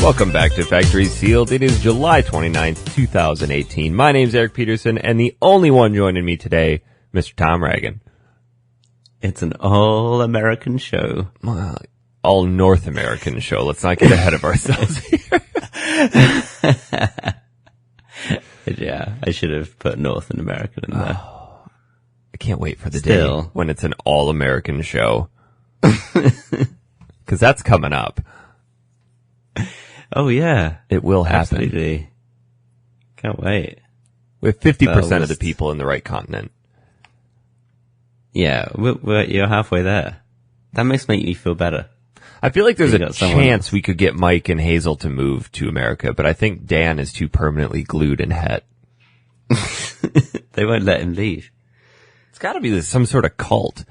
Welcome back to Factory Sealed. It is July 29th, 2018. My name's Eric Peterson, and the only one joining me today, Mr. Tom Reagan. It's an all-American show. Well, all North American show. Let's not get ahead of ourselves here. Yeah, I should have put North and American in there. I can't wait for the day when it's an all-American show. Because that's coming up. Oh, yeah. It will happen. Absolutely. Can't wait. We have 50% of the people in the right continent. Yeah, you're halfway there. That makes me feel better. I feel like there's a chance we could get Mike and Hazel to move to America, but I think Dan is too permanently glued in Het. They won't let him leave. It's got to be some sort of cult.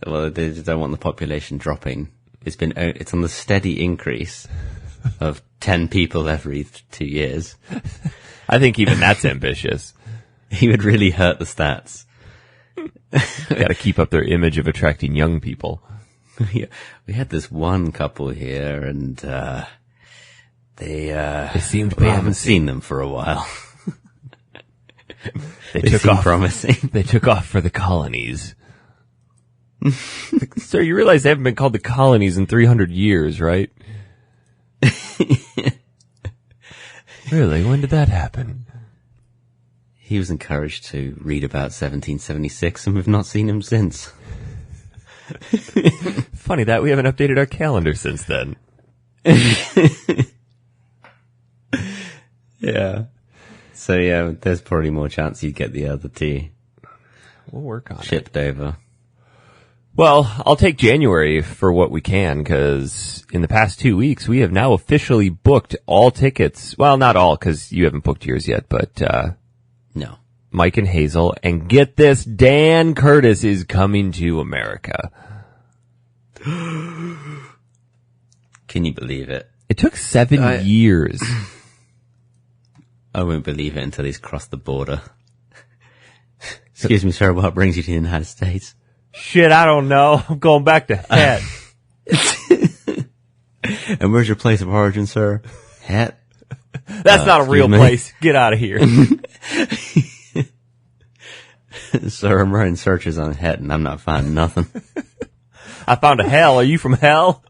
Well, they just don't want the population dropping. It's on the steady increase of 10 people every 2 years. I think even that's ambitious. He would really hurt the stats. Got to keep up their image of attracting young people. We had this one couple here, and they seemed promising. We haven't seen them for a while. They took off promising. They took off for the colonies. Sir, you realize they haven't been called the colonies in 300 years, right? Really? When did that happen? He was encouraged to read about 1776, and we've not seen him since. Funny that we haven't updated our calendar since then. Yeah. So yeah, there's probably more chance you'd get the other two. We'll work on shipped over. Well, I'll take January for what we can, because in the past 2 weeks, we have now officially booked all tickets. Well, not all, because you haven't booked yours yet, but no. Mike and Hazel. And get this, Dan Curtis is coming to America. Can you believe it? It took 7 years. I won't believe it until he's crossed the border. Excuse me, sir, what brings you to the United States? Shit, I don't know. I'm going back to Het. And where's your place of origin, sir? Het? That's not a real place. Get out of here. Sir, I'm running searches on Het and I'm not finding nothing. I found a hell. Are you from hell?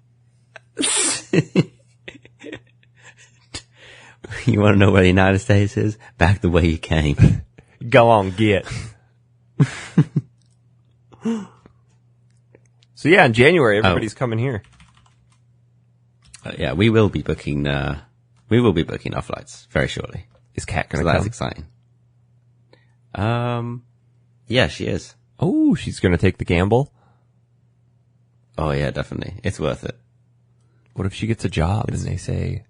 You want to know where the United States is? Back the way you came. Go on, get. So yeah, in January, everybody's coming here. Yeah, we will be booking our flights very shortly. Is Kat going to come? That's exciting. Yeah, she is. Oh, she's going to take the gamble? Oh yeah, definitely. It's worth it. What if she gets a job and they say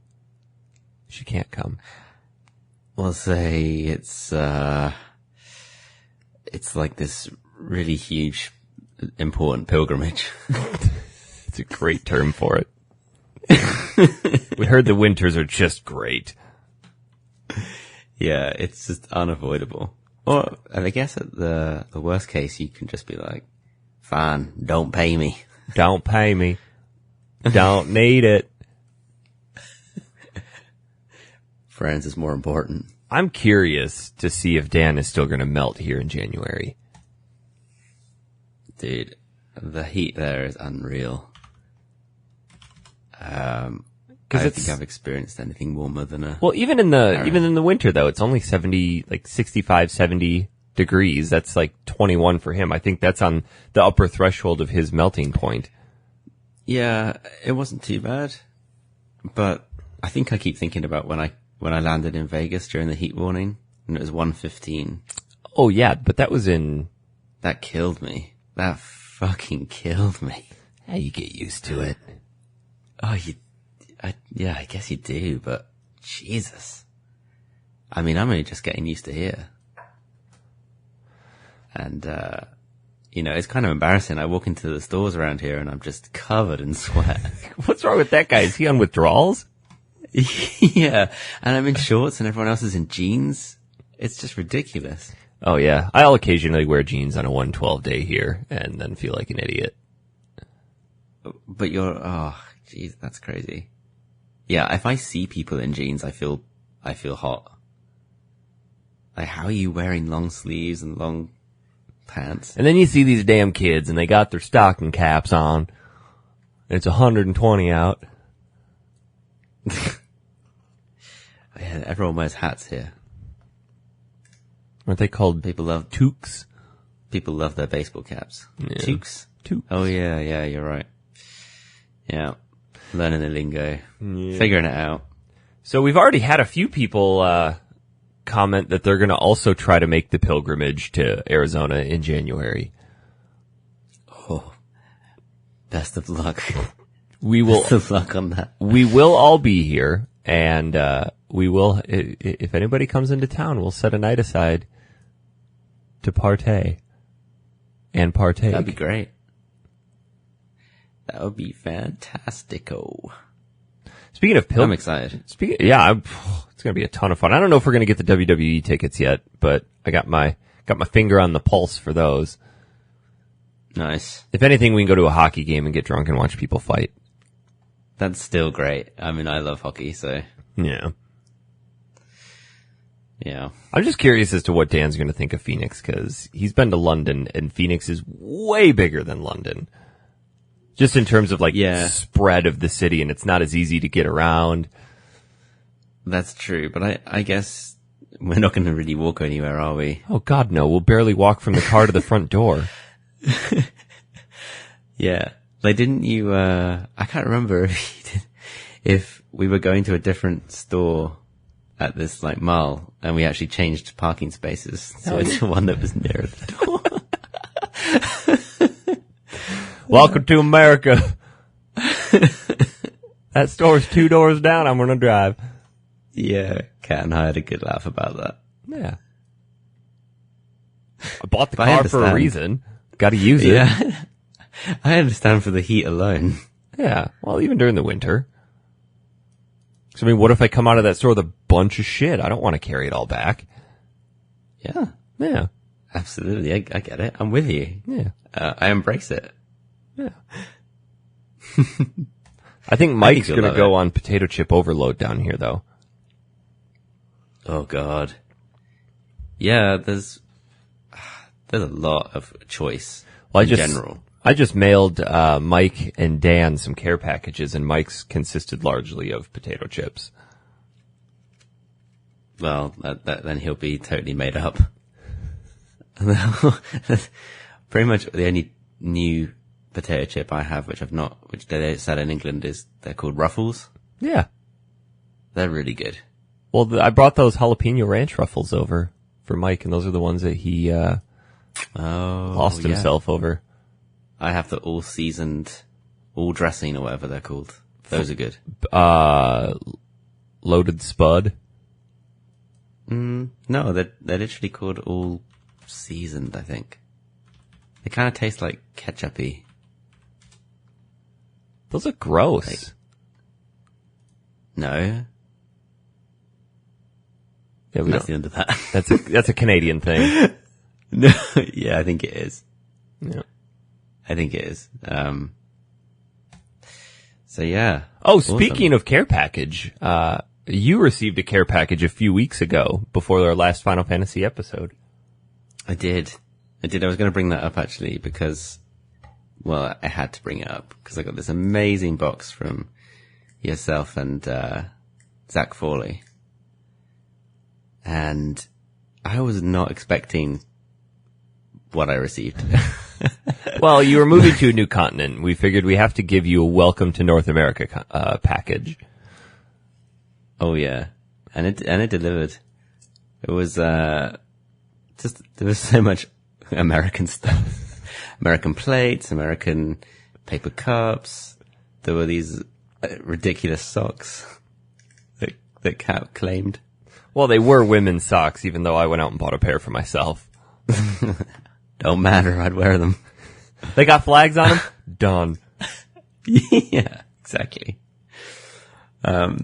she can't come? We'll say it's like this really huge, important pilgrimage. It's a great term for it. We heard the winters are just great. Yeah, it's just unavoidable. Or, I guess at the worst case, you can just be like, fine, don't pay me. Don't pay me. Don't need it. Friends is more important. I'm curious to see if Dan is still going to melt here in January. Dude, the heat there is unreal. I don't think I've experienced anything warmer than Well, even in the winter though, it's only 65, 70 degrees. That's like 21 for him. I think that's on the upper threshold of his melting point. Yeah, it wasn't too bad. But I think I keep thinking about when I landed in Vegas during the heat warning and it was 1:15. Oh yeah, but that killed me. That fucking killed me. Yeah, you get used to it. Oh, I guess you do, but Jesus. I mean, I'm only just getting used to here. And, it's kind of embarrassing. I walk into the stores around here and I'm just covered in sweat. What's wrong with that guy? Is he on withdrawals? Yeah. And I'm in shorts and everyone else is in jeans. It's just ridiculous. Oh yeah. I'll occasionally wear jeans on a 112 day here and then feel like an idiot. But geez, that's crazy. Yeah. If I see people in jeans, I feel hot. Like, how are you wearing long sleeves and long pants? And then you see these damn kids and they got their stocking caps on. It's 120 out. Yeah, everyone wears hats here. Aren't they called People love toques? People love their baseball caps. Yeah. Toques? Toques. Oh yeah, you're right. Yeah. Learning the lingo. Yeah. Figuring it out. So we've already had a few people comment that they're going to also try to make the pilgrimage to Arizona in January. Oh. Best of luck. We will Best of luck on that. We will all be here, and we will, if anybody comes into town, we'll set a night aside to partay and partake. That'd be great. That would be fantastico. Speaking of I'm excited. it's going to be a ton of fun. I don't know if we're going to get the WWE tickets yet, but I got my finger on the pulse for those. Nice. If anything, we can go to a hockey game and get drunk and watch people fight. That's still great. I mean, I love hockey, so Yeah. yeah. I'm just curious as to what Dan's going to think of Phoenix, because he's been to London, and Phoenix is way bigger than London. Just in terms of, spread of the city, and it's not as easy to get around. That's true, but I guess we're not going to really walk anywhere, are we? Oh, God, no. We'll barely walk from the car to the front door. Yeah. Like, didn't you, I can't remember if we were going to a different store at this, mall, and we actually changed parking spaces to one that was nearer the door. Welcome to America. That store's 2 doors down. I'm going to drive. Yeah. Kat and I had a good laugh about that. Yeah. I bought the car for a reason. Got to use it. Yeah. I understand for the heat alone. Yeah. Well, even during the winter. So, I mean, what if I come out of that store with a bunch of shit? I don't want to carry it all back. Yeah. Yeah. Absolutely. I get it. I'm with you. Yeah. I embrace it. Yeah. I think Mike's going to go on potato chip overload down here, though. Oh, God. Yeah, there's a lot of choice in general. I just mailed Mike and Dan some care packages, and Mike's consisted largely of potato chips. Well, then he'll be totally made up. Pretty much the only new potato chip I have, which they sell in England, they're called Ruffles. Yeah. They're really good. Well, I brought those jalapeno ranch Ruffles over for Mike, and those are the ones that he lost himself over. I have the all seasoned, all dressing or whatever they're called. Those are good. Loaded spud. No, they're literally called all seasoned, I think. They kind of taste like ketchup-y. Those are gross. No. Yeah, Nothing under that. That's a Canadian thing. No, yeah, I think it is. Yeah. I think it is. So yeah. Oh, speaking of care package, you received a care package a few weeks ago before our last Final Fantasy episode. I did. I was going to bring that up actually because, well, I had to bring it up because I got this amazing box from yourself and, Zach Fawley. And I was not expecting what I received. Well, you were moving to a new continent. We figured we have to give you a welcome to North America package. Oh yeah, and it delivered. It was just there was so much American stuff, American plates, American paper cups. There were these ridiculous socks that Kat claimed. Well, they were women's socks, even though I went out and bought a pair for myself. Don't matter. I'd wear them. They got flags on them? Done. Yeah, exactly. But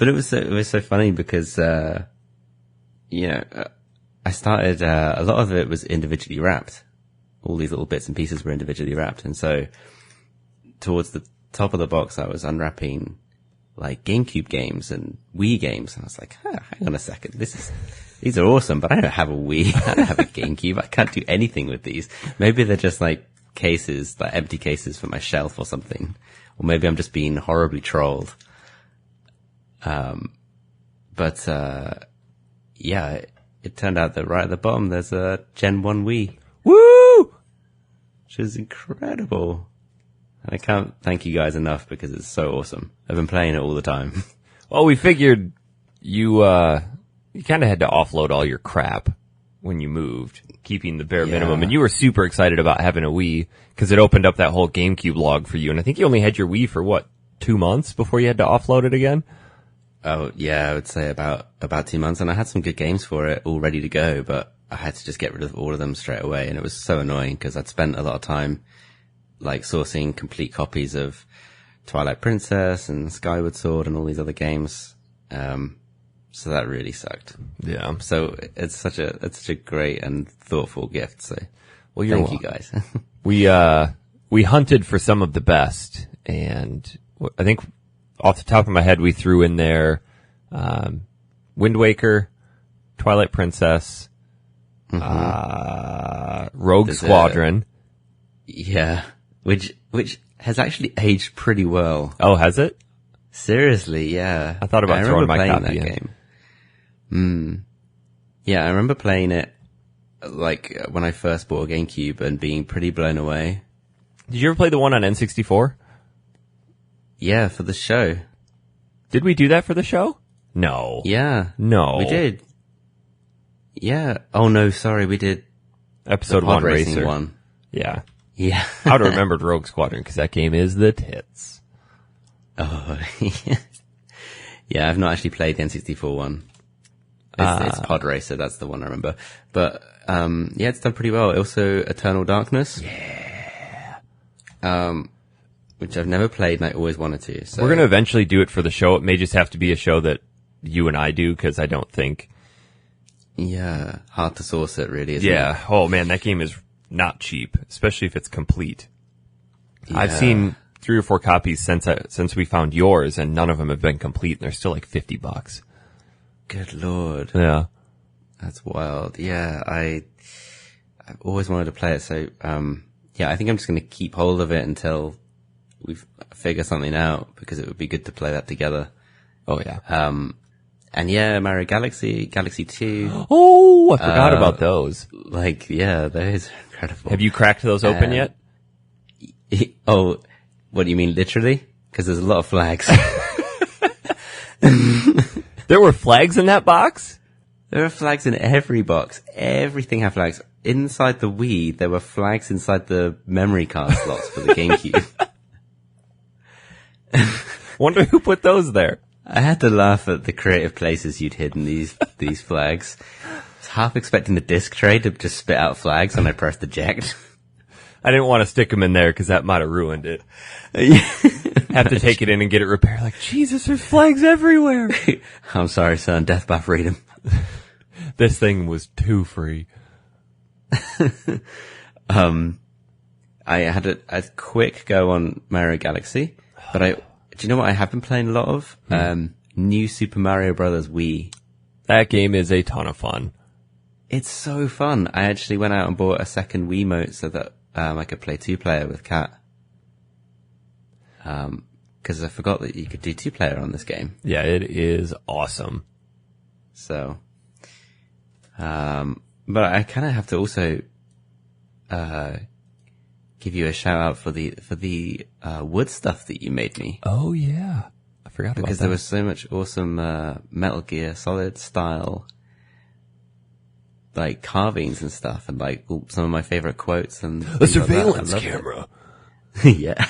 it was so funny because, I started, a lot of it was individually wrapped. All these little bits and pieces were individually wrapped. And so towards the top of the box, I was unwrapping like GameCube games and Wii games. And I was like, hang on a second. These are awesome, but I don't have a Wii. I don't have a GameCube. I can't do anything with these. Maybe they're just like cases, like empty cases for my shelf or something. Or maybe I'm just being horribly trolled. It turned out that right at the bottom there's a Gen 1 Wii. Woo! Which is incredible. And I can't thank you guys enough because it's so awesome. I've been playing it all the time. Well, we figured you kind of had to offload all your crap when you moved, keeping the bare minimum. And you were super excited about having a Wii because it opened up that whole GameCube log for you. And I think you only had your Wii for 2 months before you had to offload it again? Oh, yeah, I would say about 2 months. And I had some good games for it all ready to go, but I had to just get rid of all of them straight away. And it was so annoying because I'd spent a lot of time like sourcing complete copies of Twilight Princess and Skyward Sword and all these other games. So that really sucked. Yeah. So it's such a great and thoughtful gift. So thank you guys. We hunted for some of the best, and I think off the top of my head, we threw in there, Wind Waker, Twilight Princess, Rogue Squadron. Which has actually aged pretty well. Oh, has it? Seriously, yeah. I thought about throwing my copy in. Game. Yeah, I remember playing it like when I first bought a GameCube and being pretty blown away. Did you ever play the one on N64? Yeah, for the show. Did we do that for the show? No. Yeah. No. We did. Yeah. Oh no, sorry, we did Episode 1 racing Racer. One. Yeah. Yeah. I would have remembered Rogue Squadron because that game is the tits. Oh, yeah. I've not actually played the N64 one. It's Pod Racer. That's the one I remember. But it's done pretty well. Also, Eternal Darkness. Yeah. Which I've never played and I always wanted to. So. We're going to eventually do it for the show. It may just have to be a show that you and I do because I don't think. Yeah. Hard to source it, really, isn't it? Yeah. Oh man, that game is not cheap, especially if it's complete. Yeah. I've seen 3 or 4 copies since we found yours, and none of them have been complete, and they're still like $50. Good Lord. Yeah. That's wild. Yeah, I've always wanted to play it, so, I think I'm just gonna keep hold of it until we figure something out, because it would be good to play that together. Oh yeah. And yeah, Mario Galaxy 2. Oh, I forgot about those. Like, yeah, those are incredible. Have you cracked those open yet? Oh, what do you mean, literally? Because there's a lot of flags. There were flags in that box? There are flags in every box. Everything had flags. Inside the Wii, there were flags inside the memory card slots for the GameCube. Wonder who put those there. I had to laugh at the creative places you'd hidden these flags. I was half expecting the disc tray to just spit out flags when I pressed eject. I didn't want to stick them in there because that might have ruined it. Have to take it in and get it repaired. Like, Jesus, there's flags everywhere. I'm sorry, son. Death by freedom. This thing was too free. I had a quick go on Mario Galaxy, but do you know what I have been playing a lot of? New Super Mario Brothers Wii. That game is a ton of fun. It's so fun. I actually went out and bought a second Wiimote so that I could play 2-player with Kat. Because I forgot that you could do 2-player on this game. Yeah, it is awesome. So, but I kind of have to also give you a shout out for the wood stuff that you made me. Oh yeah, I forgot about that. Because there was so much awesome Metal Gear Solid style like carvings and stuff, and like some of my favorite quotes and a surveillance camera. Yeah.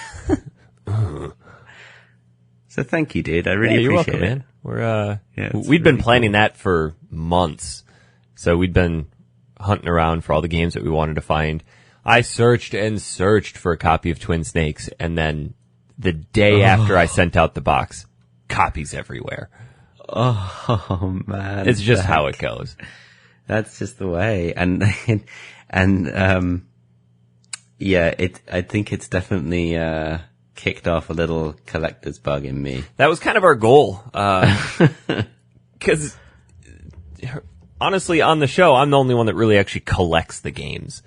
So thank you, dude. I really appreciate welcome, it. Man. We'd been planning that for months. So we'd been hunting around for all the games that we wanted to find. I searched and searched for a copy of Twin Snakes, and then the day after I sent out the box, copies everywhere. Oh man. It's just how it goes. That's just the way. And yeah, I think it's definitely, kicked off a little collector's bug in me. That was kind of our goal. Cause honestly, on the show, I'm the only one that really actually collects the games.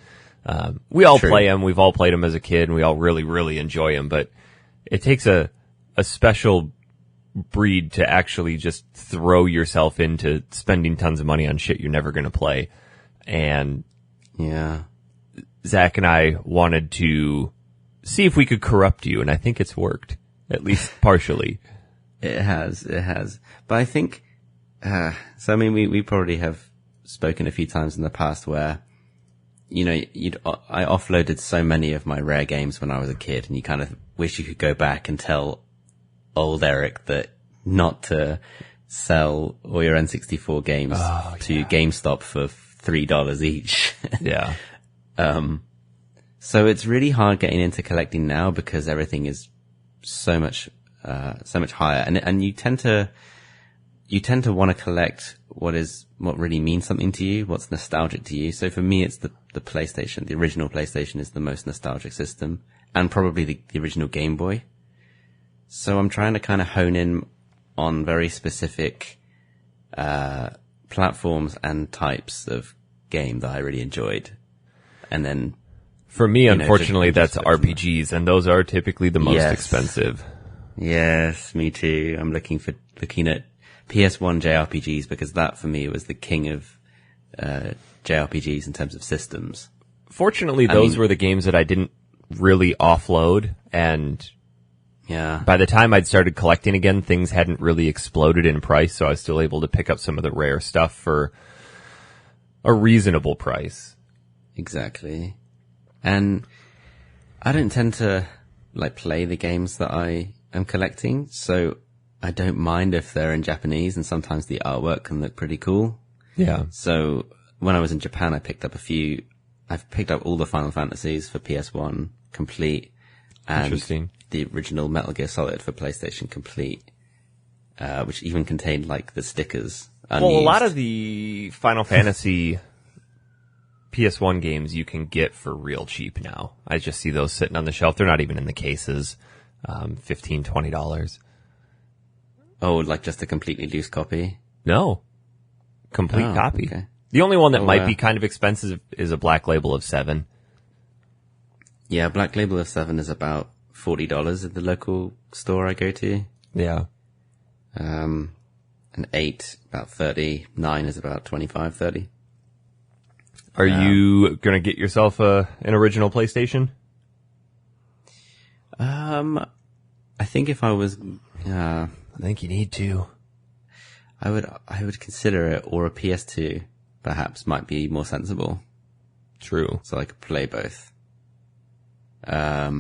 We all play them. We've all played them as a kid, and we all really, really enjoy them. But it takes a special breed to actually just throw yourself into spending tons of money on shit you're never going to play. And yeah, Zach and I wanted to see if we could corrupt you, and I think it's worked, at least partially. It has. But I think, so I mean, we probably have spoken a few times in the past where, you know, I offloaded so many of my rare games when I was a kid, and you kind of wish you could go back and tell old Eric that not to sell all your N64 games to GameStop for $3 each. Yeah. So it's really hard getting into collecting now because everything is so much higher, and you tend to want to collect what really means something to you, what's nostalgic to you. So for me, it's the PlayStation. The original PlayStation is the most nostalgic system, and probably the original Game Boy. So I'm trying to kind of hone in on very specific platforms and types of game that I really enjoyed, and then. For me, unfortunately, that's RPGs, and those are typically the most expensive. Yes, me too. I'm looking at PS1 JRPGs because that, for me, was the king of JRPGs in terms of systems. Fortunately, those were the games that I didn't really offload, and by the time I'd started collecting again, things hadn't really exploded in price, so I was still able to pick up some of the rare stuff for a reasonable price. Exactly. And I don't tend to play the games that I am collecting, so I don't mind if they're in Japanese, and sometimes the artwork can look pretty cool. Yeah. So when I was in Japan, I've picked up all the Final Fantasies for PS1 complete, and the original Metal Gear Solid for PlayStation complete, which even contained the stickers. Unused. Well, a lot of the Final Fantasy PS1 games you can get for real cheap now. I just see those sitting on the shelf. They're not even in the cases. $15, $20. Oh, just a completely loose copy? No. Complete copy. Okay. The only one that might be kind of expensive is a Black Label of 7. Yeah, Black Label of 7 is about $40 at the local store I go to. Yeah. And 8, about 30. 9 is about 25, 30. Are you going to get yourself an original PlayStation? I think if I was, I think you need to. I would consider it, or a PS2 perhaps might be more sensible. True. So I could play both. Yeah,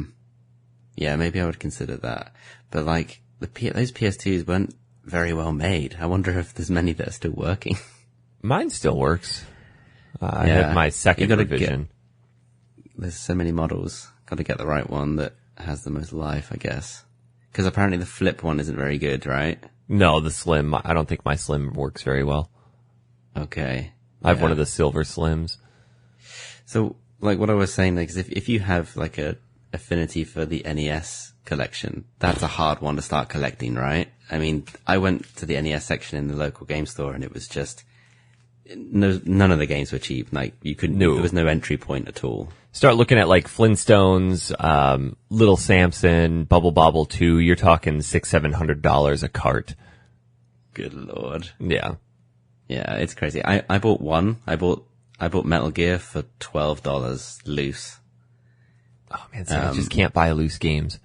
maybe I would consider that. But those PS2s weren't very well made. I wonder if there's many that are still working. Mine still works. I had my second revision. There's so many models. Got to get the right one that has the most life, I guess. Because apparently the flip one isn't very good, right? No, the slim. I don't think my slim works very well. Okay. I have one of the silver slims. So, what I was saying, is if you have a affinity for the NES collection, that's a hard one to start collecting, right? I mean, I went to the NES section in the local game store, and it was just none of the games were cheap. You couldn't. There was no entry point at all. Start looking at Flintstones, Little Samson, Bubble Bobble 2. You're talking $600-700 a cart. Good Lord. Yeah. Yeah, it's crazy. I bought one. I bought Metal Gear for $12 loose. Oh man, so I just can't buy loose games.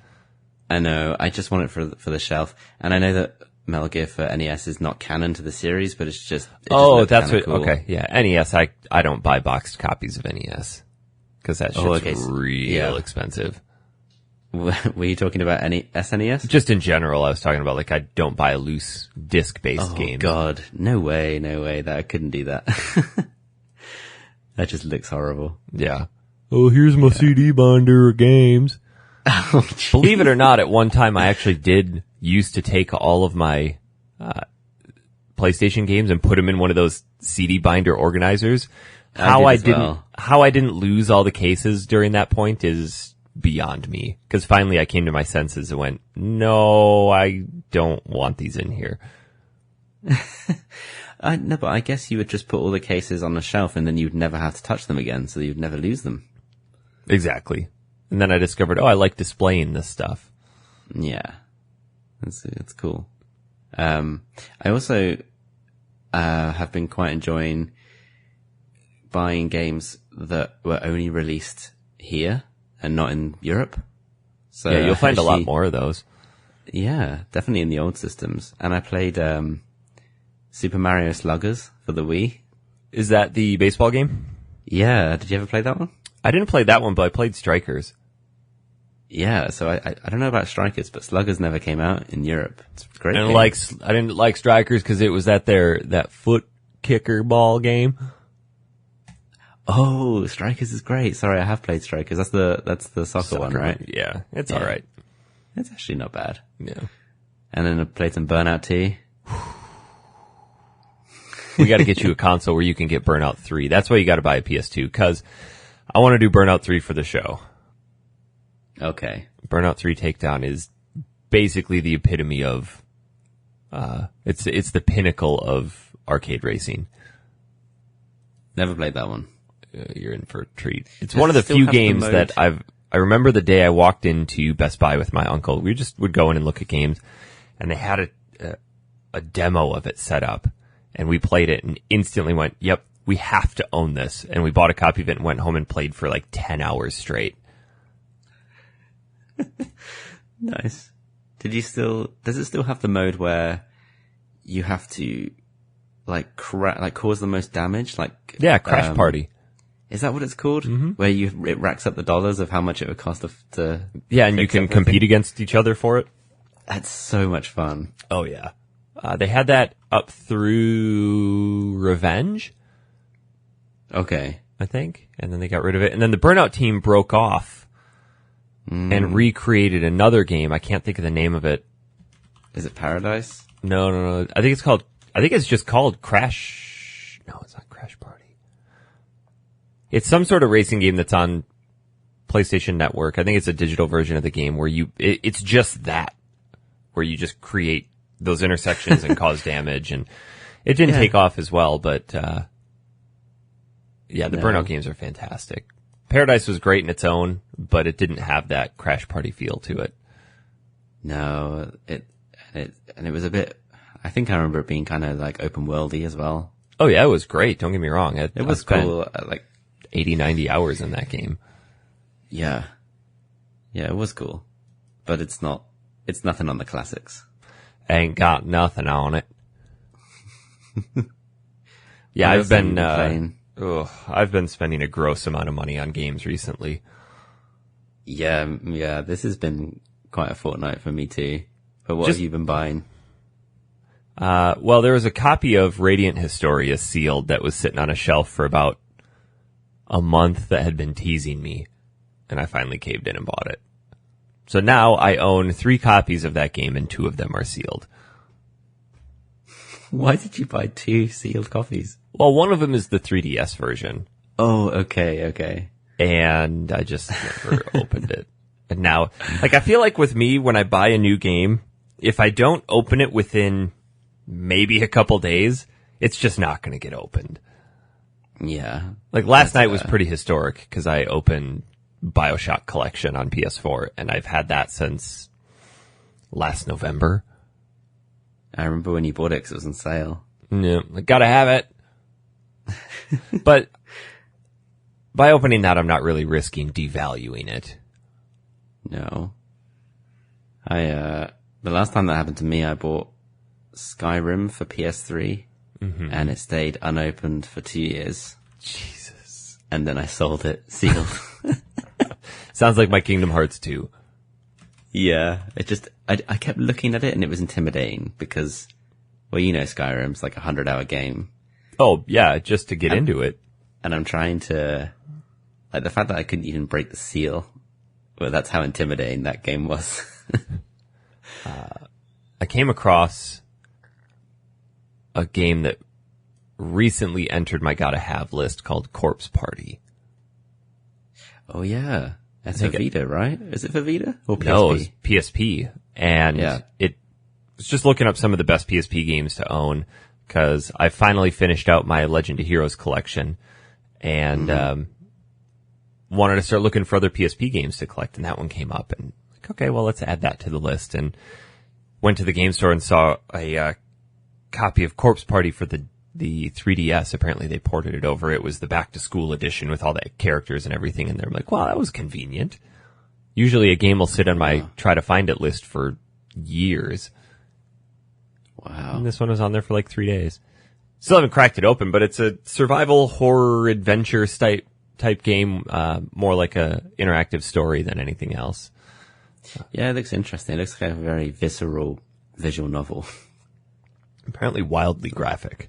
I know. I just want it for the shelf, and I know that Metal Gear for NES is not canon to the series, but it's just. That's what. Cool. Okay, yeah. NES. I don't buy boxed copies of NES because that shit's real expensive. Were you talking about SNES? Just in general, I was talking about I don't buy loose disc-based games. Oh God, no way, that I couldn't do that. That just looks horrible. Yeah. Oh, here's my CD binder of games. Oh, Believe it or not, at one time I actually did used to take all of my PlayStation games and put them in one of those CD binder organizers. How I didn't lose all the cases during that point is beyond me. Because finally I came to my senses and went, no, I don't want these in here. No, but I guess you would just put all the cases on a shelf and then you'd never have to touch them again, so you'd never lose them. Exactly. And then I discovered, I like displaying this stuff. Yeah. It's cool. I also have been quite enjoying buying games that were only released here and not in Europe. So yeah, you'll find a lot more of those. Yeah, definitely in the old systems. And I played Super Mario Sluggers for the Wii. Is that the baseball game? Yeah, did you ever play that one? I didn't play that one, but I played Strikers. Yeah, so I don't know about Strikers, but Sluggers never came out in Europe. It's a great. I didn't like Strikers because it was that foot kicker ball game. Oh, Strikers is great. Sorry, I have played Strikers. That's the soccer one, right? Yeah, it's all right. It's actually not bad. Yeah. And then I played some Burnout 2. We got to get you a console where you can get Burnout 3. That's why you got to buy a PS2, because I want to do Burnout 3 for the show. Okay. Burnout 3 Takedown is basically the epitome of, it's the pinnacle of arcade racing. Never played that one. You're in for a treat. It's one of the few games that I remember the day I walked into Best Buy with my uncle. We just would go in and look at games, and they had a demo of it set up, and we played it and instantly went, yep, we have to own this. And we bought a copy of it and went home and played for like 10 hours straight. Nice. Does it still have the mode where you have to cause the most damage? Yeah, Crash Party. Is that what it's called? Mm-hmm. Where it racks up the dollars of how much it would cost to yeah, and you can compete against each other for it. That's so much fun. Oh yeah. They had that up through Revenge. Okay. I think. And then they got rid of it. And then the Burnout team broke off and recreated another game. I can't think of the name of it. Is it Paradise? No. I think it's just called Crash. No, it's not Crash Party. It's some sort of racing game that's on PlayStation Network. I think it's a digital version of the game where it's just that, where you just create those intersections and cause damage. And it didn't take off as well, but, the Burnout games are fantastic. Paradise was great in its own, but it didn't have that Crash Party feel to it. No, it was a bit, I think I remember it being kind of like open worldy as well. Oh yeah, it was great. Don't get me wrong. It was cool. 80, 90 hours in that game. Yeah. Yeah, it was cool. But it's nothing on the classics. Ain't got nothing on it. Yeah, I've been spending a gross amount of money on games recently. Yeah, this has been quite a fortnight for me too. But what have you been buying? Well, there was a copy of Radiant Historia sealed that was sitting on a shelf for about a month that had been teasing me, and I finally caved in and bought it. So now I own 3 copies of that game, and 2 of them are sealed. Why did you buy 2 sealed copies? Well, one of them is the 3DS version. Oh, okay. And I just never opened it. And now, I feel like with me, when I buy a new game, if I don't open it within maybe a couple days, it's just not going to get opened. Yeah. Last night was pretty historic because I opened BioShock Collection on PS4, and I've had that since last November. I remember when you bought it because it was on sale. Yeah, I gotta have it. But by opening that, I'm not really risking devaluing it. No. The last time that happened to me, I bought Skyrim for PS3, and it stayed unopened for 2 years. Jesus. And then I sold it sealed. Sounds like my Kingdom Hearts 2. Yeah, I kept looking at it and it was intimidating because, well, Skyrim's like a 100-hour game. Oh, yeah, just to get into it. and I'm trying to, like, the fact that I couldn't even break the seal. Well, that's how intimidating that game was. I came across a game that recently entered my gotta have list called Corpse Party. Oh yeah. That's for Vita, right? Is it for Vita or PSP? No, it's PSP. And it was just looking up some of the best PSP games to own because I finally finished out my Legend of Heroes collection and wanted to start looking for other PSP games to collect, and that one came up. And like, okay, well, let's add that to the list. And went to the game store and saw a copy of Corpse Party for the 3DS. Apparently they ported it over. It was the back to school edition with all the characters and everything in there. I'm like, wow, that was convenient. Usually a game will sit on my try to find it list for years. Wow. And this one was on there for like 3 days. Still haven't cracked it open, but it's a survival horror adventure type game, more like a interactive story than anything else. Yeah, it looks interesting. It looks like a very visceral visual novel. Apparently wildly graphic.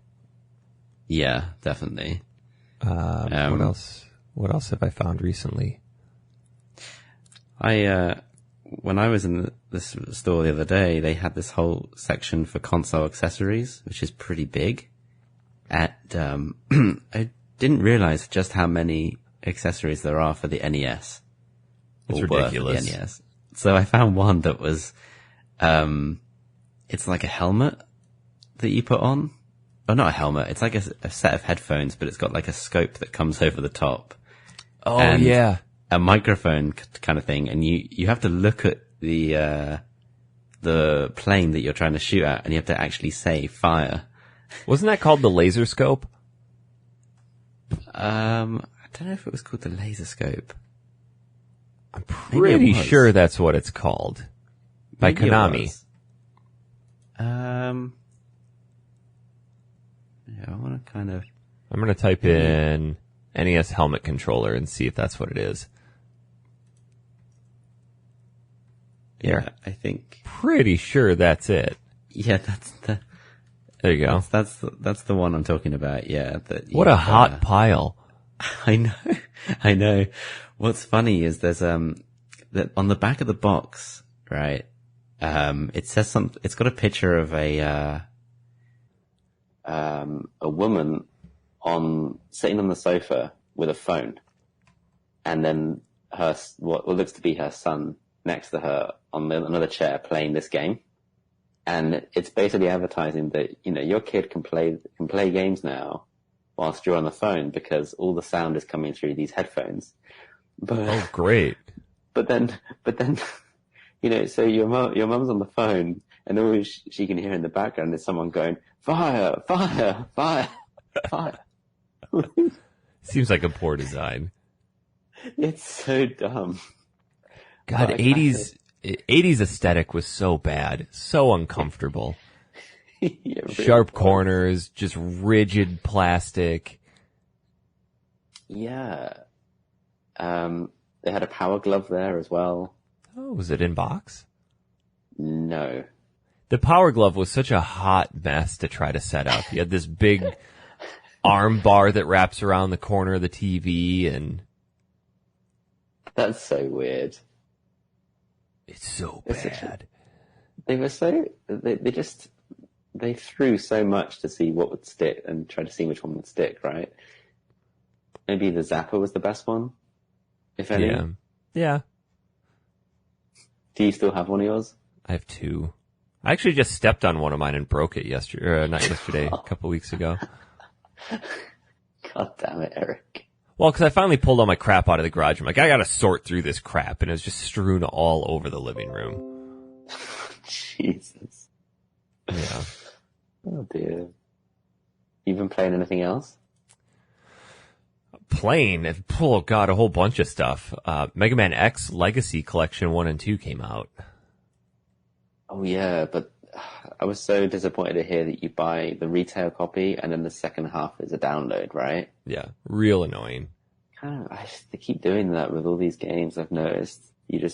Yeah, definitely. What else? What else have I found recently? When I was in this store the other day, they had this whole section for console accessories, which is pretty big. I didn't realize just how many accessories there are for the NES. It's ridiculous. The NES. So I found one that was, it's like a helmet that you put on. Oh, not a helmet. It's like a set of headphones, but it's got like a scope that comes over the top. Oh, and yeah. A microphone kind of thing. And you have to look at the plane that you're trying to shoot at, and you have to actually say fire. Wasn't that called the laser scope? I don't know if it was called the laser scope. I'm pretty sure that's what it's called. By Maybe Konami. Yeah, I want to kind of... I'm going to type in NES helmet controller and see if that's what it is. Here. Yeah, I think... Pretty sure that's it. Yeah, that's the... There you go. That's the one I'm talking about, yeah. What a hot pile. I know. What's funny is there's, that on the back of the box, right, it says it's got a picture of a woman sitting on the sofa with a phone, and then what looks to be her son next to her on another chair playing this game. And it's basically advertising that, your kid can play games now whilst you're on the phone because all the sound is coming through these headphones. Oh, great. But then, so your mum's on the phone and all she can hear in the background is someone going, fire, fire, fire, fire. Seems like a poor design. It's so dumb. God, 80s aesthetic was so bad, so uncomfortable. Yeah, really Sharp corners, just rigid plastic. Yeah. They had a Power Glove there as well. Oh, was it in box? No. The Power Glove was such a hot mess to try to set up. You had this big arm bar that wraps around the corner of the TV, and... That's so weird. It's so bad. They threw so much to see what would stick and try to see which one would stick, right? Maybe the Zapper was the best one, if any. Yeah. Do you still have one of yours? I have two. I actually just stepped on one of mine and broke it not yesterday, a couple weeks ago. God damn it, Eric. Well, because I finally pulled all my crap out of the garage. I'm like, I gotta sort through this crap, and it was just strewn all over the living room. Jesus. Yeah. Oh dear. You been playing anything else? Oh god, a whole bunch of stuff. Mega Man X Legacy Collection 1 and 2 came out. Oh yeah, but I was so disappointed to hear that you buy the retail copy and then the second half is a download, right? Yeah, real annoying. They keep doing that with all these games. I've noticed. It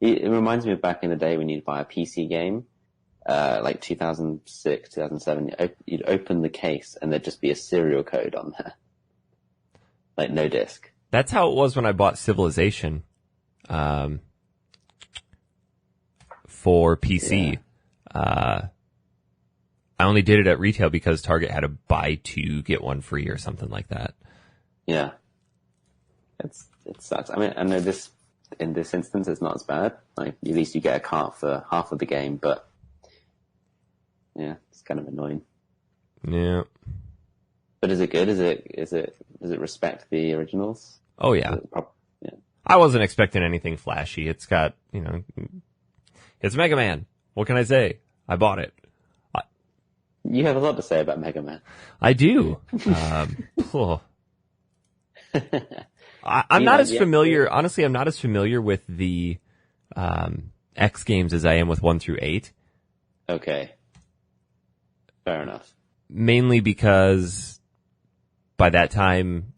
reminds me of back in the day when you'd buy a PC game, like 2006, 2007. You'd open the case and there'd just be a serial code on there. Like no disc. That's how it was when I bought Civilization, for PC. Yeah. I only did it at retail because Target had a buy two, get one free or something like that. Yeah. It sucks. I mean, I know in this instance, it's not as bad. Like, at least you get a cart for half of the game, but yeah, it's kind of annoying. Yeah. But is it good? Does it respect the originals? Oh yeah. Yeah. I wasn't expecting anything flashy. It's got, it's Mega Man. What can I say? I bought it. You have a lot to say about Mega Man. I do. I'm not as familiar. Honestly, I'm not as familiar with the X games as I am with 1 through 8. Okay. Fair enough. Mainly because by that time,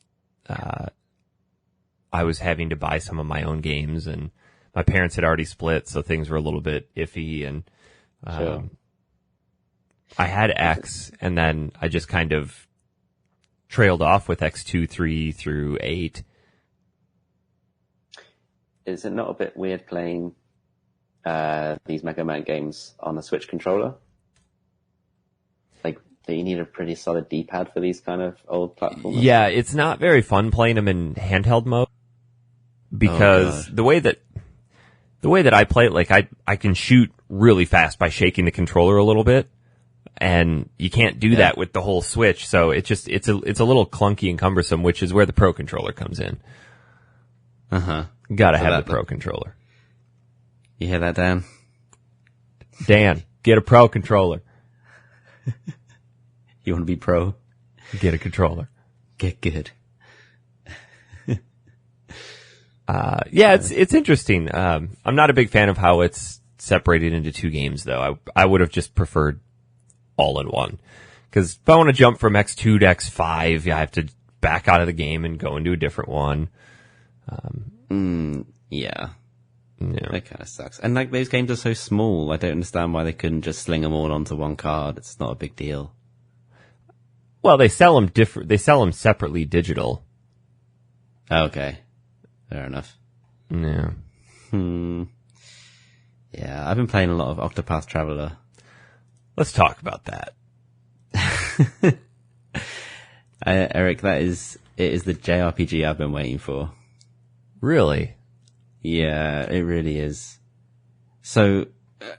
I was having to buy some of my own games, and my parents had already split, so things were a little bit iffy. And Sure. I had X, and then I just kind of trailed off with X2, 3 through 8. Is it not a bit weird playing these Mega Man games on a Switch controller? Like, do you need a pretty solid D-pad for these kind of old platforms? Yeah, it's not very fun playing them in handheld mode because the way that I play it, like I can shoot really fast by shaking the controller a little bit, and you can't do that with the whole Switch. So it's a little clunky and cumbersome, which is where the Pro controller comes in. Gotta have the Pro controller. You hear that, Dan? Dan, get a Pro controller. You want to be pro? Get a controller. Get good. Yeah, it's interesting. I'm not a big fan of how it's separated into two games, though. I would have just preferred all in one. Because if I want to jump from X2 to X5, I have to back out of the game and go into a different one. Yeah. That kind of sucks. And like, those games are so small, I don't understand why they couldn't just sling them all onto one card. It's not a big deal. Well, they sell them They sell them separately digital. Okay. Fair enough. Yeah. Yeah, I've been playing a lot of Octopath Traveler. Let's talk about that. Eric, it is the JRPG I've been waiting for. Really? Yeah, it really is. So,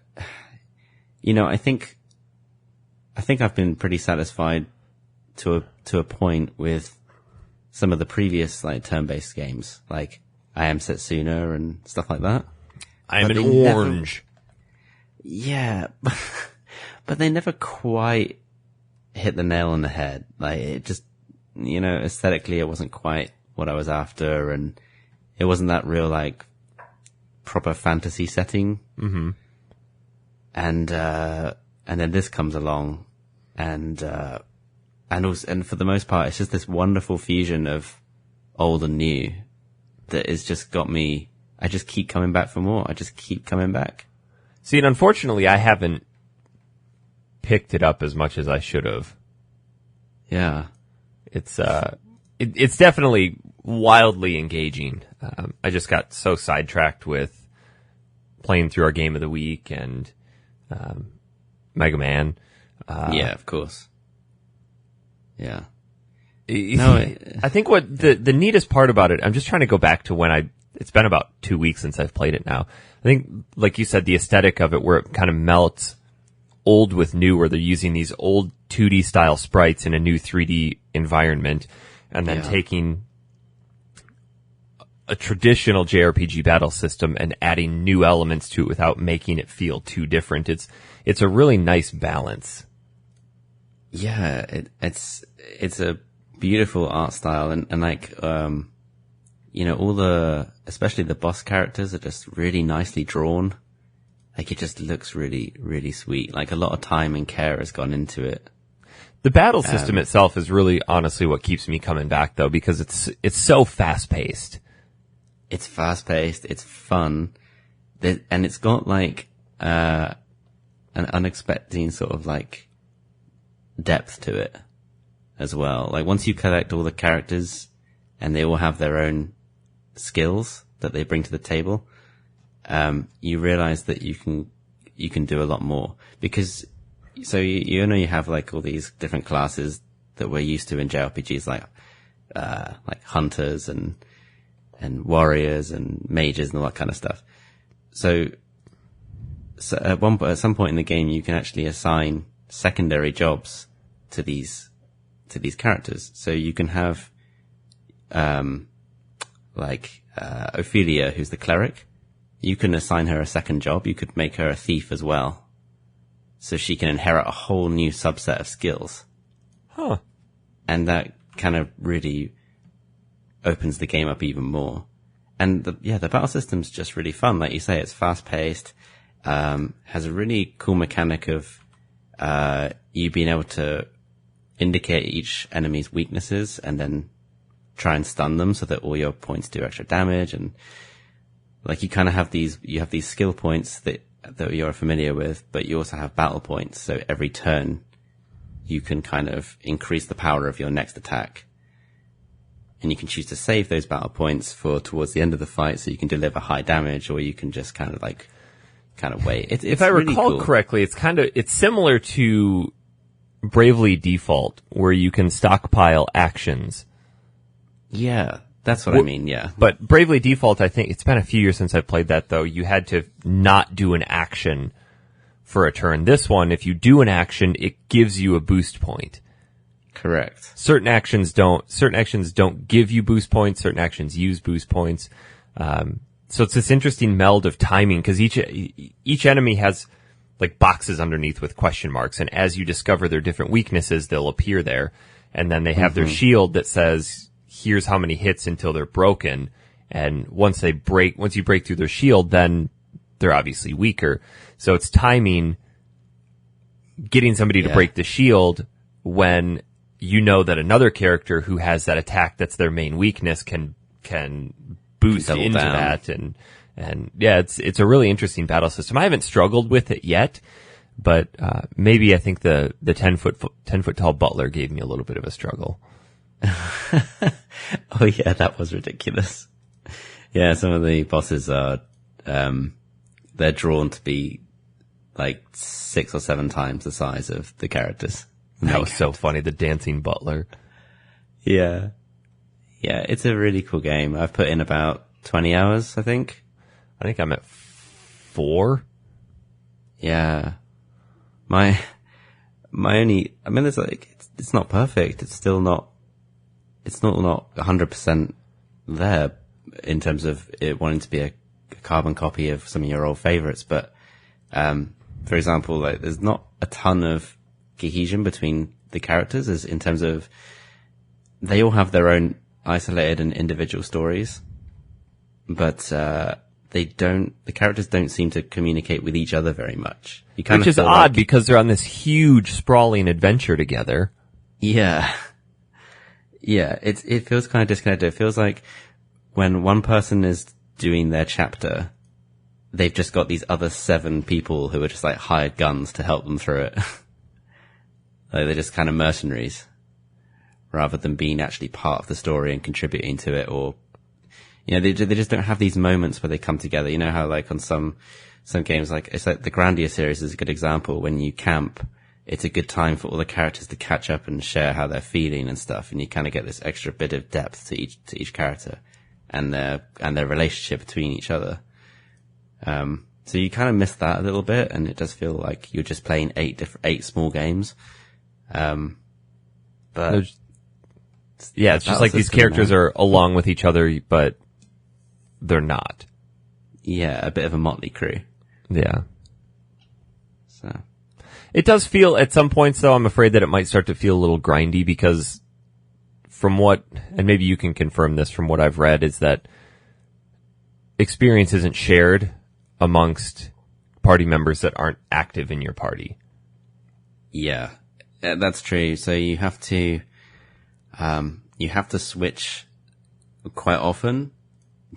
I think I've been pretty satisfied to a point with some of the previous like turn-based games, like I Am Setsuna and stuff like that. I am an orange. Yeah, but they never quite hit the nail on the head. Like, it just, aesthetically it wasn't quite what I was after, and it wasn't that real, like, proper fantasy setting. Mm-hmm. And then this comes along, and for the most part, it's just this wonderful fusion of old and new that has just got me. I just keep coming back for more. I just keep coming back. See, and unfortunately, I haven't picked it up as much as I should have. Yeah. It's definitely wildly engaging. I just got so sidetracked with playing through our game of the week and Mega Man. Yeah, of course. Yeah. I think what the neatest part about it, I'm just trying to go back to it's been about 2 weeks since I've played it now. I think, like you said, the aesthetic of it, where it kind of melts old with new, where they're using these old 2D style sprites in a new 3D environment, and then taking a traditional JRPG battle system and adding new elements to it without making it feel too different. It's a really nice balance. Yeah, it's a beautiful art style, and like, especially the boss characters are just really nicely drawn. Like, it just looks really, really sweet. Like, a lot of time and care has gone into it. The battle system itself is really honestly what keeps me coming back, though, because it's so fast paced. It's fast paced. It's fun. And it's got like, an unexpected sort of like depth to it as well. Like, once you collect all the characters and they all have their own skills that they bring to the table, you realize that you can do a lot more, because so you know you have like all these different classes that we're used to in JRPGs, like hunters and warriors and mages and all that kind of stuff. So at some point in the game, you can actually assign secondary jobs to these characters. So you can have Ophelia, who's the cleric. You can assign her a second job. You could make her a thief as well, so she can inherit a whole new subset of skills. Huh. And that kind of really opens the game up even more. And the battle system's just really fun. Like you say, it's fast paced, has a really cool mechanic of, you being able to indicate each enemy's weaknesses and then try and stun them so that all your points do extra damage. And like you kind of have these skill points that you're familiar with, but you also have battle points. So every turn you can kind of increase the power of your next attack. And you can choose to save those battle points for towards the end of the fight, so you can deliver high damage, or you can just kind of wait. If I recall cool. correctly, it's similar to Bravely Default, where you can stockpile actions. Yeah, that's what I mean. Yeah, but Bravely Default, I think it's been a few years since I played that, though. You had to not do an action for a turn. This one, if you do an action, it gives you a boost point. Correct. Certain actions don't give you boost points. Certain actions use boost points. So it's this interesting meld of timing, because each enemy has like boxes underneath with question marks, and as you discover their different weaknesses, they'll appear there. And then they have their shield that says, here's how many hits until they're broken. And once you break through their shield, then they're obviously weaker. So it's timing, getting somebody to break the shield when you know that another character who has that attack that's their main weakness can boost into that. And yeah, it's a really interesting battle system. I haven't struggled with it yet, but maybe I think the 10 foot tall butler gave me a little bit of a struggle. Oh yeah, that was ridiculous. Yeah, some of the bosses are they're drawn to be like 6 or 7 times the size of the characters. That was so funny, the dancing butler. Yeah. Yeah, it's a really cool game. I've put in about 20 hours, I think. I think I'm at 4. Yeah. My only, I mean, it's not perfect. It's not 100% there in terms of it wanting to be a carbon copy of some of your old favorites. But, for example, like there's not a ton of cohesion between the characters, as in terms of they all have their own isolated and individual stories, but the characters don't seem to communicate with each other very much. Which is odd, because they're on this huge sprawling adventure together. Yeah. Yeah, it feels kind of disconnected. It feels like when one person is doing their chapter, they've just got these other 7 people who are just like hired guns to help them through it. Like they're just kind of mercenaries, rather than being actually part of the story and contributing to it. Or, you know, they just don't have these moments where they come together. You know how like on some games, like it's like the Grandia series is a good example. When you camp, it's a good time for all the characters to catch up and share how they're feeling and stuff. And you kind of get this extra bit of depth to each character and their relationship between each other. So you kind of miss that a little bit, and it does feel like you're just playing 8 small games. But yeah, it's just like these characters are along with each other, but they're not. Yeah, a bit of a motley crew. Yeah. So it does feel at some points, though, I'm afraid that it might start to feel a little grindy, because from what, and maybe you can confirm this from what I've read, is that experience isn't shared amongst party members that aren't active in your party. Yeah. That's true. So you have to switch quite often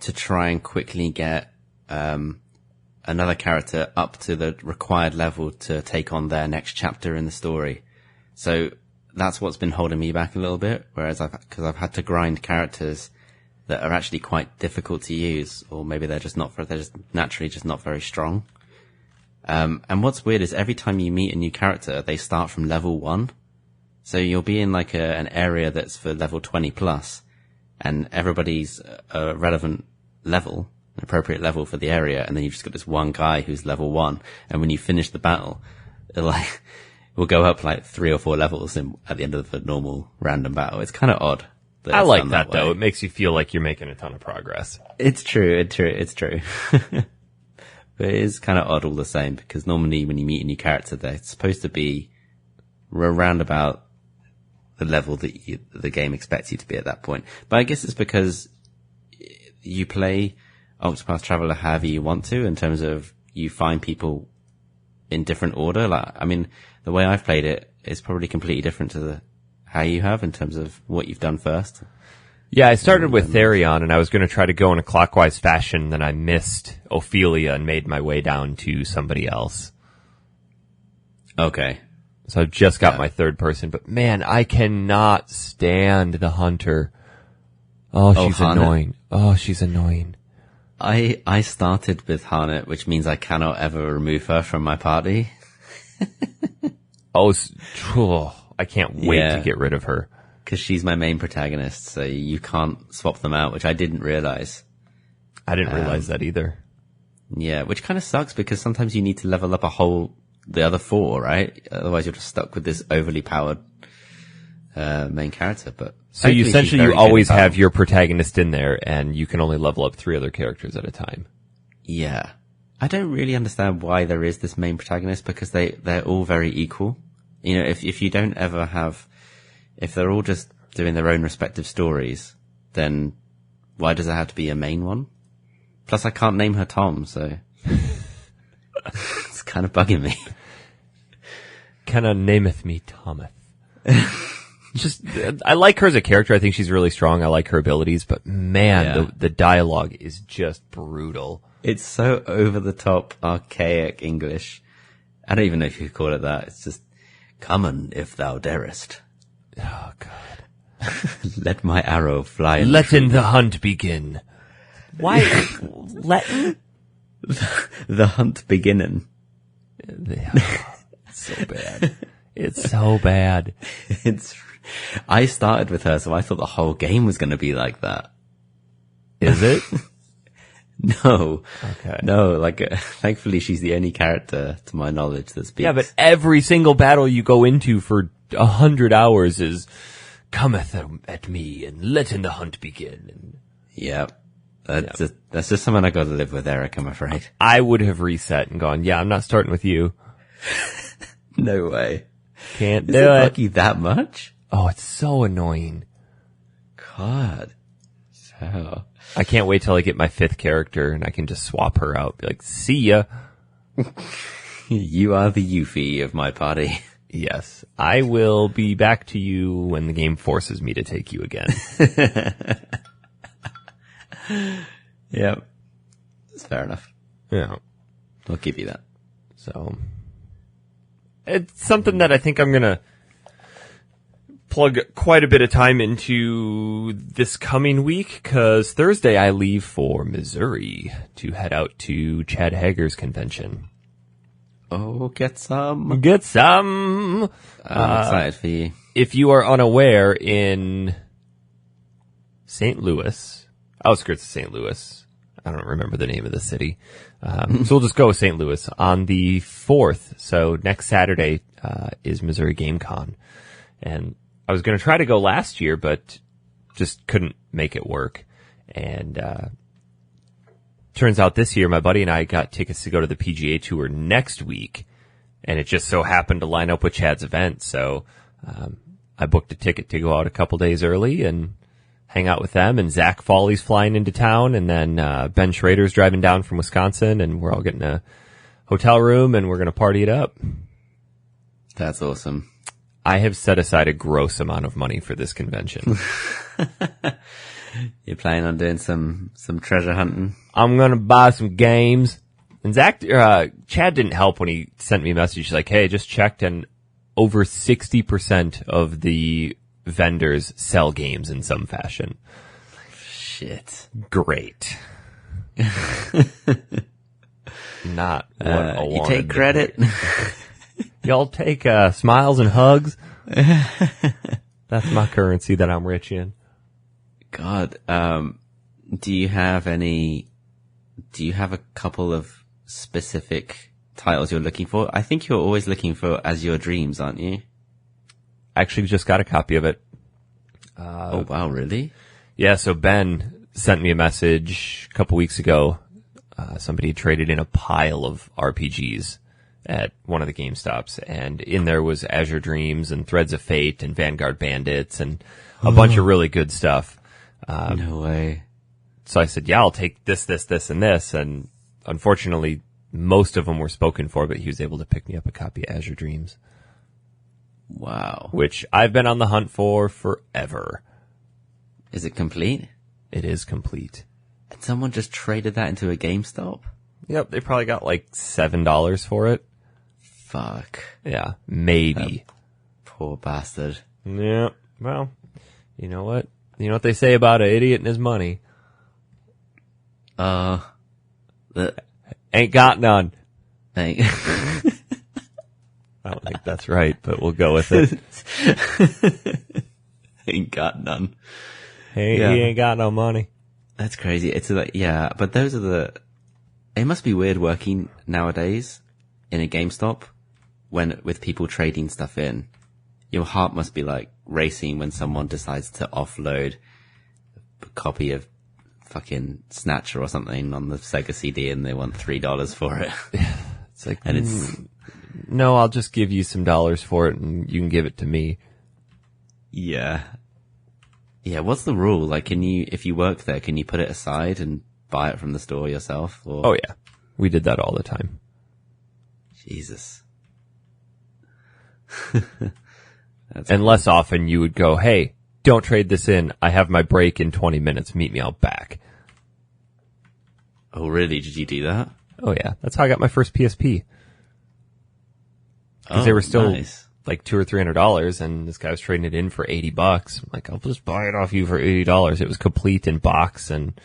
to try and quickly get, another character up to the required level to take on their next chapter in the story. So that's what's been holding me back a little bit. Whereas because I've had to grind characters that are actually quite difficult to use, or maybe they're just naturally just not very strong. And what's weird is every time you meet a new character, they start from level 1. So you'll be in like an area that's for level 20 plus, and everybody's a relevant level, an appropriate level for the area, and then you've just got this one guy who's level 1, and when you finish the battle, we'll go up like 3 or 4 levels at the end of a normal random battle. It's kind of odd. I like that though. It makes you feel like you're making a ton of progress. It's true. It's true. But it is kind of odd all the same, because normally when you meet a new character, they're supposed to be around about the level that the game expects you to be at that point. But I guess it's because you play Octopath Traveler however you want to, in terms of you find people in different order. Like, I mean, the way I've played it is probably completely different to how you have in terms of what you've done first. Yeah, I started with Therion, and I was going to try to go in a clockwise fashion, then I missed Ophelia and made my way down to somebody else. Okay. So I've just got my third person, but man, I cannot stand the hunter. Oh, she's annoying. Oh, she's annoying. I started with Harnett, which means I cannot ever remove her from my party. I can't wait to get rid of her. Because she's my main protagonist, so you can't swap them out, which I didn't realize. I didn't realize that either. Yeah, which kind of sucks, because sometimes you need to level up the other 4, right? Otherwise you're just stuck with this overly powered main character. But so you always have your protagonist in there, and you can only level up 3 other characters at a time. Yeah. I don't really understand why there is this main protagonist, because they're all very equal. You know, if you don't ever have... If they're all just doing their own respective stories, then why does it have to be a main one? Plus, I can't name her Tom, so it's kind of bugging me. Kinda nameth me Thomas. I like her as a character. I think she's really strong. I like her abilities, but man, the dialogue is just brutal. It's so over the top, archaic English. I don't even know if you could call it that. It's just, come on, if thou darest. Oh, God. Let my arrow fly. Let in the hunt begin. Why? Letting? The hunt beginning. It's so bad. It's so bad. I started with her, so I thought the whole game was going to be like that. Is it? No. Okay. No, thankfully she's the only character, to my knowledge, that speaks. Yeah, but every single battle you go into for 100 hours is, cometh at me, and let in the hunt begin. And, that's just something I got to live with, Eric, I'm afraid. I would have reset and gone, I'm not starting with you. No way. Can't do it. Bug you that much? Oh, it's so annoying. God. So... I can't wait till I get my 5th character and I can just swap her out. Be like, see ya. You are the Yuffie of my party. Yes. I will be back to you when the game forces me to take you again. Yep. That's fair enough. Yeah. I'll give you that. So, it's something that I think I'm going to plug quite a bit of time into this coming week, because Thursday I leave for Missouri to head out to Chad Hager's convention. Oh, get some. Get some. I'm excited for you. If you are unaware, in St. Louis, outskirts of St. Louis, I don't remember the name of the city, so we'll just go with St. Louis, on the 4th, so next Saturday is Missouri Game Con. And I was going to try to go last year, but just couldn't make it work. And turns out this year, my buddy and I got tickets to go to the PGA Tour next week, and it just so happened to line up with Chad's event. So I booked a ticket to go out a couple days early and hang out with them. And Zach Foley's flying into town, and then Ben Schrader's driving down from Wisconsin, and we're all getting a hotel room, and we're going to party it up. That's awesome. I have set aside a gross amount of money for this convention. You're planning on doing some treasure hunting? I'm going to buy some games. And Chad didn't help when he sent me a message. He's like, hey, just checked, and over 60% of the vendors sell games in some fashion. Shit. Great. Not what I wanted. You take credit? Y'all take smiles and hugs? That's my currency that I'm rich in. God, do you have a couple of specific titles you're looking for? I think you're always looking for As Your Dreams, aren't you? Actually, just got a copy of it. Oh, wow, really? Yeah, so Ben sent me a message a couple weeks ago. Somebody traded in a pile of RPGs at one of the GameStops, and in there was Azure Dreams and Threads of Fate and Vanguard Bandits and a bunch of really good stuff. No way. So I said, yeah, I'll take this, and this. And unfortunately, most of them were spoken for, but he was able to pick me up a copy of Azure Dreams. Wow. Which I've been on the hunt for forever. Is it complete? It is complete. And someone just traded that into a GameStop? Yep, they probably got like $7 for it. Fuck. Yeah, maybe. Poor bastard. Yeah, well, you know what? You know what they say about an idiot and his money? Ain't got none. Hey. I don't think that's right, but we'll go with it. Ain't got none. He ain't got no money. That's crazy. It's like, yeah, but those are it must be weird working nowadays in a GameStop with people trading stuff in. Your heart must be like racing when someone decides to offload a copy of fucking Snatcher or something on the Sega CD and they want $3 for it. It's like, and no, I'll just give you some dollars for it and you can give it to me. Yeah. Yeah, what's the rule? Like, if you work there, can you put it aside and buy it from the store yourself? Or? Oh yeah. We did that all the time. Jesus. And less often you would go, hey, don't trade this in. I have my break in 20 minutes. Meet me out back. Oh, really? Did you do that? Oh yeah. That's how I got my first PSP. Because they were still like $200 or $300 and this guy was trading it in for $80. I'm like, I'll just buy it off you for $80. It was complete in box and.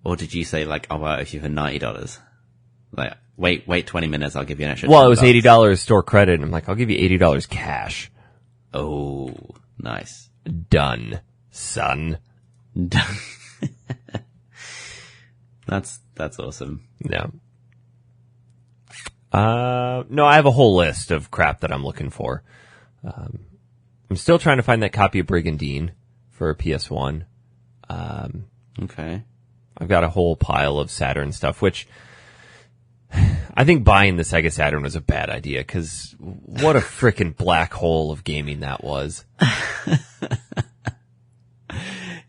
Or did you say like, I'll buy it off you for $90? Like, wait 20 minutes, I'll give you an extra. Well, it was $80 store credit and I'm like, I'll give you $80 cash. Oh, nice. Done, son. Done. That's awesome. No. No, I have a whole list of crap that I'm looking for. I'm still trying to find that copy of Brigandine for PS1. Okay. I've got a whole pile of Saturn stuff, which I think buying the Sega Saturn was a bad idea because what a frickin' black hole of gaming that was.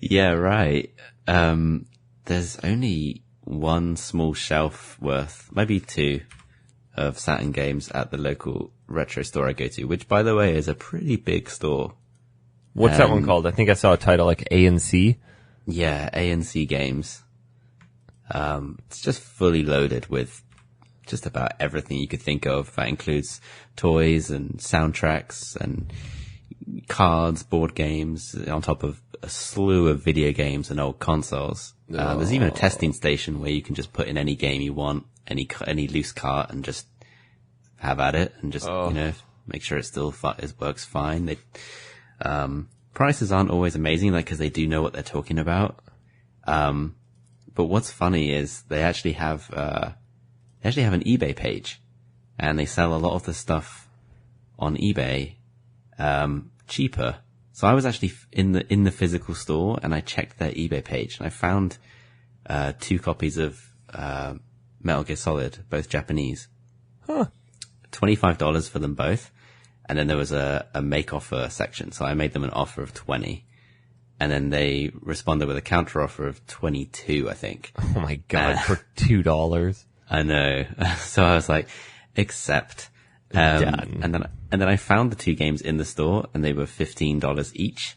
Yeah, right. There's only one small shelf worth, maybe two, of Saturn games at the local retro store I go to, which, by the way, is a pretty big store. What's that one called? I think I saw a title like A&C. Yeah, A&C Games. It's just fully loaded with just about everything you could think of. That includes toys and soundtracks and cards, board games, on top of a slew of video games and old consoles. There's even a testing station where you can just put in any game you want, any loose cart, and just have at it, and just make sure it still it works fine. They prices aren't always amazing, like, because they do know what they're talking about. But what's funny is they actually have an eBay page, and they sell a lot of the stuff on eBay cheaper. So I was actually in the physical store, and I checked their eBay page, and I found 2 copies of Metal Gear Solid, both Japanese. Huh. $25 for them both. And then there was a make offer section, so I made them an offer of 20. And then they responded with a counter offer of 22, I think. Oh my god, for $2. I know. So I was like, accept. Done. And then I found the 2 games in the store, and they were $15 each.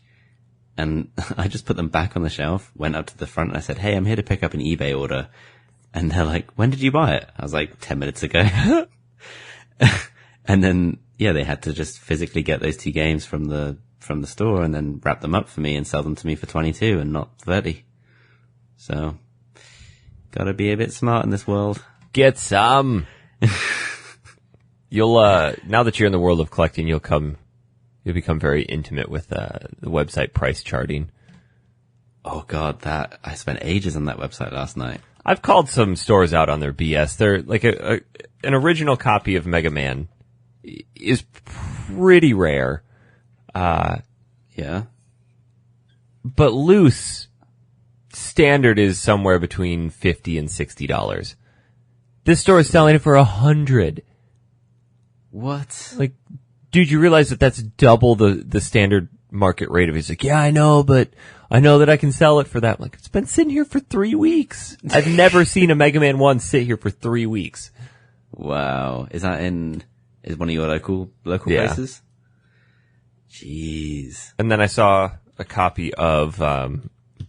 And I just put them back on the shelf, went up to the front, and I said, hey, I'm here to pick up an eBay order. And they're like, when did you buy it? I was like, 10 minutes ago. And then, yeah, they had to just physically get those 2 games from the store and then wrap them up for me and sell them to me for 22 and not 30. So, gotta be a bit smart in this world. Get some. You'll, now that you're in the world of collecting, you'll become very intimate with, the website price charting. Oh god, I spent ages on that website last night. I've called some stores out on their BS. They're like an original copy of Mega Man is pretty rare. Yeah. But loose standard is somewhere between $50 and $60. This store is selling it for $100. What? Like, dude, you realize that that's double the standard market rate of it? He's like, yeah, I know, but I know that I can sell it for that. I'm like, it's been sitting here for 3 weeks. I've never seen a Mega Man 1 sit here for 3 weeks. Wow. Is one of your local places? Jeez. And then I saw a copy of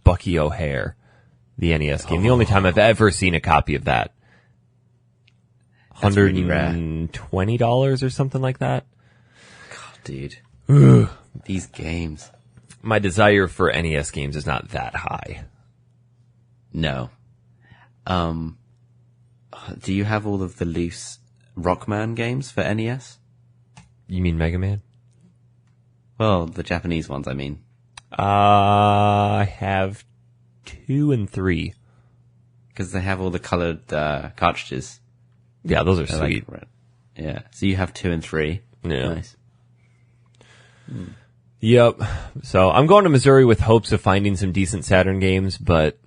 Bucky O'Hare, the NES game. The only time I've ever seen a copy of that. $120 or something like that. God, dude. These games. My desire for NES games is not that high. No. Do you have all of the loose Rockman games for NES? You mean Mega Man? Well, the Japanese ones, I mean. I have 2 and 3. Because they have all the colored cartridges. Yeah, those are They're sweet. Like, yeah. So you have 2 and 3. Yeah. Nice. Yep. So I'm going to Missouri with hopes of finding some decent Saturn games, but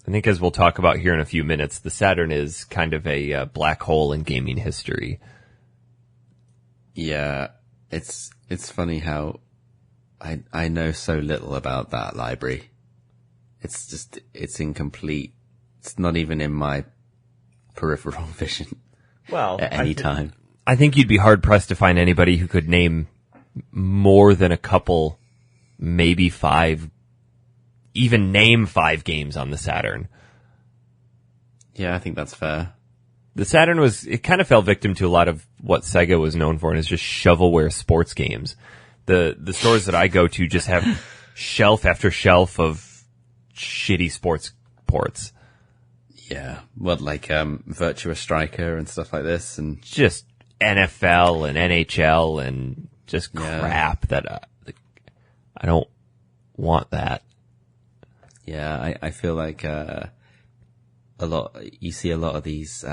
I think as we'll talk about here in a few minutes, the Saturn is kind of a black hole in gaming history. Yeah. It's funny how I know so little about that library. It's incomplete. It's not even in my peripheral vision. Well, at any time. I think you'd be hard pressed to find anybody who could name more than a couple, maybe 5, even name 5 games on the Saturn. Yeah, I think that's fair. The Saturn it kind of fell victim to a lot of what Sega was known for, and it's just shovelware sports games. The stores that I go to just have shelf after shelf of shitty sports ports. Yeah. Well, like, Virtua Striker and stuff like this, and just NFL and NHL and just crap that I don't want that. Yeah, I feel like you see a lot of these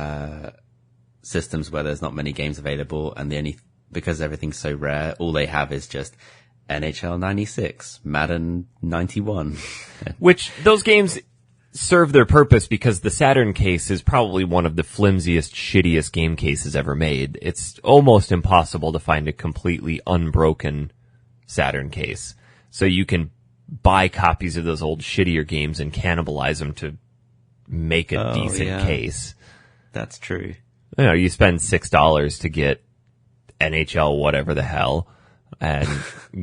systems where there's not many games available, and because everything's so rare, all they have is just NHL 96, Madden 91. Which those games serve their purpose because the Saturn case is probably one of the flimsiest, shittiest game cases ever made. It's almost impossible to find a completely unbroken Saturn case. So you can buy copies of those old shittier games and cannibalize them to make a decent case. That's true. You know, you spend $6 to get NHL whatever the hell and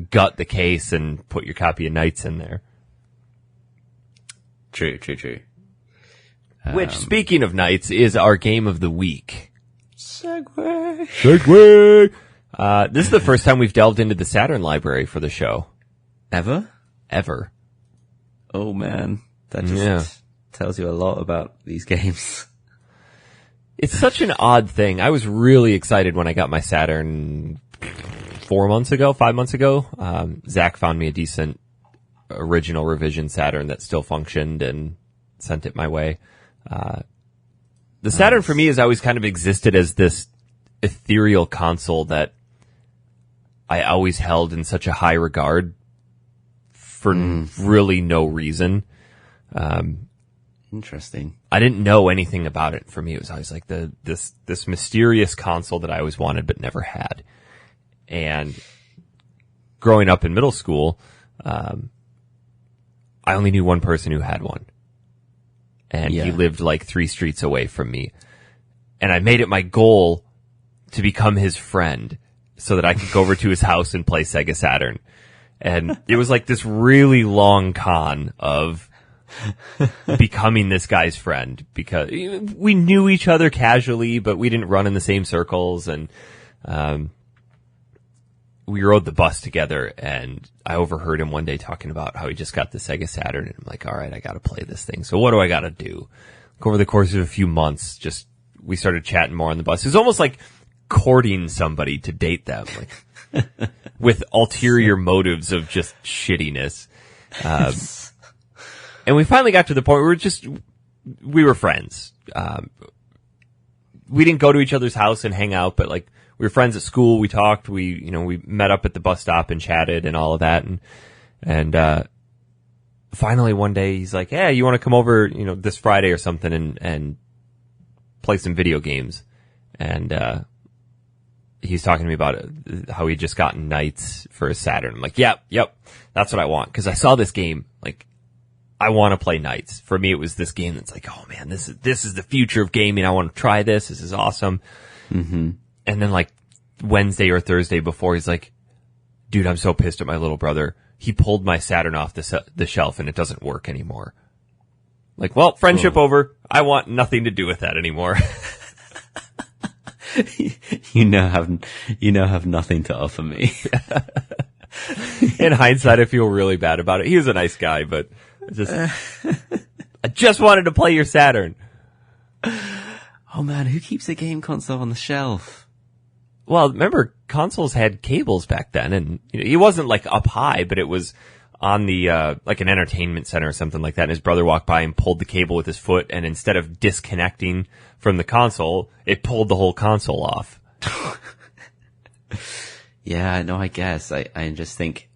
gut the case and put your copy of Knights in there. True. Which, speaking of Knights, is our game of the week. Segway! This is the first time we've delved into the Saturn library for the show. Ever? Oh, man. That just tells you a lot about these games. It's such an odd thing. I was really excited when I got my Saturn 5 months ago. Zach found me a decent original revision Saturn that still functioned and sent it my way. The Saturn for me has always kind of existed as this ethereal console that I always held in such a high regard for really no reason. Interesting. I didn't know anything about it. For me, it was always like this mysterious console that I always wanted but never had. And growing up in middle school, I only knew one person who had one. And he lived like 3 streets away from me. And I made it my goal to become his friend so that I could go over to his house and play Sega Saturn. And it was like this really long con of becoming this guy's friend because we knew each other casually, but we didn't run in the same circles. And we rode the bus together, and I overheard him one day talking about how he just got the Sega Saturn, and I'm like, all right, I got to play this thing. So what do I got to do? Over the course of a few months, we started chatting more on the bus. It was almost like courting somebody to date them, like with ulterior motives of just shittiness. And we finally got to the point where we were friends. We didn't go to each other's house and hang out, but like we were friends at school. We talked. We met up at the bus stop and chatted and all of that. And finally one day he's like, "Hey, you want to come over, this Friday or something and play some video games?" And he's talking to me about how he just gotten NiGHTS for his Saturn. I'm like, yep, that's what I want. Cause I saw this game, like, I want to play NiGHTS. For me, it was this game that's like, oh man, this is the future of gaming. I want to try this. This is awesome. Mm-hmm. And then like Wednesday or Thursday before, he's like, dude, I'm so pissed at my little brother. He pulled my Saturn off the shelf and it doesn't work anymore. Like, well, friendship over. I want nothing to do with that anymore. You now have nothing to offer me. In hindsight, I feel really bad about it. He was a nice guy, but I just wanted to play your Saturn. Oh man, who keeps a game console on the shelf? Well, remember, consoles had cables back then, and it wasn't like up high, but it was on the, like an entertainment center or something like that, and his brother walked by and pulled the cable with his foot, and instead of disconnecting from the console, it pulled the whole console off. Yeah, no, I guess. I just think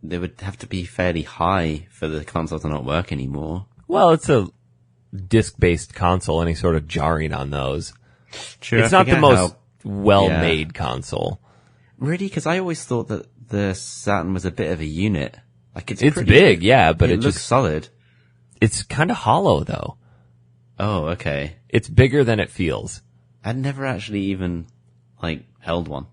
they would have to be fairly high for the console to not work anymore. Well, it's a disc-based console, any sort of jarring on those. True. It's not the most well-made console. Really? Because I always thought that the Saturn was a bit of a unit. Like it's big, yeah, but it looks solid. It's kind of hollow, though. Oh, okay. It's bigger than it feels. I'd never actually even, held one.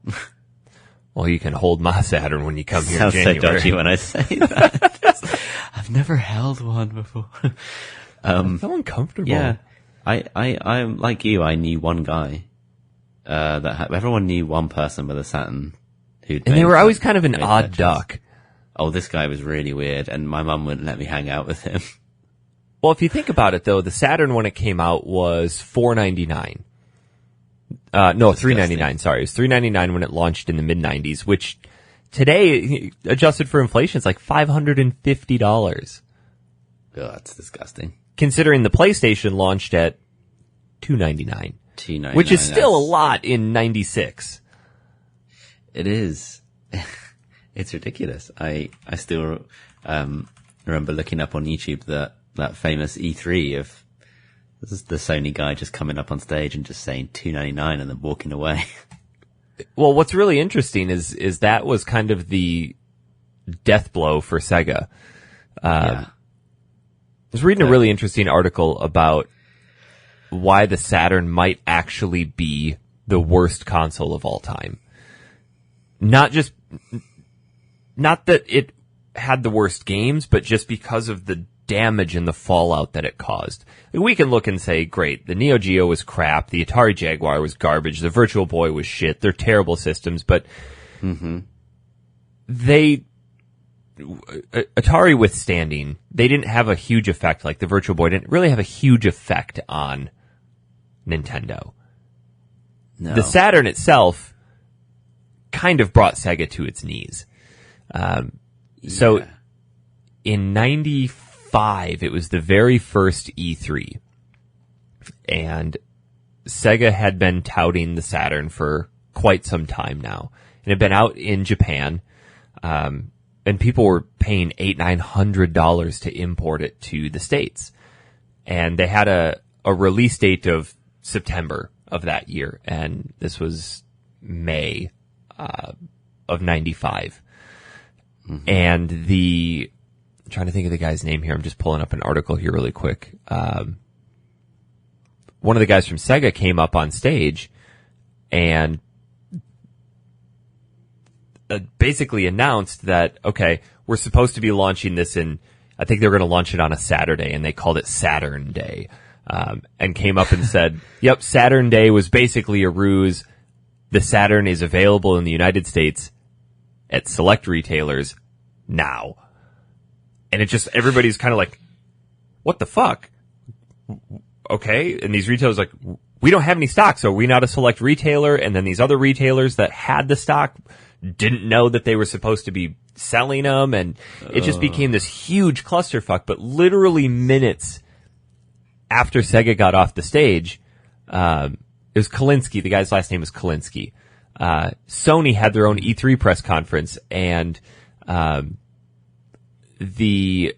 Well, you can hold my Saturn when you come here in Sounds January. so dodgy when I say that. I've never held one before. It's so uncomfortable. Yeah. I'm like you, I knew one guy, everyone knew one person with a Saturn and they were always kind of an odd duck. Oh, this guy was really weird, and my mum wouldn't let me hang out with him. Well, if you think about it, though, the Saturn when it came out was $499. No, $399. Sorry, it was $399 when it launched in the mid '90s, which today, adjusted for inflation, is like $550. Oh, that's disgusting. Considering the PlayStation launched at $299, which is still a lot in '96. It is. It's ridiculous. I still remember looking up on YouTube that famous E3 of the Sony guy just coming up on stage and just saying $299 and then walking away. Well, what's really interesting is that was kind of the death blow for Sega. I was reading a really interesting article about why the Saturn might actually be the worst console of all time. Not that it had the worst games, but just because of the damage and the fallout that it caused. We can look and say, great, the Neo Geo was crap, the Atari Jaguar was garbage, the Virtual Boy was shit, they're terrible systems, but Atari withstanding, they didn't have a huge effect, like the Virtual Boy didn't really have a huge effect on Nintendo. No. The Saturn itself kind of brought Sega to its knees. So in 95, it was the very first E3, and Sega had been touting the Saturn for quite some time now, and it had been out in Japan, and people were paying $800-900 to import it to the States, and they had a release date of September of that year, and this was May of 95. And I'm trying to think of the guy's name here. I'm just pulling up an article here really quick. One of the guys from Sega came up on stage and basically announced that, okay, we're supposed to be launching this I think they were going to launch it on a Saturday, and they called it Saturn Day. And came up and said, yep, Saturn Day was basically a ruse. the Saturn is available in the United States at select retailers now. And it just, everybody's kind of like, what the fuck? Okay. And these retailers like, we don't have any stock, so are we not a select retailer? And then these other retailers that had the stock didn't know that they were supposed to be selling them, and it just became this huge clusterfuck. But literally minutes after Sega got off the stage, it was Kalinsky, the guy's last name was Kalinsky. Sony had their own E3 press conference, and the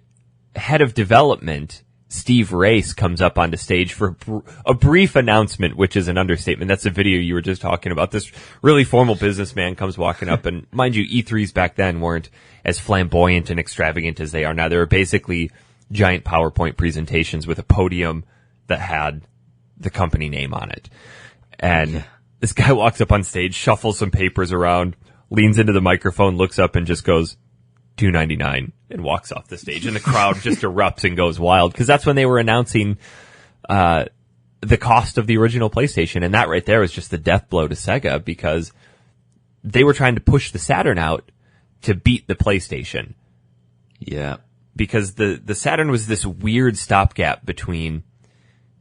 head of development, Steve Race, comes up onto stage for a brief announcement, which is an understatement. That's the video you were just talking about. This really formal businessman comes walking up, and mind you, E3s back then weren't as flamboyant and extravagant as they are now. They were basically giant PowerPoint presentations with a podium that had the company name on it. And this guy walks up on stage, shuffles some papers around, leans into the microphone, looks up, and just goes, $2.99, and walks off the stage, and the crowd just erupts and goes wild, because that's when they were announcing the cost of the original PlayStation, and that right there was just the death blow to Sega, because they were trying to push the Saturn out to beat the PlayStation. Yeah. Because the Saturn was this weird stopgap between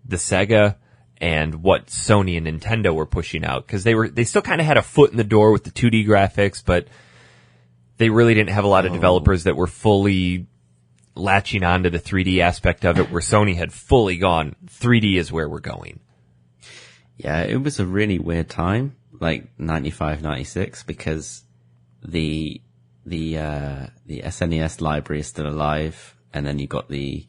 the Sega and what Sony and Nintendo were pushing out, because they still kind of had a foot in the door with the 2D graphics, but they really didn't have a lot of developers that were fully latching onto the 3D aspect of it, where Sony had fully gone, 3D is where we're going. Yeah, it was a really weird time, like 95, 96, because the SNES library is still alive, and then you got the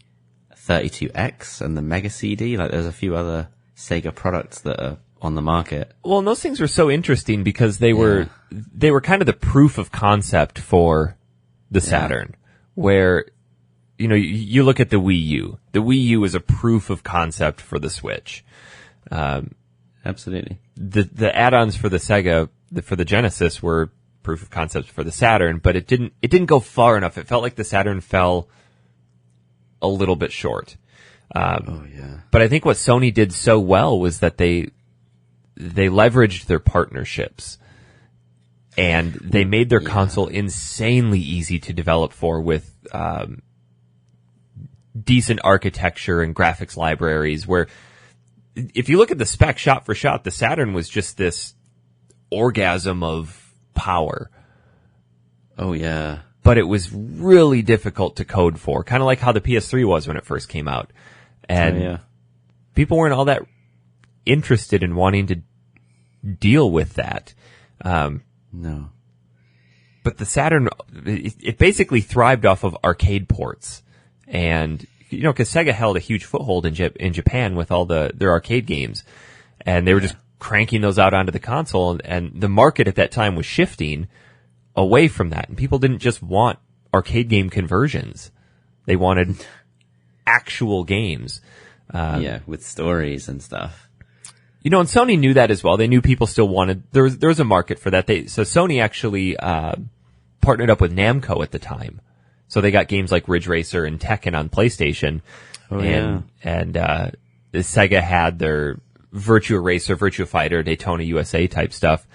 32X and the Mega CD. Like, there's a few other Sega products that are on the market. Well, and those things were so interesting because they were kind of the proof of concept for the Saturn, where, you know, you look at the Wii U. The Wii U is a proof of concept for the Switch. Absolutely. The add-ons for the Sega, for the Genesis, were proof of concept for the Saturn, but it didn't go far enough. It felt like the Saturn fell a little bit short. But I think what Sony did so well was that they leveraged their partnerships, and they made their console insanely easy to develop for, with decent architecture and graphics libraries, where if you look at the spec shot for shot, the Saturn was just this orgasm of power. Oh, yeah. But it was really difficult to code for, kind of like how the PS3 was when it first came out. And people weren't all that interested in wanting to deal with that. No. But the Saturn, it basically thrived off of arcade ports. And, you know, because Sega held a huge foothold in Japan with all their arcade games. And they were just cranking those out onto the console. And the market at that time was shifting away from that. And people didn't just want arcade game conversions. They wanted actual games. With stories and stuff. You know, and Sony knew that as well. They knew people still wanted, there was a market for that. So Sony actually, partnered up with Namco at the time. So they got games like Ridge Racer and Tekken on PlayStation. And Sega had their Virtua Racer, Virtua Fighter, Daytona USA type stuff.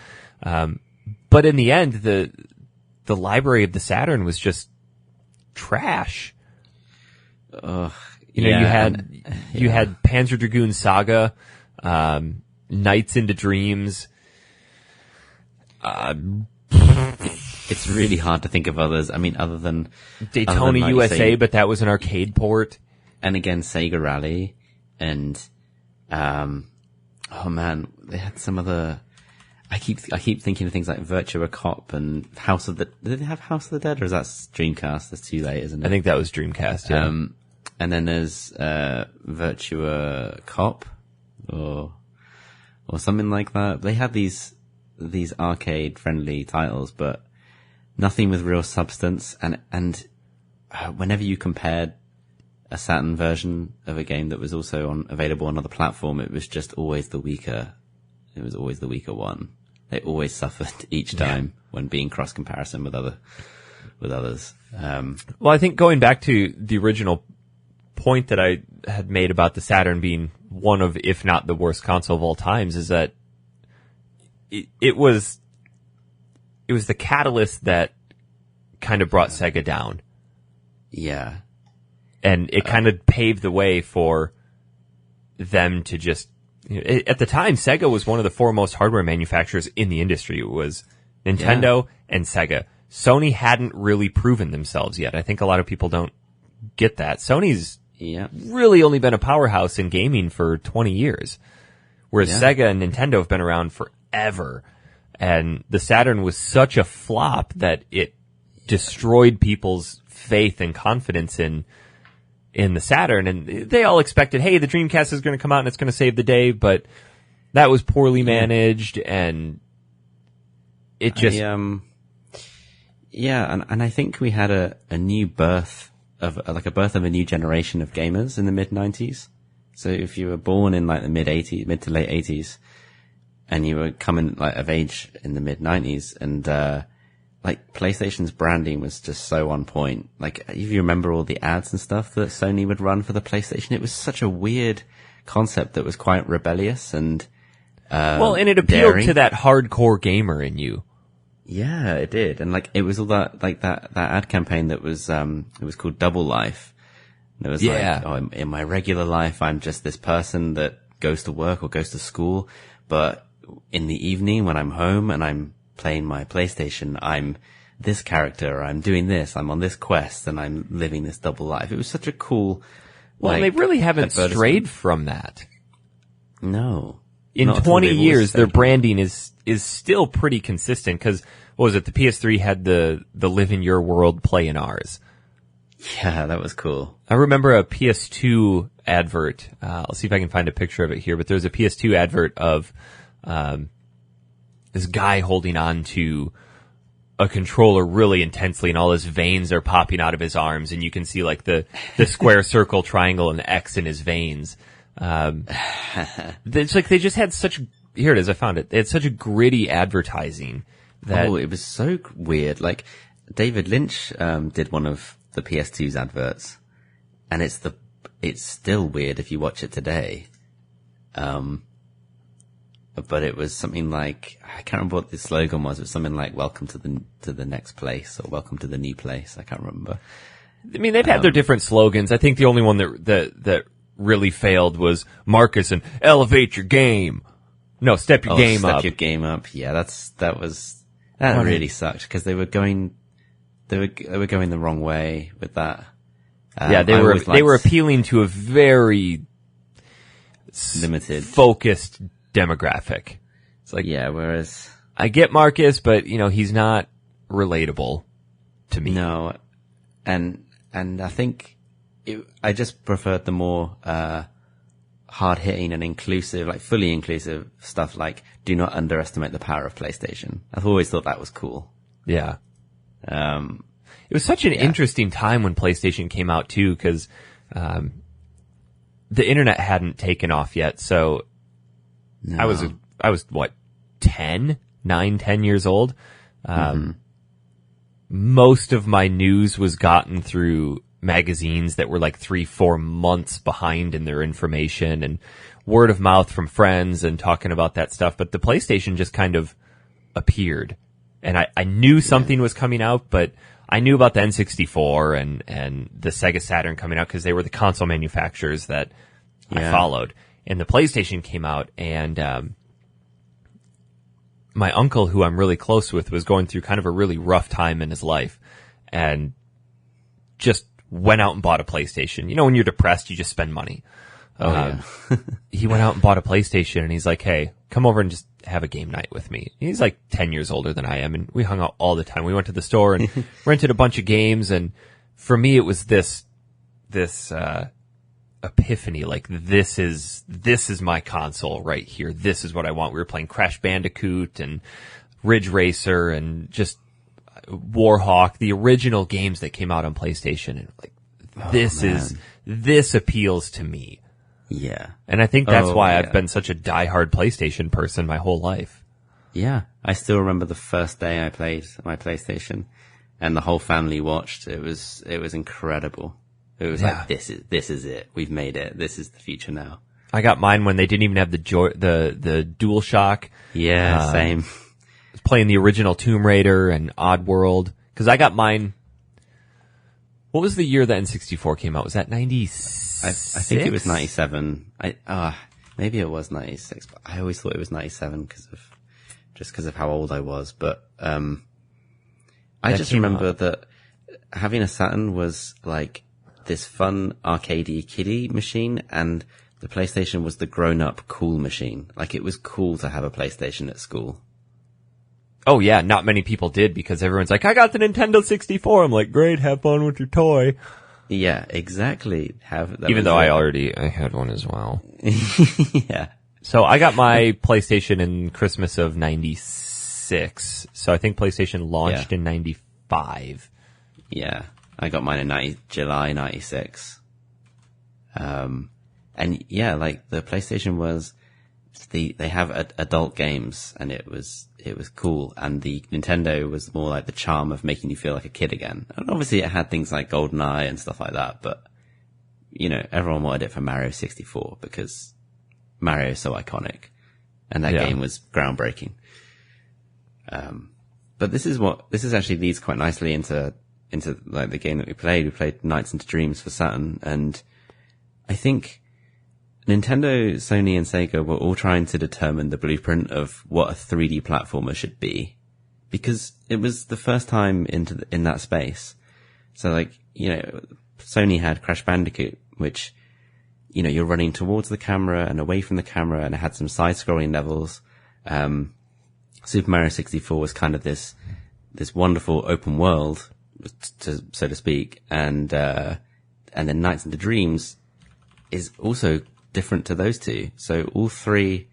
But in the end, the library of the Saturn was just trash. You know, you had Panzer Dragoon Saga, Nights into Dreams. It's really hard to think of others. I mean, other than Daytona USA, but that was an arcade port. And again, Sega Rally, and oh man, they had some other. I keep thinking of things like Virtua Cop and House of the. Did they have House of the Dead, or is that Dreamcast? That's too late, isn't it? I think that was Dreamcast. Yeah. And then there's Virtua Cop, or something like that. They had these arcade friendly titles, but nothing with real substance. And whenever you compared a Saturn version of a game that was also available on another platform, it was just always the weaker. It was always the weaker one. They always suffered each time when being cross comparison with others. Well, I think going back to the original point that I had made about the Saturn being one of, if not the worst console of all times, is that it was the catalyst that kind of brought Sega down. Yeah. And it kind of paved the way for them to just, at the time, Sega was one of the foremost hardware manufacturers in the industry. It was Nintendo and Sega. Sony hadn't really proven themselves yet. I think a lot of people don't get that. Sony's really only been a powerhouse in gaming for 20 years, whereas Sega and Nintendo have been around forever. And the Saturn was such a flop that it destroyed people's faith and confidence in the Saturn. And they all expected, hey, the Dreamcast is going to come out and it's going to save the day, but that was poorly managed, and it just... and I think we had a new birth of a new generation of gamers in the mid-90s. So if you were born in like the mid to late 80s, and you were coming like of age in the mid-90s, and like PlayStation's branding was just so on point. Like, if you remember all the ads and stuff that Sony would run for the PlayStation, it was such a weird concept that was quite rebellious and and it appealed to that hardcore gamer in you. Yeah, it did. And like, it was all that, like that ad campaign that was, it was called Double Life. And it was like, oh, in my regular life, I'm just this person that goes to work or goes to school. But in the evening when I'm home and I'm playing my PlayStation, I'm this character, I'm doing this, I'm on this quest, and I'm living this double life. It was such a cool, they really haven't strayed from that. No. In 20 years, their branding is still pretty consistent, because, what was it, the PS3 had the live in your world, play in ours. Yeah, that was cool. I remember a PS2 advert, I'll see if I can find a picture of it here, but there's a PS2 advert of this guy holding on to a controller really intensely, and all his veins are popping out of his arms, and you can see like the square, circle, triangle, and the X in his veins. It's like they just had such, here it is, I found it. They had such a gritty advertising that... Oh, it was so weird. Like, David Lynch, did one of the PS2's adverts, and it's still weird if you watch it today. But it was something like, I can't remember what the slogan was. It was something like, welcome to the next place, or welcome to the new place. I can't remember. I mean, they've had their different slogans. I think the only one that really failed was Marcus and elevate your game. No, step your game up. Step your game up. Yeah, that really sucked, because they were going the wrong way with that. They were appealing to a very limited, focused demographic. It's like, whereas I get Marcus, but he's not relatable to me. No, and I think I just preferred the more hard hitting and inclusive, like fully inclusive stuff. Like, do not underestimate the power of PlayStation. I've always thought that was cool. Yeah. It was such an interesting time when PlayStation came out too, because the internet hadn't taken off yet. So I was what, 10 years old. Most of my news was gotten through magazines that were like 3-4 months behind in their information, and word of mouth from friends and talking about that stuff. But the PlayStation just kind of appeared, and I knew something was coming out, but I knew about the N64 and the Sega Saturn coming out, because they were the console manufacturers that I followed. And the PlayStation came out, and my uncle, who I'm really close with, was going through kind of a really rough time in his life, and just went out and bought a PlayStation. When you're depressed, you just spend money. He went out and bought a PlayStation, and he's like, hey, come over and just have a game night with me. He's like 10 years older than I am, and we hung out all the time. We went to the store and rented a bunch of games, and for me it was this epiphany, like, this is my console right here. This is what I want. We were playing Crash Bandicoot and Ridge Racer and just Warhawk, the original games that came out on PlayStation, and like, this appeals to me. Yeah. And I think that's why I've been such a diehard PlayStation person my whole life. Yeah. I still remember the first day I played my PlayStation, and the whole family watched. It was incredible. It was like, this is it. We've made it. This is the future now. I got mine when they didn't even have the DualShock. Yeah, same. Playing the original Tomb Raider and Oddworld. Because I got mine... What was the year that N64 came out? Was that 96? I think it was 97. Maybe it was 96, but I always thought it was 97 because of how old I was. But I just remember that having a Saturn was like this fun arcadey kiddie machine, and the PlayStation was the grown-up cool machine. Like, it was cool to have a PlayStation at school. Oh yeah, not many people did because everyone's like, I got the Nintendo 64. I'm like, great, have fun with your toy. Yeah, exactly. Even though I had one as well. Yeah. So I got my PlayStation in Christmas of 96. So I think PlayStation launched in 95. Yeah. I got mine in July 96. And yeah, like the PlayStation was, they have adult games, and it was cool. And the Nintendo was more like the charm of making you feel like a kid again. And obviously it had things like GoldenEye and stuff like that, but you know, everyone wanted it for Mario 64 because Mario is so iconic, and that game was groundbreaking. But this is actually leads quite nicely into like the game that we played. We played Nights into Dreams for Saturn, and I think Nintendo, Sony, and Sega were all trying to determine the blueprint of what a 3D platformer should be, because it was the first time in that space. So, like, you know, Sony had Crash Bandicoot, which, you know, you're running towards the camera and away from the camera, and it had some side-scrolling levels. Super Mario 64 was kind of this wonderful open world, so to speak, and then Nights into Dreams is also different to those two. So all three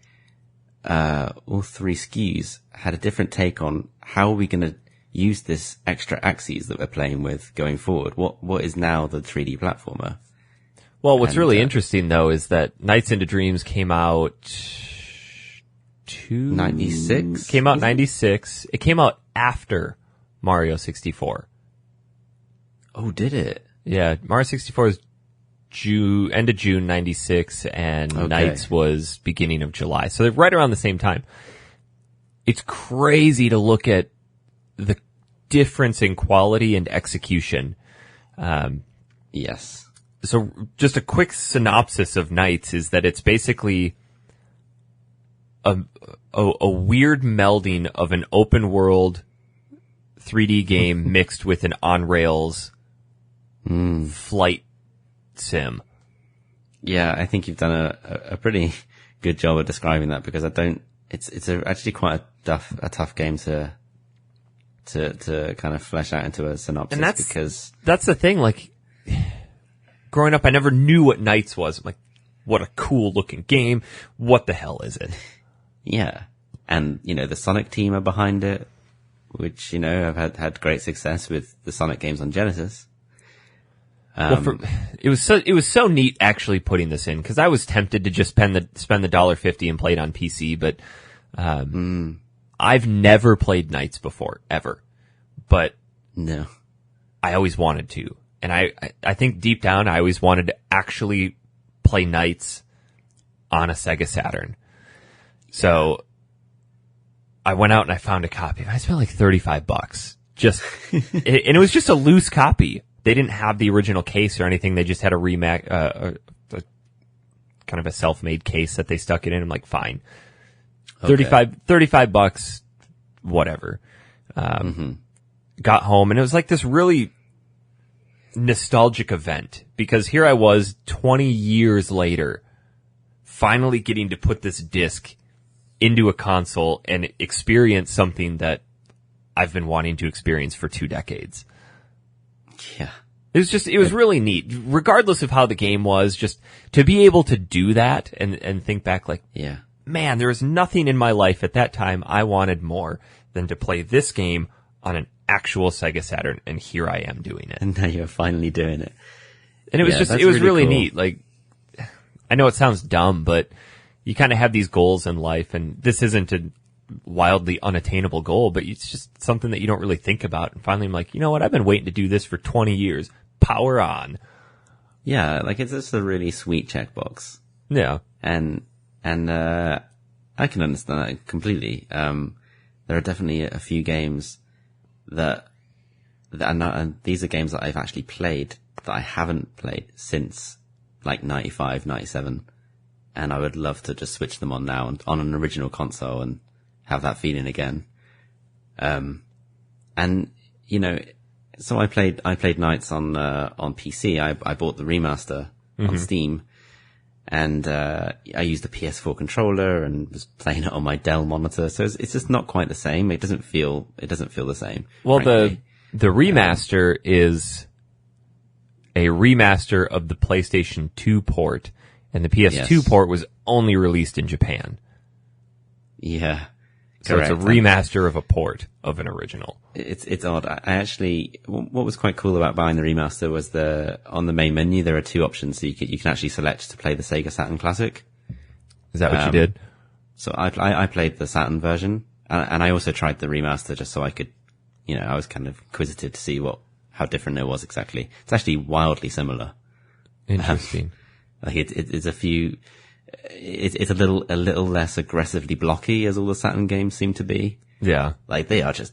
SKUs had a different take on how are we going to use this extra axes that we're playing with going forward. What is now the 3D platformer? Well, what's really interesting though is that Nights into Dreams came out 96. Came out 96. It came out after Mario 64. Oh, did it? Yeah, Mario 64 is end of June 96, and Nights was beginning of July. So they're right around the same time. It's crazy to look at the difference in quality and execution. Yes. So just a quick synopsis of Nights is that it's basically a weird melding of an open world 3D game mixed with an on-rails flight sim. Yeah, I think you've done a pretty good job of describing that, because it's actually quite a tough game to kind of flesh out into a synopsis. And that's the thing, like, growing up I never knew what Nights was. I'm like, what a cool looking game. What the hell is it? Yeah. And, you know, the Sonic team are behind it, which, you know, have had great success with the Sonic games on Genesis. It was so neat actually putting this in, because I was tempted to just spend the $1.50 and play it on PC, but I've never played Nights before, ever. But no, I always wanted to, and I think deep down I always wanted to actually play Nights on a Sega Saturn. So I went out and I found a copy. I spent like $35 just, and it was just a loose copy. They didn't have the original case or anything. They just had a kind of a self-made case that they stuck it in. I'm like, fine. Okay. $35, whatever. Got home, and it was like this really nostalgic event, because here I was 20 years later, finally getting to put this disc into a console and experience something that I've been wanting to experience for 2 decades. Yeah. It was really neat, regardless of how the game was, just to be able to do that and think back like, yeah, man, there was nothing in my life at that time I wanted more than to play this game on an actual Sega Saturn, and here I am doing it. And now you're finally doing it. And it was it was really neat. Like, I know it sounds dumb, but you kind of have these goals in life, and this isn't a wildly unattainable goal, but it's just something that you don't really think about. And finally I'm like, you know what? I've been waiting to do this for 20 years. Power on. Yeah, like it's just a really sweet checkbox. Yeah. and I can understand that completely. There are definitely a few games and these are games that I've actually played that I haven't played since like 95, 97. And I would love to just switch them on now on an original console and have that feeling again. And, you know, so I played NiGHTS on PC. I bought the remaster on Steam, and, I used the PS4 controller and was playing it on my Dell monitor. So it's just not quite the same. It doesn't feel the same. Well, frankly. the remaster is a remaster of the PlayStation 2 port, and the PS2 port was only released in Japan. Yeah. So correct. it's a remaster of a port of an original. It's odd. I actually, what was quite cool about buying the remaster was on the main menu, there are two options. So you can actually select to play the Sega Saturn Classic. Is that what you did? So I played the Saturn version, and I also tried the remaster just so I could, you know, I was kind of inquisitive to see how different it was exactly. It's actually wildly similar. Interesting. Like it's a few, it's a little less aggressively blocky as all the Saturn games seem to be. Yeah. Like they are just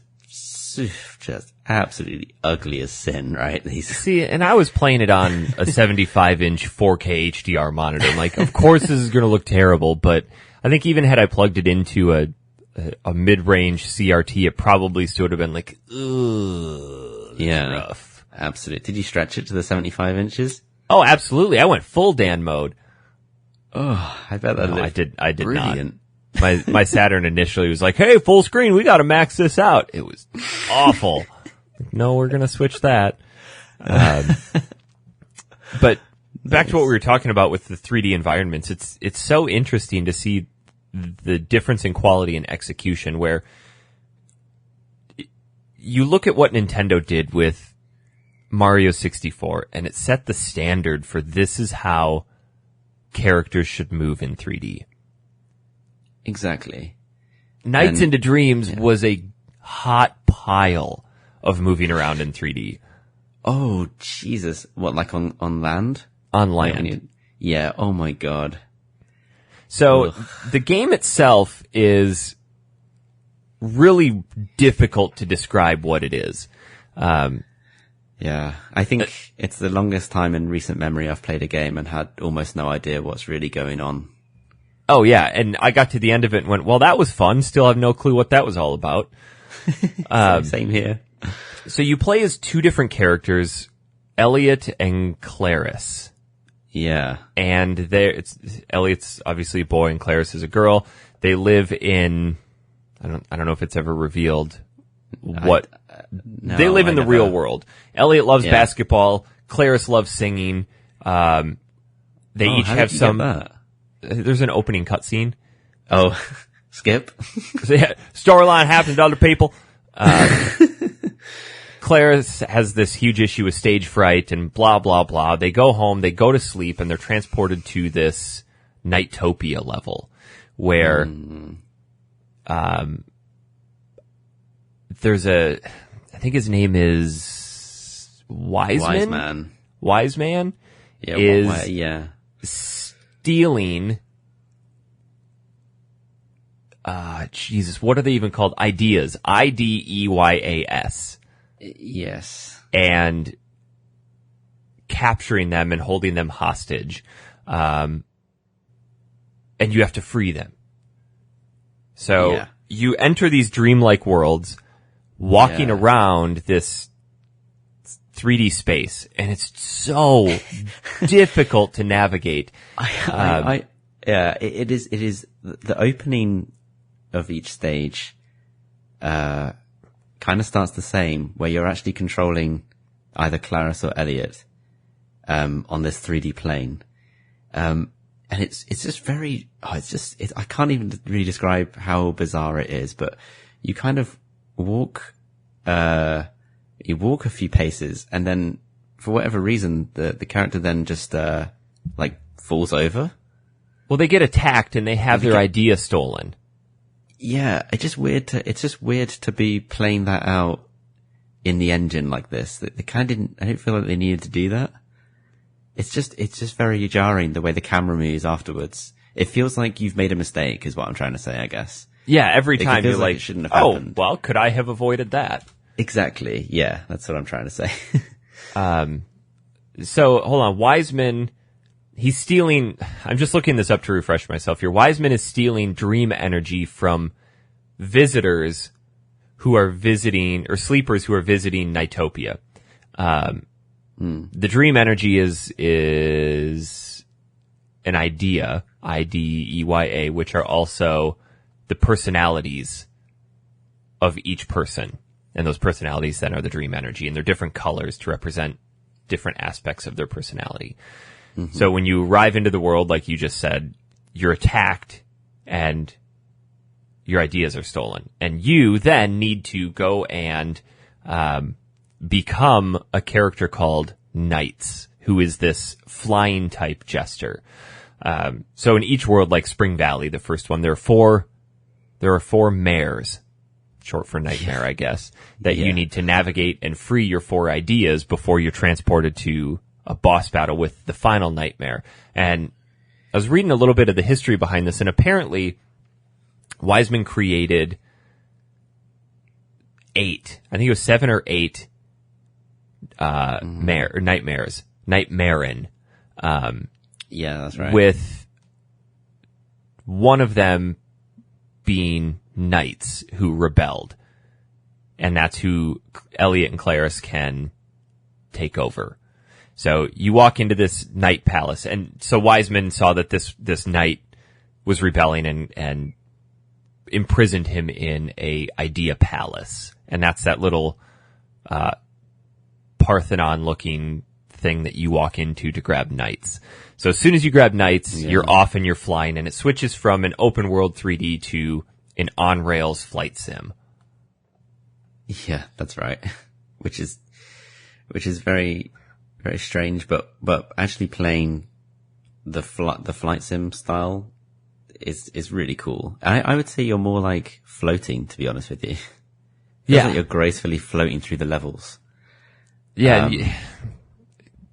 absolutely ugly as sin, right? See, and I was playing it on a 75-inch 4K HDR monitor. I'm like, of course this is going to look terrible, but I think even had I plugged it into a mid-range CRT, it probably still would have been like, ugh, yeah, rough. Absolutely. Did you stretch it to the 75 inches? Oh, absolutely. I went full Dan mode. Oh, I bet that. No, I did brilliant. not. My Saturn initially was like, hey, full screen, we got to max this out. It was awful. No, we're going to switch that. But back to what we were talking about with the 3D environments, it's so interesting to see the difference in quality and execution, where you look at what Nintendo did with Mario 64, and it set the standard for this is how characters should move in 3D. Exactly. Nights into Dreams was a hot pile of moving around in 3D. Oh, Jesus. What, like on land? On land. Yeah, oh my god. So the game itself is really difficult to describe what it is. Yeah, I think it's the longest time in recent memory I've played a game and had almost no idea what's really going on. Oh yeah, and I got to the end of it and went, well, that was fun. Still have no clue what that was all about. Same here. So you play as two different characters, Elliot and Claris. Yeah. And Elliot's obviously a boy and Claris is a girl. They live in, I don't know if it's ever revealed what, they live in the real world. Elliot loves basketball. Claris loves singing. They each have there's an opening cutscene. Oh, skip. So, yeah, storyline happens to other people. Claris has this huge issue with stage fright and blah, blah, blah. They go home, they go to sleep, and they're transported to this Nightopia level where, there's I think his name is Wiseman. Wiseman is stealing, Jesus, what are they even called? Ideas. IDEYAS. Yes. And capturing them and holding them hostage. And you have to free them. So you enter these dreamlike worlds, walking around this 3D space, and it's so difficult to navigate. It is the opening of each stage, kind of starts the same, where you're actually controlling either Claris or Elliot, on this 3D plane. And it's just very, I can't even really describe how bizarre it is, but you kind of walk a few paces, and then for whatever reason, the character then just, falls over. Well, they get attacked and they have their idea stolen. Yeah, it's just weird to be playing that out in the engine like this. They kind of I don't feel like they needed to do that. It's just very jarring the way the camera moves afterwards. It feels like you've made a mistake is what I'm trying to say, I guess. Yeah, every time you're like, it shouldn't have oh, happened. well, could I have avoided that? Exactly. Yeah, that's what I'm trying to say. So, hold on. Wiseman, he's stealing... I'm just looking this up to refresh myself here. Wiseman is stealing dream energy from visitors who are visiting, or sleepers who are visiting Nightopia. The dream energy is an idea, IDEYA, which are also the personalities of each person. And those personalities then are the dream energy, and they're different colors to represent different aspects of their personality. Mm-hmm. So when you arrive into the world, like you just said, you're attacked and your ideas are stolen. And you then need to go and become a character called NiGHTS, who is this flying type jester. So in each world, like Spring Valley, the first one, there are four mares, short for nightmare, I guess, that you need to navigate and free your four ideas before you're transported to a boss battle with the final nightmare. And I was reading a little bit of the history behind this, and apparently Wiseman created 8, I think it was 7 or 8, nightmares, Nightmaren. Yeah, that's right. With one of them being NiGHTS who rebelled. And that's who Elliot and Claris can take over. So you walk into this night palace, and so Wiseman saw that this knight was rebelling and imprisoned him in a idea palace. And that's that little Parthenon looking thing that you walk into to grab NiGHTS. So as soon as you grab NiGHTS, you're off and you're flying, and it switches from an open world 3D to an on-rails flight sim. Yeah, that's right. Which is very, very strange, but actually playing the flight sim style is really cool. I would say you're more like floating, to be honest with you. Like you're gracefully floating through the levels. Yeah.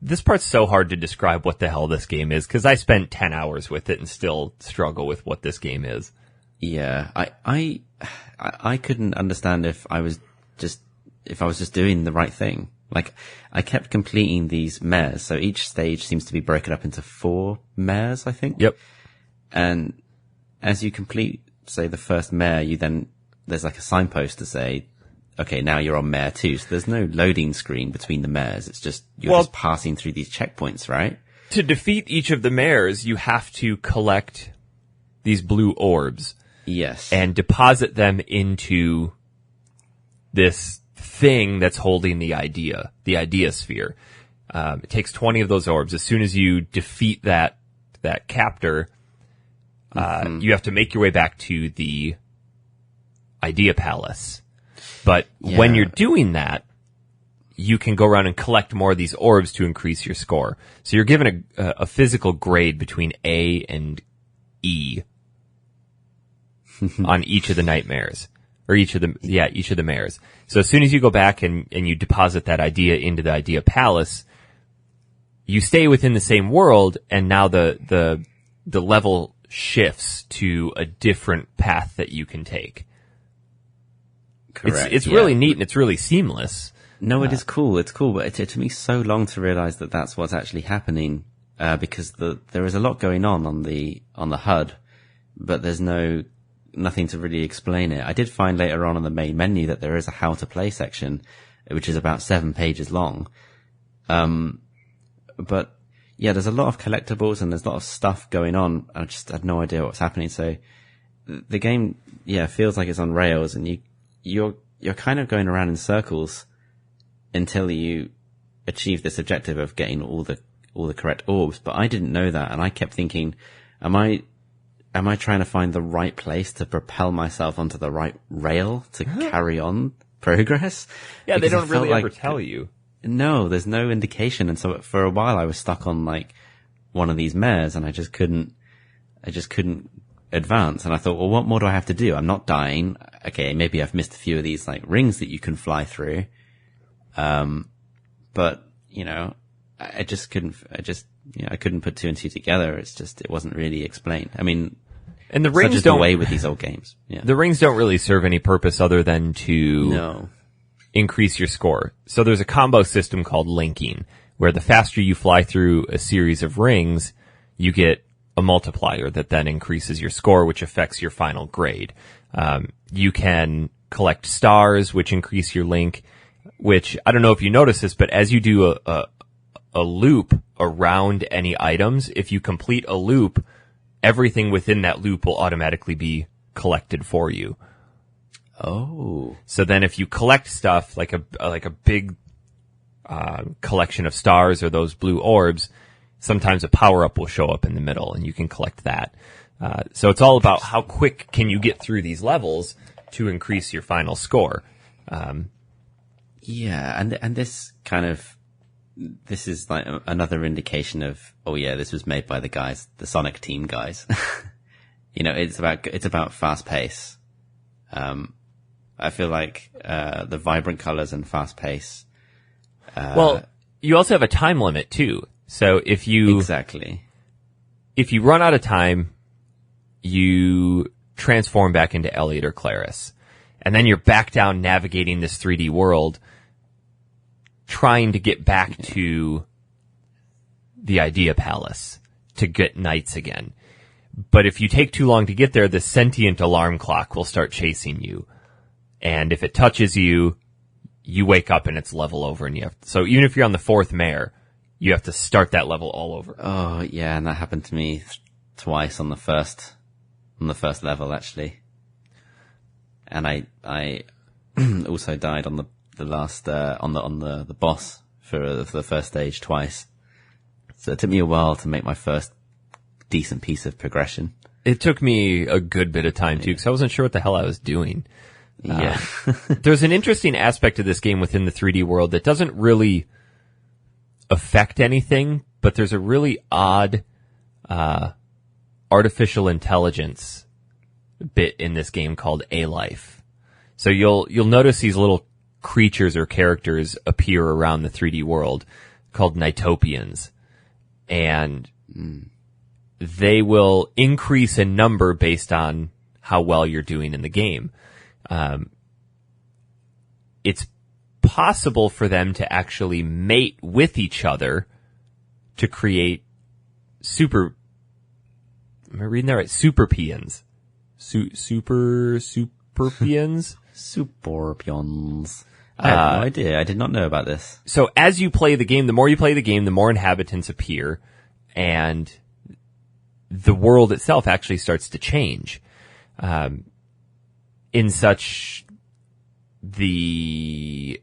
This part's so hard to describe what the hell this game is, because I spent 10 hours with it and still struggle with what this game is. Yeah, I couldn't understand if I was just doing the right thing. Like, I kept completing these mares, so each stage seems to be broken up into 4 mares, I think. Yep. And as you complete, say, the first mare, there's like a signpost to say, okay, now you're on mare 2. So there's no loading screen between the mares. It's just, you're just passing through these checkpoints, right? To defeat each of the mares, you have to collect these blue orbs. Yes. And deposit them into this thing that's holding the idea sphere. It takes 20 of those orbs. As soon as you defeat that captor, you have to make your way back to the idea palace. But when you're doing that, you can go around and collect more of these orbs to increase your score. So you're given a physical grade between A and E on each of the nightmares, or each of the mares. So as soon as you go back and you deposit that idea into the idea palace, you stay within the same world, and now the level shifts to a different path that you can take. Correct. It's really neat, and it's really seamless. No, it is cool. It's cool, but it took me so long to realize that that's what's actually happening, because there is a lot going on the HUD, but there's nothing to really explain it. I did find later on in the main menu that there is a how to play section, which is about 7 pages long. But yeah, there's a lot of collectibles and there's a lot of stuff going on. I just had no idea what's happening. So the game, feels like it's on rails, and you're kind of going around in circles until you achieve this objective of getting all the correct orbs. But I didn't know that, and I kept thinking, am I trying to find the right place to propel myself onto the right rail to carry on progress? Yeah, because they don't really ever tell you. No, there's no indication. And so for a while I was stuck on like one of these mares, and I just couldn't advance. And I thought, well, what more do I have to do? I'm not dying. Okay, maybe I've missed a few of these like rings that you can fly through. But I just couldn't, I couldn't put two and two together. It's just, it wasn't really explained. I mean, and the such rings is the don't way with these old games. Yeah. The rings don't really serve any purpose other than to No. increase your score. So there's a combo system called linking, where the faster you fly through a series of rings, you get a multiplier that then increases your score, which affects your final grade. You can collect stars, which increase your link, which I don't know if you notice this, but as you do a loop around any items, if you complete a loop, everything within that loop will automatically be collected for you. Oh. So then if you collect stuff like a big collection of stars or those blue orbs, sometimes a power-up will show up in the middle and you can collect that. So it's all about how quick can you get through these levels to increase your final score. Yeah, and this kind of, this is like another indication of, oh yeah, this was made by the guys, the Sonic team guys. It's about fast pace. I feel like, the vibrant colors and fast pace. Well, you also have a time limit too. So if you run out of time, you transform back into Elliot or Claris. And then you're back down navigating this 3D world, trying to get back to the Idea Palace to get knights again. But if you take too long to get there, the sentient alarm clock will start chasing you. And if it touches you, you wake up and it's level over and so even if you're on the fourth mare, you have to start that level all over. Oh yeah, and that happened to me twice on the first level actually. And I also died on the last, on the boss for the first stage twice. So it took me a while to make my first decent piece of progression. It took me a good bit of time too, because I wasn't sure what the hell I was doing. Yeah. There's an interesting aspect of this game within the 3D world that doesn't really affect anything, but there's a really odd, artificial intelligence bit in this game called A-Life. So you'll notice these little creatures or characters appear around the 3D world called NiGHTS. And they will increase in number based on how well you're doing in the game. It's possible for them to actually mate with each other to create am I reading that right? Superpions. Superpions? Superpions. I have no idea. I did not know about this. So as you play the game, the more you play the game, the more inhabitants appear, and the world itself actually starts to change. In such, the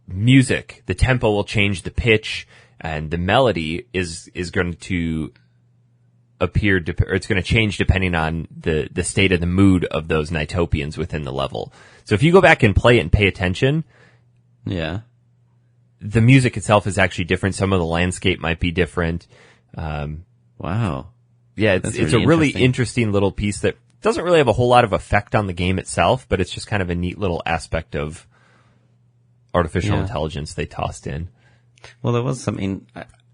music, the tempo will change, the pitch, and the melody is going to appear, or it's going to change depending on the state of the mood of those NiGHTS within the level. So if you go back and play it and pay attention, yeah, the music itself is actually different. Some of the landscape might be different. Wow. Yeah, it's a really interesting little piece that doesn't really have a whole lot of effect on the game itself, but it's just kind of a neat little aspect of artificial intelligence they tossed in. Well, there was something,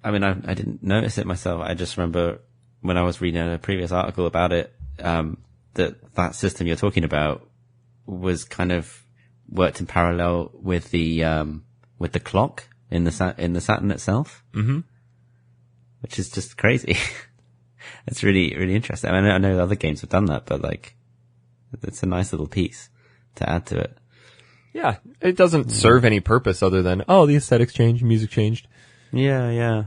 I didn't notice it myself. I just remember when I was reading a previous article about it, that system you're talking about was kind of worked in parallel with the clock in the Saturn itself. Mm-hmm. Which is just crazy. It's really, really interesting. I know other games have done that, but like, it's a nice little piece to add to it. Yeah, it doesn't serve any purpose other than, the aesthetics changed, music changed. Yeah.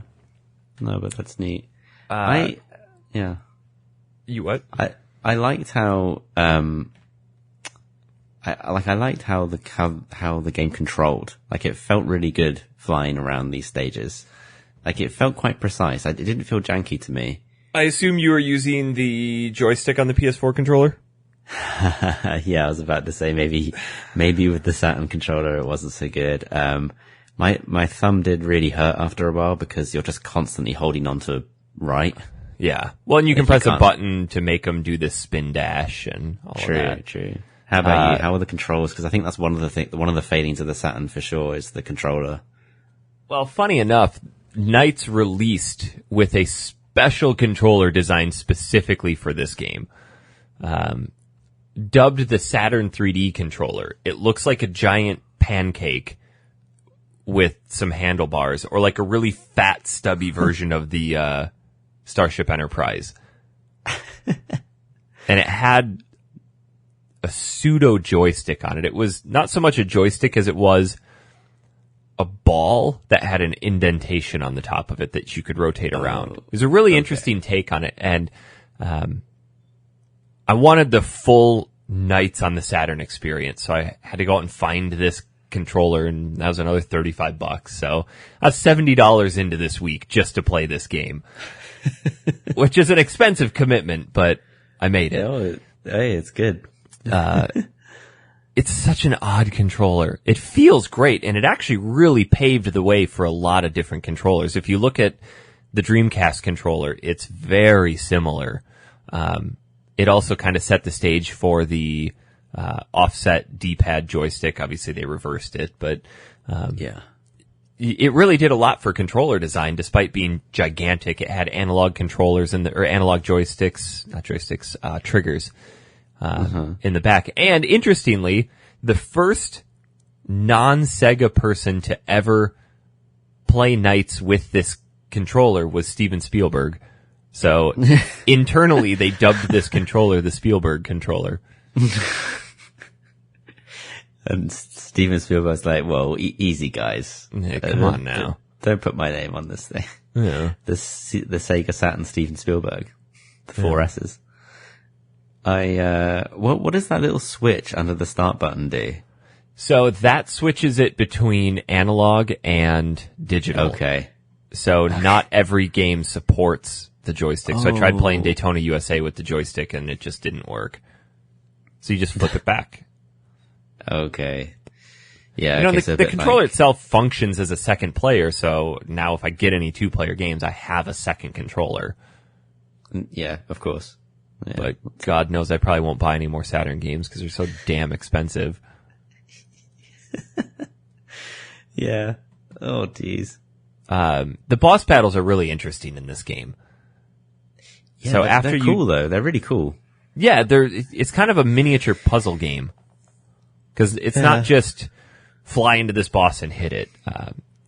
No, but that's neat. You what? I liked how, I liked how the game controlled. Like, it felt really good flying around these stages. Like, it felt quite precise. It didn't feel janky to me. I assume you were using the joystick on the PS4 controller? Yeah, I was about to say maybe with the Saturn controller it wasn't so good. My thumb did really hurt after a while because you're just constantly holding on to right. Yeah. Well, and you can press a button to make them do this spin dash and all of that. True. How about you? How are the controls? Because I think that's one of the failings of the Saturn for sure is the controller. Well, funny enough, NiGHTS released with a special controller designed specifically for this game. Dubbed the Saturn 3D controller. It looks like a giant pancake with some handlebars, or like a really fat, stubby version of the Starship Enterprise. And it had a pseudo joystick on it. It was not so much a joystick as it was a ball that had an indentation on the top of it that you could rotate around. It was a really interesting take on it, and I wanted the full NiGHTS on the Saturn experience, so I had to go out and find this controller, and that was another $35. So I was $70 into this week just to play this game, which is an expensive commitment, but I made it. Hey, it's good. It's such an odd controller. It feels great, and it actually really paved the way for a lot of different controllers. If you look at the Dreamcast controller, it's very similar. It also kind of set the stage for the offset D-pad joystick. Obviously, they reversed it, but it really did a lot for controller design, despite being gigantic. It had analog controllers or analog joysticks, not joysticks, triggers in the back. And interestingly, the first non-Sega person to ever play NiGHTS with this controller was Steven Spielberg. So internally, they dubbed this controller the Spielberg controller. And Steven Spielberg's like, "Whoa, easy, guys. Yeah, come on now. Don't put my name on this thing." Yeah. The Sega Saturn Steven Spielberg. The 4 S's. What does that little switch under the start button do? So that switches it between analog and digital. Okay. So not every game supports the joystick. So I tried playing Daytona USA with the joystick and it just didn't work. So you just flip it back. Okay. Yeah. You know, okay, the controller itself functions as a second player. So now if I get any 2-player games, I have a second controller. Yeah, of course. Yeah. But God knows I probably won't buy any more Saturn games because they're so damn expensive. Yeah. Oh, geez. The boss battles are really interesting in this game. Yeah, so they're cool though. They're really cool. Yeah, it's kind of a miniature puzzle game. Cause it's not just fly into this boss and hit it.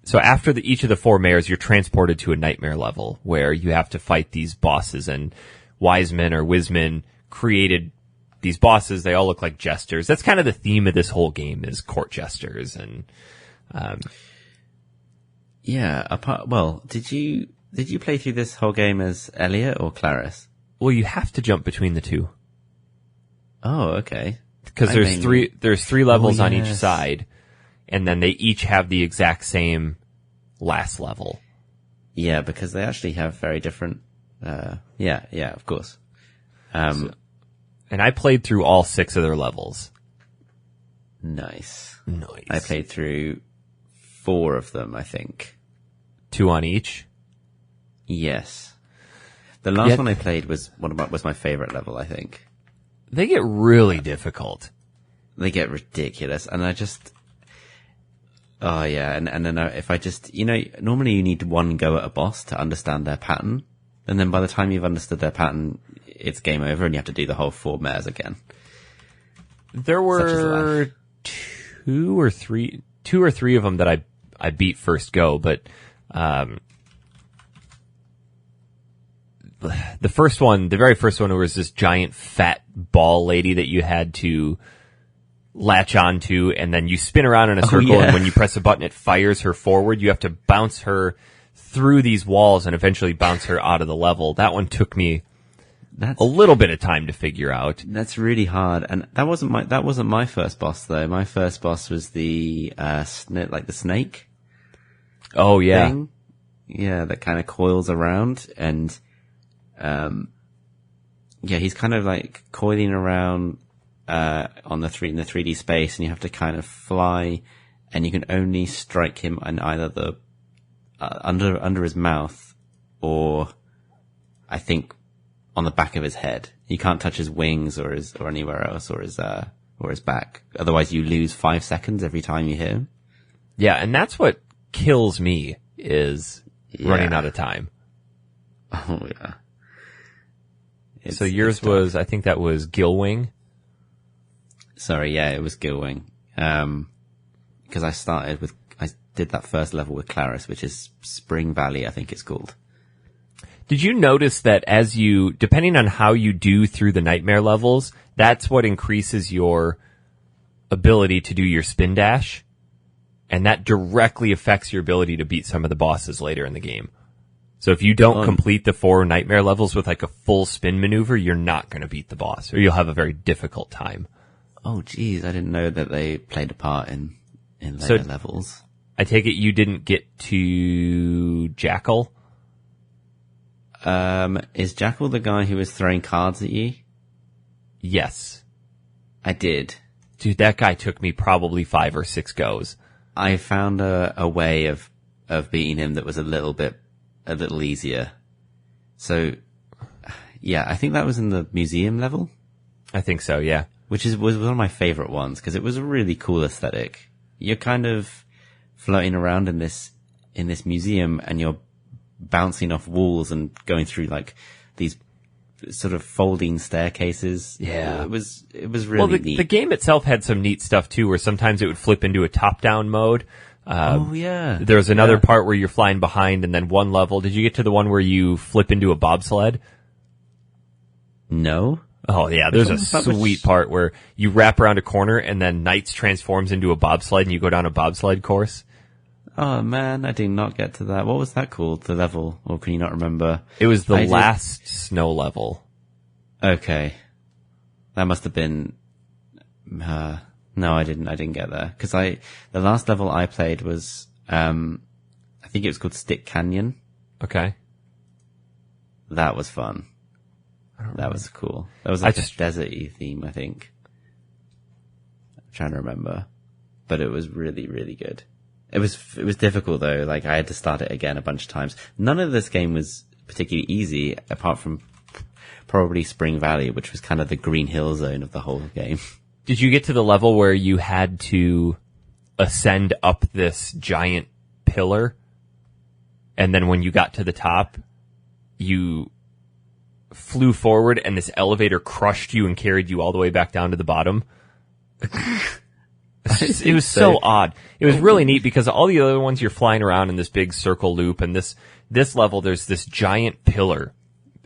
So after each of the 4 mayors, you're transported to a nightmare level where you have to fight these bosses, and Wiseman or Wiseman created these bosses. They all look like jesters. That's kind of the theme of this whole game, is court jesters. And, did you play through this whole game as Elliot or Clarice? Well, you have to jump between the two. Oh, okay. Because there's 3 levels on each side, and then they each have the exact same last level. Yeah, because they actually have very different, of course. And I played through all 6 of their levels. Nice. I played through 4 of them, I think. 2 on each? Yes. The last one I played was my favorite level, I think. They get really difficult. They get ridiculous, and I just... Oh, yeah, and then if I just... normally you need one go at a boss to understand their pattern, and then by the time you've understood their pattern, it's game over, and you have to do the whole 4 mayors again. There were 2 or 3 of them that I beat first go, but the very first one was this giant fat ball lady that you had to latch onto, and then you spin around in a circle, and when you press a button, it fires her forward. You have to bounce her through these walls and eventually bounce her out of the level. That one took me a little bit of time to figure out. That's really hard, and that wasn't my first boss though. My first boss was the the snake. Oh yeah, thing. Yeah, that kind of coils around, and he's kind of like coiling around in the 3D space, and you have to kind of fly, and you can only strike him on either the under his mouth, or I think on the back of his head. You can't touch his wings or anywhere else, or his back. Otherwise, you lose 5 seconds every time you hit him. Yeah, and that's what kills me is running out of time. Oh, yeah. So yours was, I think that was Gilwing. Sorry, yeah, it was Gilwing. Because I did that first level with Claris, which is Spring Valley, I think it's called. Did you notice that depending on how you do through the nightmare levels, that's what increases your ability to do your spin dash? And that directly affects your ability to beat some of the bosses later in the game. So if you don't complete the 4 nightmare levels with like a full spin maneuver, you're not going to beat the boss, or you'll have a very difficult time. Oh, geez, I didn't know that they played a part in later levels. I take it you didn't get to Jackal? Is Jackal the guy who was throwing cards at you? Yes. I did. Dude, that guy took me probably 5 or 6 goes. I found a way of beating him that was a little easier. So, yeah, I think that was in the museum level. I think so, yeah. Which was one of my favorite ones, because it was a really cool aesthetic. You're kind of floating around in this museum, and you're bouncing off walls and going through like these sort of folding staircases. Yeah. It was really neat. The game itself had some neat stuff too, where sometimes it would flip into a top-down mode. Oh, yeah. There was another part where you're flying behind, and then one level. Did you get to the one where you flip into a bobsled? No. Oh, yeah. There's a sweet part where you wrap around a corner, and then NiGHTS transforms into a bobsled, and you go down a bobsled course. Oh, man, I did not get to that. What was that called, the level? Or can you not remember? It was the last snow level. Okay. That must have been... no, I didn't get there. Because the last level I played was... I think it was called Stick Canyon. Okay. That was fun. That was cool. That was like a desert-y theme, I think. I'm trying to remember. But it was really, really good. It was difficult though, like I had to start it again a bunch of times. None of this game was particularly easy, apart from probably Spring Valley, which was kind of the Green Hill Zone of the whole game. Did you get to the level where you had to ascend up this giant pillar, and then when you got to the top, you flew forward and this elevator crushed you and carried you all the way back down to the bottom? It was so odd. It was really neat because all the other ones you're flying around in this big circle loop, and this level there's this giant pillar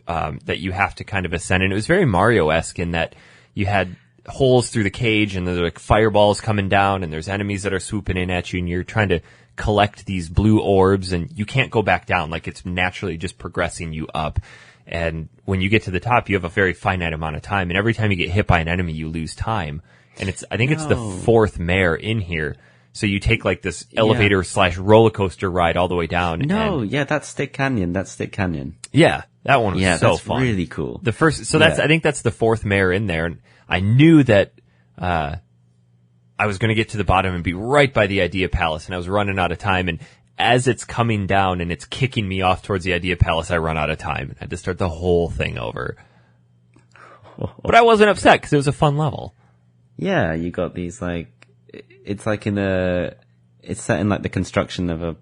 that you have to kind of ascend, and it was very Mario-esque in that you had holes through the cage, and there's like fireballs coming down, and there's enemies that are swooping in at you, and you're trying to collect these blue orbs, and you can't go back down. Like, it's naturally just progressing you up. And when you get to the top, you have a very finite amount of time, and every time you get hit by an enemy, you lose time. And I think it's the 4th mare in here. So you take like this elevator / roller coaster ride all the way down. That's Stick Canyon. Yeah, that one was so fun. Really cool. The first, I think that's the 4th mare in there. And I knew that, I was going to get to the bottom and be right by the Idea Palace, and I was running out of time. And as it's coming down and it's kicking me off towards the Idea Palace, I run out of time and I had to start the whole thing over. But I wasn't upset because it was a fun level. Yeah, you got these it's like it's set in like the construction of a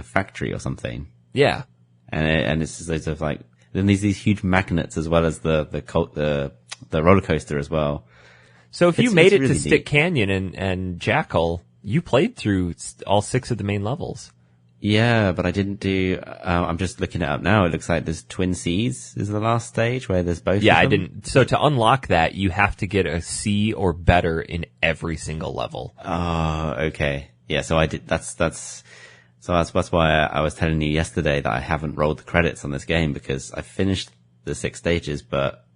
factory or something. Yeah. And it's just loads of like, then there's these huge magnets as well as the roller coaster as well. So if you made it to Stick Canyon and Jackal, you played through all 6 of the main levels. Yeah, but I didn't do, I'm just looking it up now. It looks like there's Twin Seas is the last stage where there's both of them. I didn't. So to unlock that, you have to get a C or better in every single level. Oh, okay. Yeah, so I did, that's why I was telling you yesterday that I haven't rolled the credits on this game, because I finished the 6 stages, but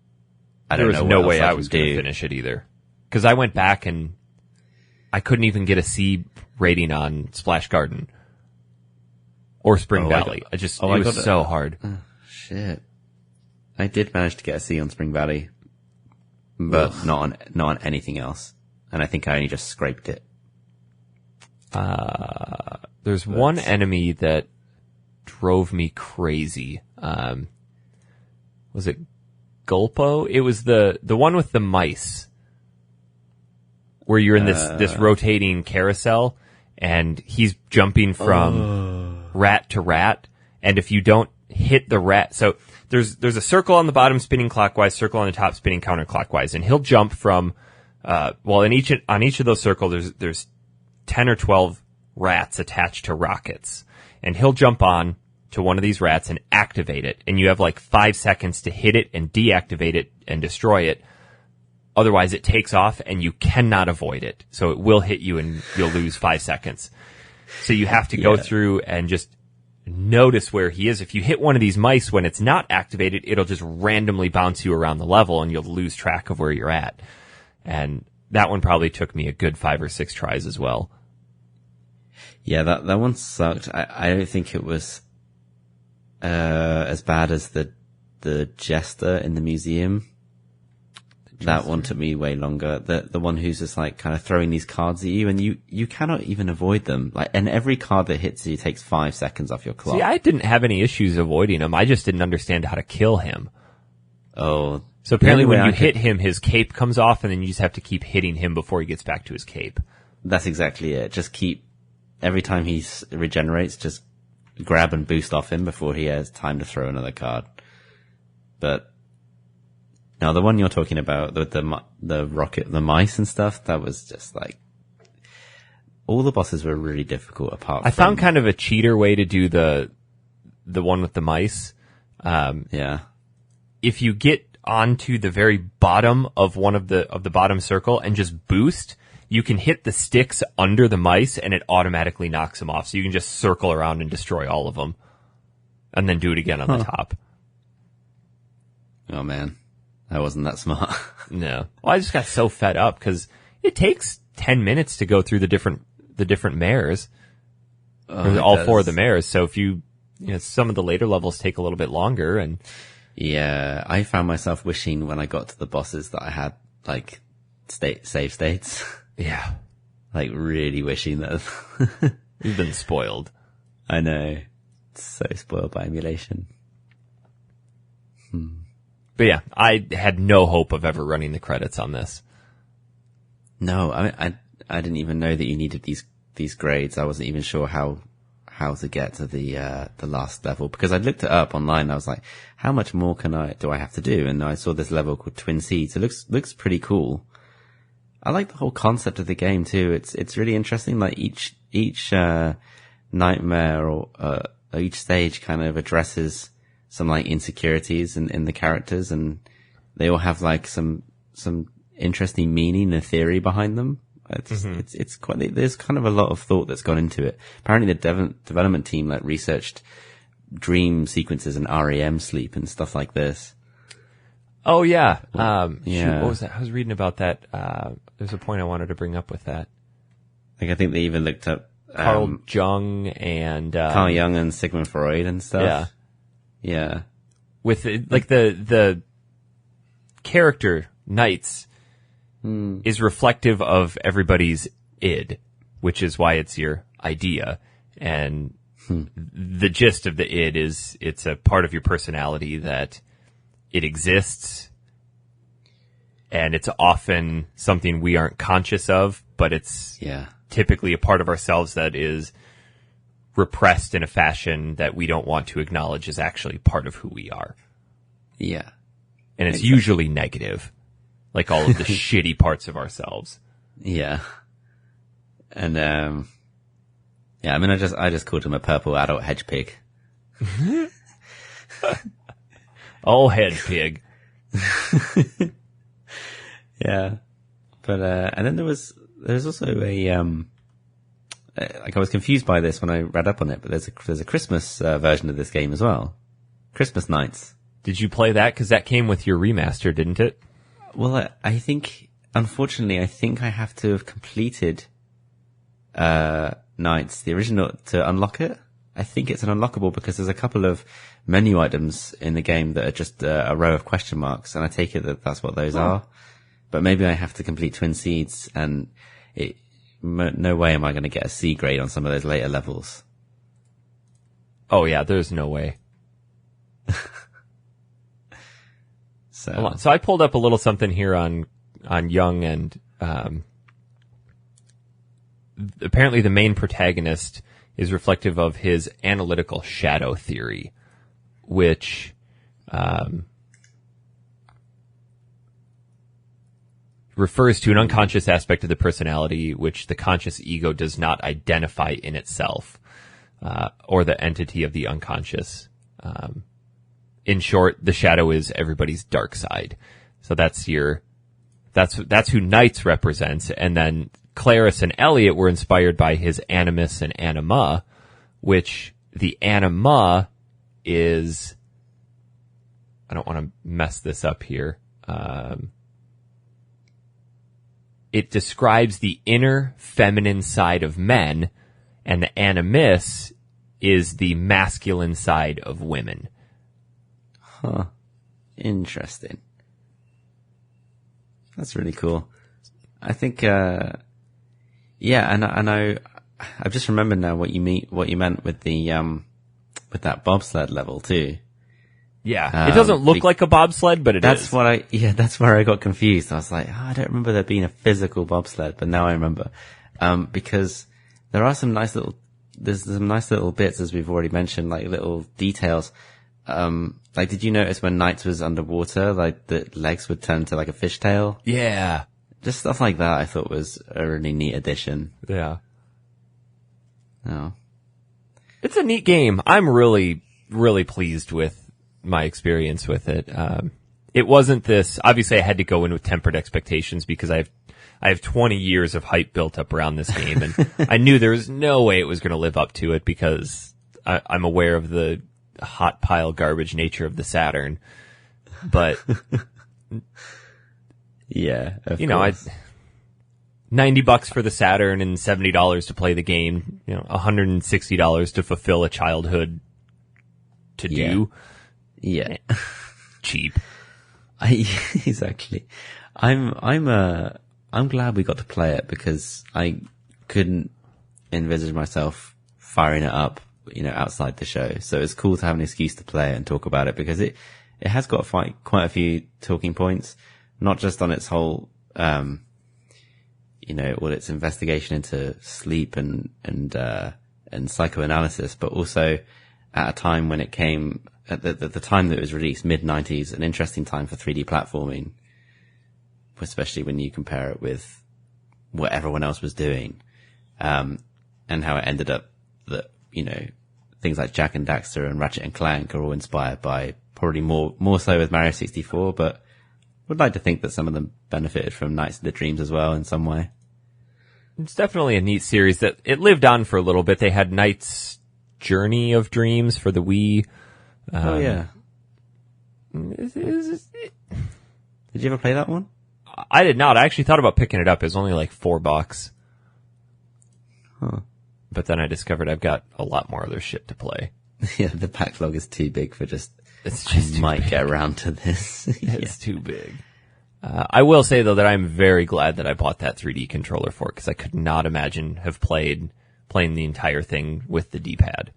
I don't know what else I can do. There was no way I was going to finish it either. Because I went back and I couldn't even get a C rating on Splash Garden. Or Spring Valley. It was so hard. Oh, shit. I did manage to get a C on Spring Valley, but not on anything else. And I think I only just scraped it. There's one enemy that drove me crazy. Was it Gulpo? It was the one with the mice, where you're in this rotating carousel, and he's jumping from rat to rat, And if you don't hit the rat, so there's a circle on the bottom spinning clockwise, circle on the top spinning counterclockwise, and he'll jump from, on each of those circles, there's 10 or 12 rats attached to rockets. And he'll jump on to one of these rats and activate it. And you have like 5 seconds to hit it and deactivate it and destroy it. Otherwise it takes off and you cannot avoid it. So it will hit you and you'll lose 5 seconds. So you have to go through and just notice where he is. If you hit one of these mice when it's not activated, it'll just randomly bounce you around the level and you'll lose track of where you're at. And that one probably took me a good 5 or 6 tries as well. Yeah, that one sucked. I don't think it was as bad as the jester in the museum. That one took me way longer. The one who's just like kind of throwing these cards at you, and you cannot even avoid them. Like, and every card that hits you takes 5 seconds off your clock. See, I didn't have any issues avoiding him. I just didn't understand how to kill him. Oh. So apparently when you hit him, his cape comes off, and then you just have to keep hitting him before he gets back to his cape. That's exactly it. Just every time he regenerates, just grab and boost off him before he has time to throw another card. But now the one you're talking about, the rocket, the mice and stuff, that was just like, all the bosses were really difficult apart from... I found kind of a cheater way to do the one with the mice. Yeah. If you get onto the very bottom of one of the bottom circle and just boost, you can hit the sticks under the mice and it automatically knocks them off. So you can just circle around and destroy all of them and then do it again on the top. Oh man, I wasn't that smart. No. Well, I just got so fed up because it takes 10 minutes to go through the different mares. All 4 of the mares. So if some of the later levels take a little bit longer and... Yeah, I found myself wishing when I got to the bosses that I had like save states. Yeah. Like really wishing that. You've been spoiled. I know. So spoiled by emulation. But yeah, I had no hope of ever running the credits on this. No, I didn't even know that you needed these grades. I wasn't even sure how to get to the last level, because I looked it up online. I was like, how much more do I have to do? And I saw this level called Twin Seeds. It looks pretty cool. I like the whole concept of the game too. It's really interesting. Like each nightmare or each stage kind of addresses some like insecurities in the characters, and they all have like some interesting meaning and theory behind them. It's quite, there's kind of a lot of thought that's gone into it. Apparently the development team like researched dream sequences and REM sleep and stuff like this. Oh yeah. Yeah. What was that? I was reading about that. There's a point I wanted to bring up with that. Like I think they even looked up Carl Jung and Carl Jung and Sigmund Freud and stuff. Yeah. With like the character NiGHTS is reflective of everybody's id, which is why it's your idea. And the gist of the id is it's a part of your personality that it exists, and it's often something we aren't conscious of, but it's typically a part of ourselves that is repressed in a fashion that we don't want to acknowledge is actually part of who we are. Yeah. And it's usually negative, like all of the shitty parts of ourselves. Yeah. And, I mean, I just called him a purple adult hedge pig. Oh, hedge pig. Yeah. But, and then there's also like I was confused by this when I read up on it, but there's a Christmas version of this game as well. Christmas Nights. Did you play that? Because that came with your remaster, didn't it? Well, I think, unfortunately, I have to have completed Nights, the original, to unlock it. I think it's an unlockable because there's a couple of menu items in the game that are just a row of question marks, and I take it that that's what those are. But maybe I have to complete Twin Seeds, and no way am I going to get a C grade on some of those later levels. Oh yeah, there's no way. So I pulled up a little something here on Young, and apparently the main protagonist is reflective of his analytical shadow theory, which refers to an unconscious aspect of the personality which the conscious ego does not identify in itself, or the entity of the unconscious. In short, the shadow is everybody's dark side. So that's who NiGHTS represents. And then Claris and Elliot were inspired by his animus and anima, which the anima is, I don't want to mess this up here. It describes the inner feminine side of men, and the animus is the masculine side of women. Huh. Interesting. That's really cool. I think, and I've just remembered now what you meant with with that bobsled level too. Yeah. It doesn't look like a bobsled, but that's where I got confused. I was like, I don't remember there being a physical bobsled, but now I remember. Because there's some nice little bits, as we've already mentioned, like little details. Like, did you notice when NiGHTS was underwater, like the legs would turn to like a fishtail? Yeah. Just stuff like that I thought was a really neat addition. Yeah. Oh. It's a neat game. I'm really, really pleased with my experience with it. It wasn't this, obviously I had to go in with tempered expectations because I have 20 years of hype built up around this game, and I knew there was no way it was going to live up to it because I'm aware of the hot pile garbage nature of the Saturn. But yeah, you know, $90 for the Saturn and $70 to play the game, you know, $160 to fulfill a childhood to do. Yeah. Cheap. Exactly. I'm glad we got to play it because I couldn't envisage myself firing it up, you know, outside the show. So it's cool to have an excuse to play it and talk about it because it has got quite a few talking points, not just on its whole, you know, its investigation into sleep and psychoanalysis, but also at a time when it came, at the time that it was released, mid-90s, an interesting time for 3D platforming, especially when you compare it with what everyone else was doing, and how it ended up that, you know, things like Jak and Daxter and Ratchet and Clank are all inspired by, probably more so with Mario 64, but would like to think that some of them benefited from Nights of the Dreams as well in some way. It's definitely a neat series that it lived on for a little bit. They had Knight's Journey of Dreams for the Wii. Oh yeah. Did you ever play that one? I did not. I actually thought about picking it up. It was only like $4. Huh. But then I discovered I've got a lot more other shit to play. Yeah, the backlog is too big for just. It's just I might get around to this. It's too big. I will say though that I'm very glad that I bought that 3D controller for it because I could not imagine playing the entire thing with the D-pad.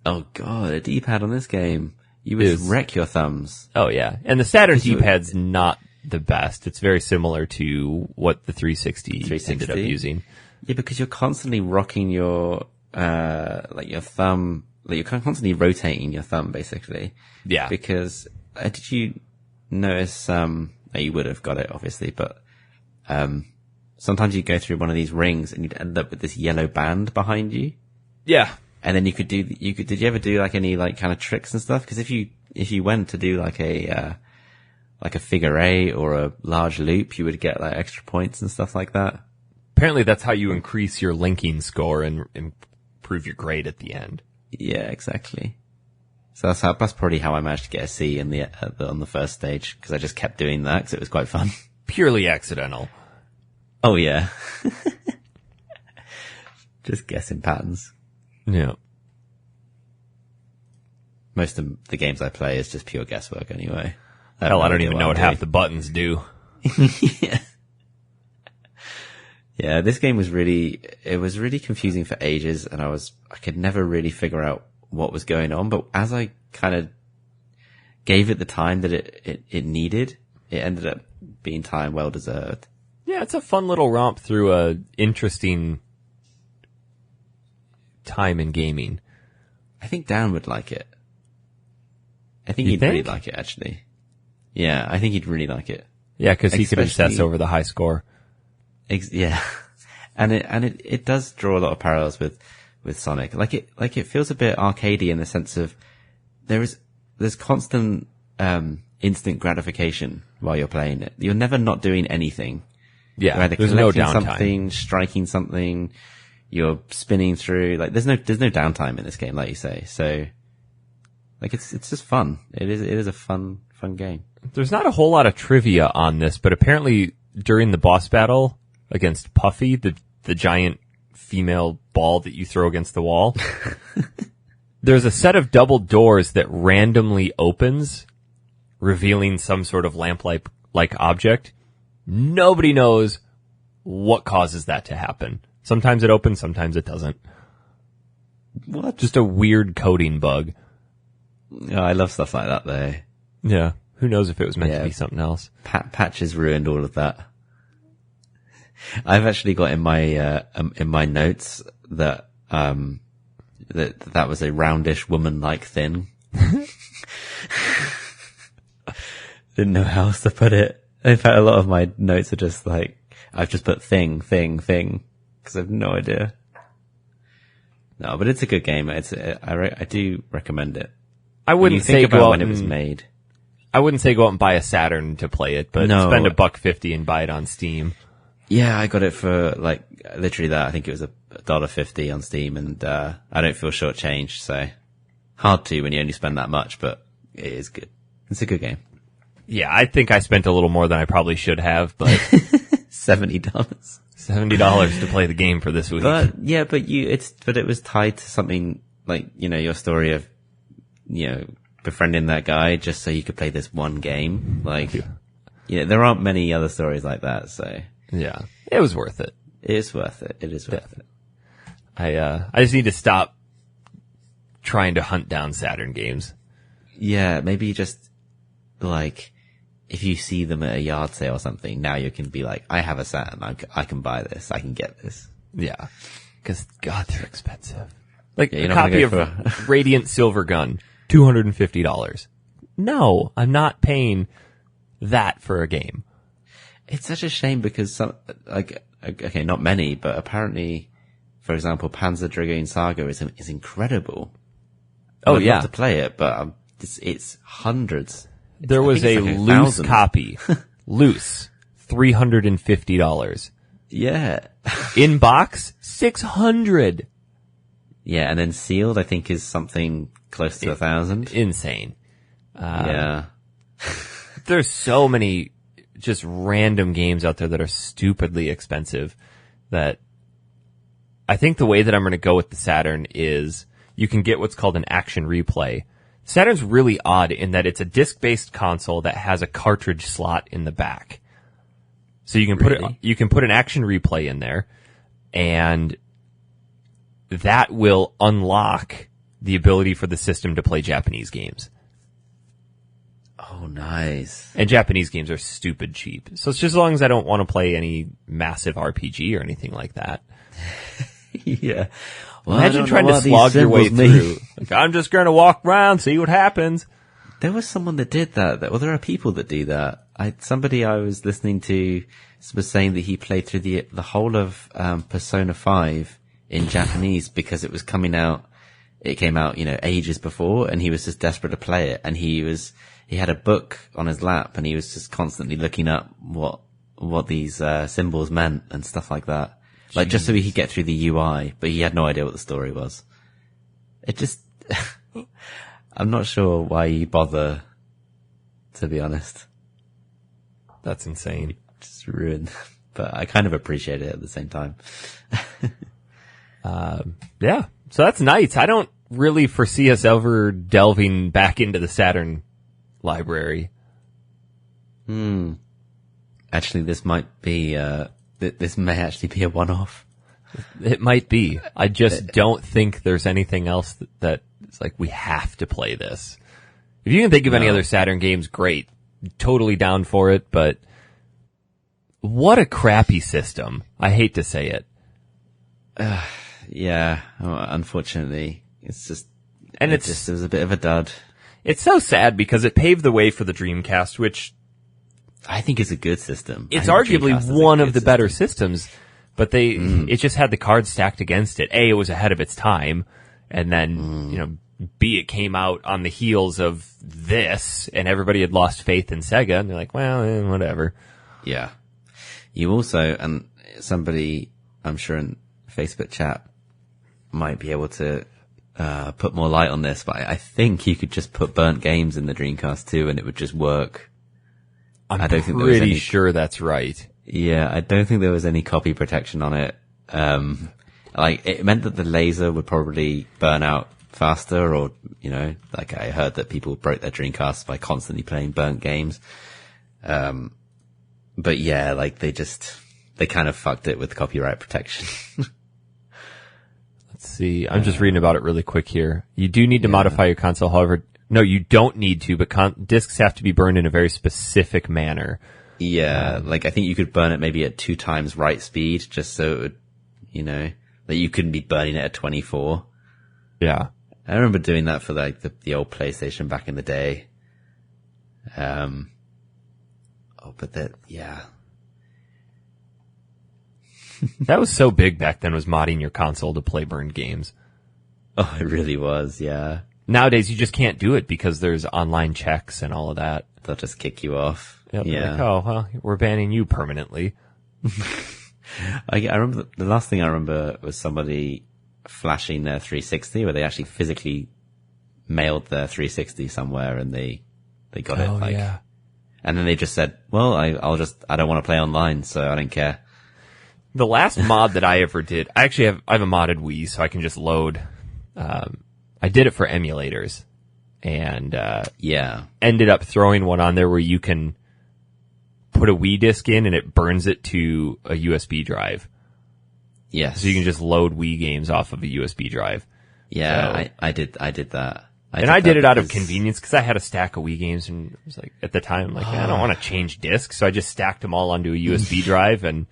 Oh god, a D-pad on this game. You would wreck your thumbs. Oh yeah. And the Saturn D-pad's not the best. It's very similar to what the 360 ended up using. Yeah, because you're constantly rocking your, like your thumb, like you're constantly rotating your thumb basically. Yeah. Because, did you notice, you would have got it obviously, but, sometimes you go through one of these rings and you'd end up with this yellow band behind you. Yeah. And then did you ever do like any like kind of tricks and stuff? Because if you went to do like a figure eight or a large loop, you would get like extra points and stuff like that. Apparently that's how you increase your linking score and improve your grade at the end. Yeah, exactly. So that's probably how I managed to get a C on the first stage, because I just kept doing that because it was quite fun. Purely accidental. Oh yeah. Just guessing patterns. Yeah. Most of the games I play is just pure guesswork anyway. Hell, I don't even know what half the buttons do. Yeah. Yeah, this game was really confusing for ages, and I could never really figure out what was going on, but as I kind of gave it the time that it needed, it ended up being time well deserved. Yeah, it's a fun little romp through a interesting time in gaming. I think Dan would like it. I think he'd really like it, actually. Yeah, I think he'd really like it. Yeah, because he could obsess over the high score. Yeah, and it does draw a lot of parallels with Sonic. Like it feels a bit arcadey in the sense of there's constant instant gratification while you're playing it. You're never not doing anything. Yeah, you're either there's no downtime. Something, striking something, you're spinning through. Like there's no downtime in this game, like you say. So, like it's just fun. It is a fun game. There's not a whole lot of trivia on this, but apparently during the boss battle against Puffy, the giant female ball that you throw against the wall, there's a set of double doors that randomly opens, revealing some sort of lamp-like object. Nobody knows what causes that to happen. Sometimes it opens, sometimes it doesn't. What? Just a weird coding bug. Oh, I love stuff like that, though. Yeah. Who knows if it was meant to be something else? Patches ruined all of that. I've actually got in my notes that that was a roundish woman-like thing. Didn't know how else to put it. In fact, a lot of my notes are just like, I've just put thing, because I have no idea. No, but it's a good game. I do recommend it. I wouldn't say go out when it was made. I wouldn't say go out and buy a Saturn to play it, but spend $1.50 and buy it on Steam. Yeah, I got it for like literally that. I think it was $1.50 on Steam, and I don't feel shortchanged. So hard to when you only spend that much, but it is good. It's a good game. Yeah, I think I spent a little more than I probably should have, but $70. $70 to play the game for this week. But yeah, but it was tied to something like, your story of, befriending that guy just so you could play this one game. Like, there aren't many other stories like that, so. Yeah, it was worth it. It is worth it. It is worth it. I just need to stop trying to hunt down Saturn games. Yeah, maybe just, like, if you see them at a yard sale or something, now you can be like, I have a Saturn, I can buy this, I can get this. Yeah, because, God, they're expensive. Like, a copy of Radiant Silver Gun, $250. No, I'm not paying that for a game. It's such a shame because okay, not many, but apparently, for example, Panzer Dragoon Saga is incredible. Oh, I'd yeah. love to play it, but it's hundreds. There was a loose copy. Loose. $350. Yeah. In box, $600. Yeah, and then sealed, I think, is something close to 1,000. Insane. Yeah. There's so many just random games out there that are stupidly expensive that I think the way that I'm going to go with the Saturn is you can get what's called an action replay. Saturn's really odd in that it's a disc-based console that has a cartridge slot in the back. So you can put an action replay in there, and that will unlock the ability for the system to play Japanese games. Oh, nice. And Japanese games are stupid cheap. So it's just as long as I don't want to play any massive RPG or anything like that. Yeah. Well, imagine trying to slog your way through. Like, I'm just going to walk around, see what happens. There was someone that did that. Well, there are people that do that. Somebody I was listening to was saying that he played through the whole of Persona 5 in Japanese because it was coming out. It came out, ages before, and he was just desperate to play it. And he had a book on his lap, and he was just constantly looking up what these symbols meant and stuff like that. Jeez. Like just so he could get through the UI, but he had no idea what the story was. It just, I'm not sure why you bother, to be honest. That's insane. Just ruined, but I kind of appreciate it at the same time. Yeah. So that's nice. I don't really foresee us ever delving back into the Saturn library. Actually, this might be, this may actually be a one-off. It might be. I just don't think there's anything else that it's like, we have to play this. If you can think of any other Saturn games, great. Totally down for it, but what a crappy system. I hate to say it. yeah, unfortunately, it's just, And it was a bit of a dud. It's so sad because it paved the way for the Dreamcast, which I think is a good system. it's arguably one of the better systems, but it just had the cards stacked against it. A, it was ahead of its time, and then, B, it came out on the heels of this, and everybody had lost faith in Sega, and they're like, well, whatever. Yeah. You also, and somebody, I'm sure in Facebook chat might be able to put more light on this, but I think you could just put burnt games in the Dreamcast too, and it would just work. I don't think there was pretty sure that's right. Yeah, I don't think there was any copy protection on it. It meant that the laser would probably burn out faster, or, like I heard that people broke their Dreamcasts by constantly playing burnt games. But yeah, like they kind of fucked it with copyright protection. Let's see. I'm just reading about it really quick here. You do need to modify your console, however. No, you don't need to, but discs have to be burned in a very specific manner. Yeah, like I think you could burn it maybe at 2 times write speed, just so it would, that you couldn't be burning it at 24. Yeah. I remember doing that for like the old PlayStation back in the day. Yeah. That was so big back then, was modding your console to play burned games. Oh, it really was, yeah. Nowadays, you just can't do it because there's online checks and all of that. They'll just kick you off. Yep, yeah. Like, oh, well, we're banning you permanently. I remember, the last thing I remember was somebody flashing their 360, where they actually physically mailed their 360 somewhere and they got it. Like, yeah. And then they just said, well, I don't want to play online, so I don't care. The last mod that I ever did, I have a modded Wii, so I can just load, I did it for emulators, and ended up throwing one on there where you can put a Wii disc in and it burns it to a USB drive. Yes. So you can just load Wii games off of a USB drive. Yeah, so, I did that. I did it out of convenience because I had a stack of Wii games, and it was like, at the time, like, I don't want to change discs, so I just stacked them all onto a USB drive, and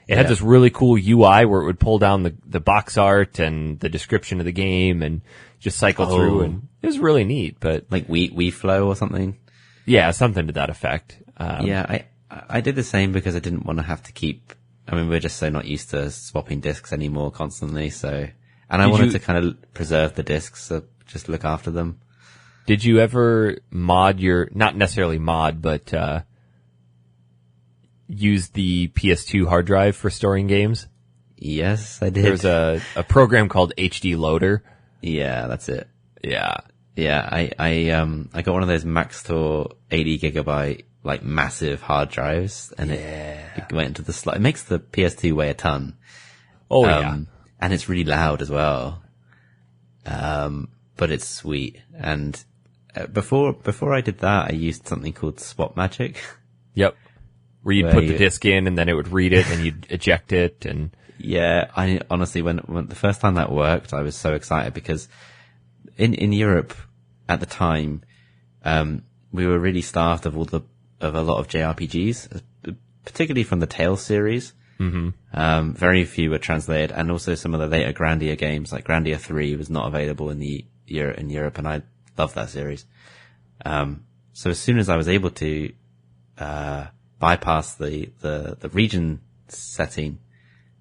it had this really cool UI where it would pull down the box art and the description of the game and just cycle through, and it was really neat. But like Wii Flow or something? Yeah, something to that effect. I did the same because I didn't want to have to keep, we're just so not used to swapping discs anymore constantly, so, and I wanted to kind of preserve the discs, so just look after them. Did you ever mod not necessarily mod, but, use the PS2 hard drive for storing games? Yes, I did. There's a program called HD Loader. Yeah, that's it. Yeah. Yeah, I got one of those Maxtor 80 gigabyte, like, massive hard drives, and it went into the slot. It makes the PS2 weigh a ton. Oh, yeah. And it's really loud as well. But it's sweet. And before I did that, I used something called Swap Magic. Yep. Where you'd put the disc in and then it would read it and you'd eject it and... Yeah, I honestly, when the first time that worked, I was so excited because in Europe at the time, we were really starved of a lot of JRPGs, particularly from the Tales series. Mm-hmm. Very few were translated, and also some of the later Grandia games, like Grandia 3 was not available in Europe, and I love that series. So as soon as I was able to, bypass the region setting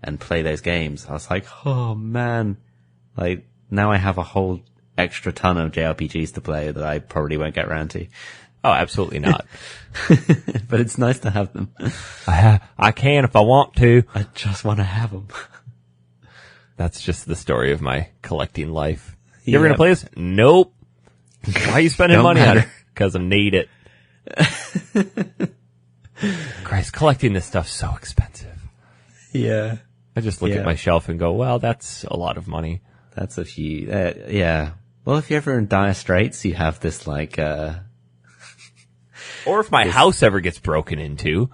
and play those games, I was like, oh man, like now I have a whole extra ton of JRPGs to play that I probably won't get around to. Oh, absolutely not. But it's nice to have them. I can if I want to. I just want to have them. That's just the story of my collecting life. You ever gonna play this? Nope. Why are you spending money on it? Because I need it. Christ, collecting this stuff's so expensive. Yeah. I just look at my shelf and go, well, that's a lot of money. That's a few, yeah. Well, if you're ever in dire straits, you have this like, or if my house ever gets broken into.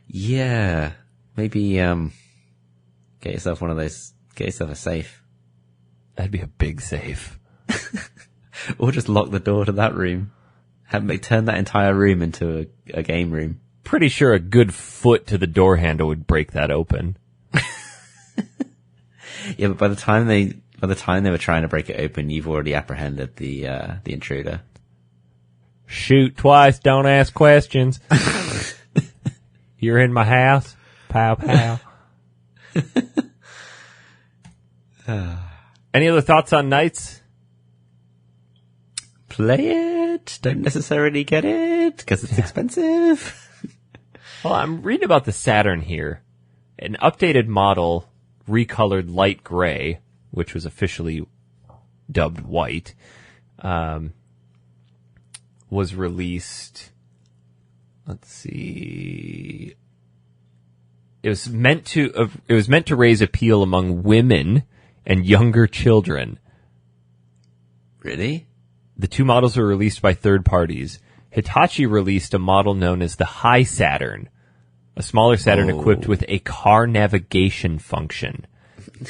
Yeah. Maybe, get yourself one of those, get yourself a safe. That'd be a big safe. Or just lock the door to that room. Turn that entire room into a game room. Pretty sure a good foot to the door handle would break that open. Yeah, but by the time they were trying to break it open, you've already apprehended the intruder. Shoot twice, don't ask questions. You're in my house. Pow, pow. Any other thoughts on Knights? Play it. Don't necessarily get it because it's expensive. Well, I'm reading about the Saturn here. An updated model, recolored light gray, which was officially dubbed white, was released. Let's see. It was meant to raise appeal among women and younger children. Really? The two models were released by third parties. Hitachi released a model known as the High Saturn, a smaller Saturn equipped with a car navigation function,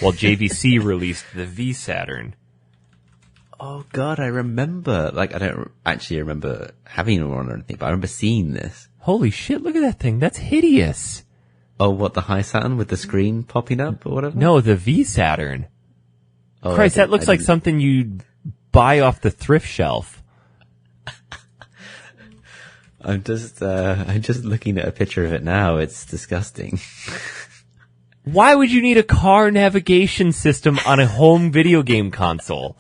while JVC released the V Saturn. Oh God, I remember. Like, I don't actually remember having one or anything, but I remember seeing this. Holy shit, look at that thing. That's hideous. Oh, what, the High Saturn with the screen popping up or whatever? No, the V Saturn. Oh, Christ, that looks like something you'd buy off the thrift shelf. I'm just looking at a picture of it now. It's disgusting. Why would you need a car navigation system on a home video game console?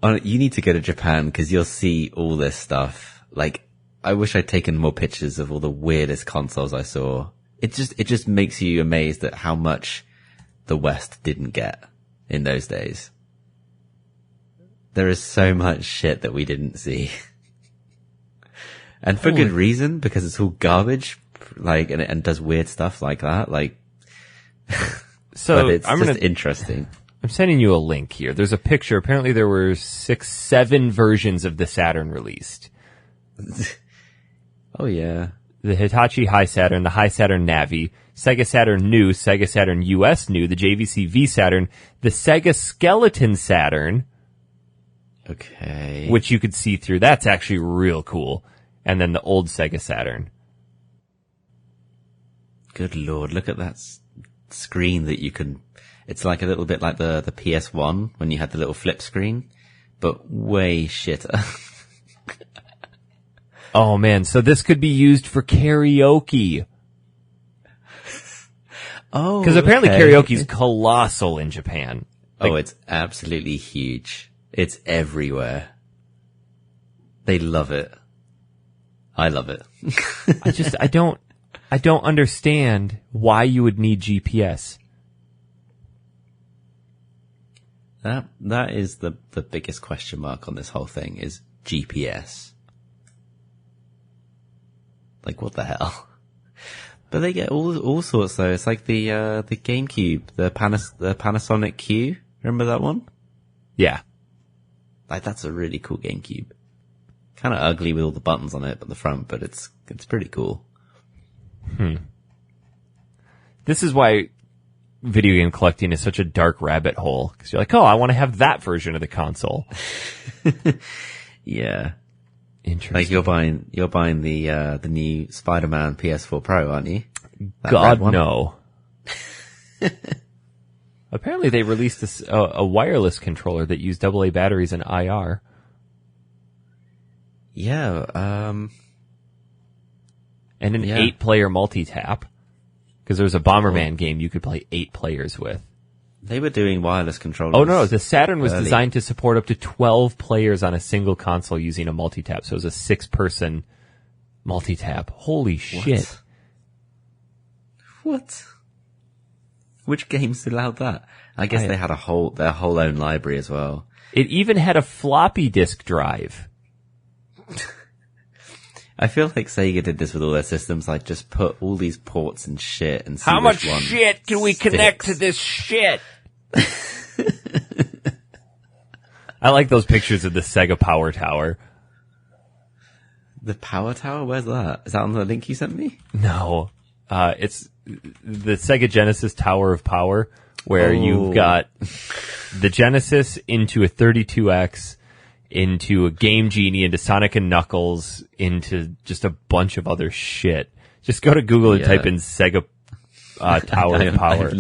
You need to go to Japan because you'll see all this stuff. Like, I wish I'd taken more pictures of all the weirdest consoles I saw. It just makes you amazed at how much the West didn't get in those days. There is so much shit that we didn't see. And for good reason, because it's all garbage, like, and does weird stuff like that, like. So but it's just interesting. I'm sending you a link here. There's a picture. Apparently there were 7 versions of the Saturn released. Oh yeah. The Hitachi High Saturn, the High Saturn Navi, Sega Saturn New, Sega Saturn US New, the JVC V Saturn, the Sega Skeleton Saturn. Okay. Which you could see through. That's actually real cool. And then the old Sega Saturn. Good Lord, look at that screen that you can. It's like a little bit like the PS1 when you had the little flip screen, but way shitter. Oh man, so this could be used for karaoke. Oh, because apparently karaoke's colossal in Japan. Like, it's absolutely huge. It's everywhere. They love it. I love it. I don't understand why you would need GPS. That is the biggest question mark on this whole thing is GPS. Like, what the hell? But they get all sorts though. It's like the GameCube, the Panasonic Q. Remember that one? Yeah. Like, that's a really cool GameCube. Kind of ugly with all the buttons on it at the front, but it's pretty cool. This is why video game collecting is such a dark rabbit hole. Because you're like, oh, I want to have that version of the console. Yeah. Interesting. Like, you're buying the new Spider-Man PS4 Pro, aren't you? God, no. Apparently they released a wireless controller that used AA batteries and IR. Yeah, and an 8-player multi-tap. Because there was a Bomberman game you could play 8 players with. They were doing wireless controllers. Oh no, the Saturn was designed to support up to 12 players on a single console using a multi-tap. So it was a 6-person multi-tap. Holy shit. What? Which games allowed that? I guess they had their whole own library as well. It even had a floppy disk drive. I feel like Sega did this with all their systems, like just put all these ports and shit and see how much which one shit can we connect to this shit? I like those pictures of the Sega Power Tower. The Power Tower? Where's that? Is that on the link you sent me? No. It's the Sega Genesis Tower of Power, where you've got the Genesis into a 32X, into a Game Genie, into Sonic and Knuckles, into just a bunch of other shit. Just go to Google and type in Sega tower of power.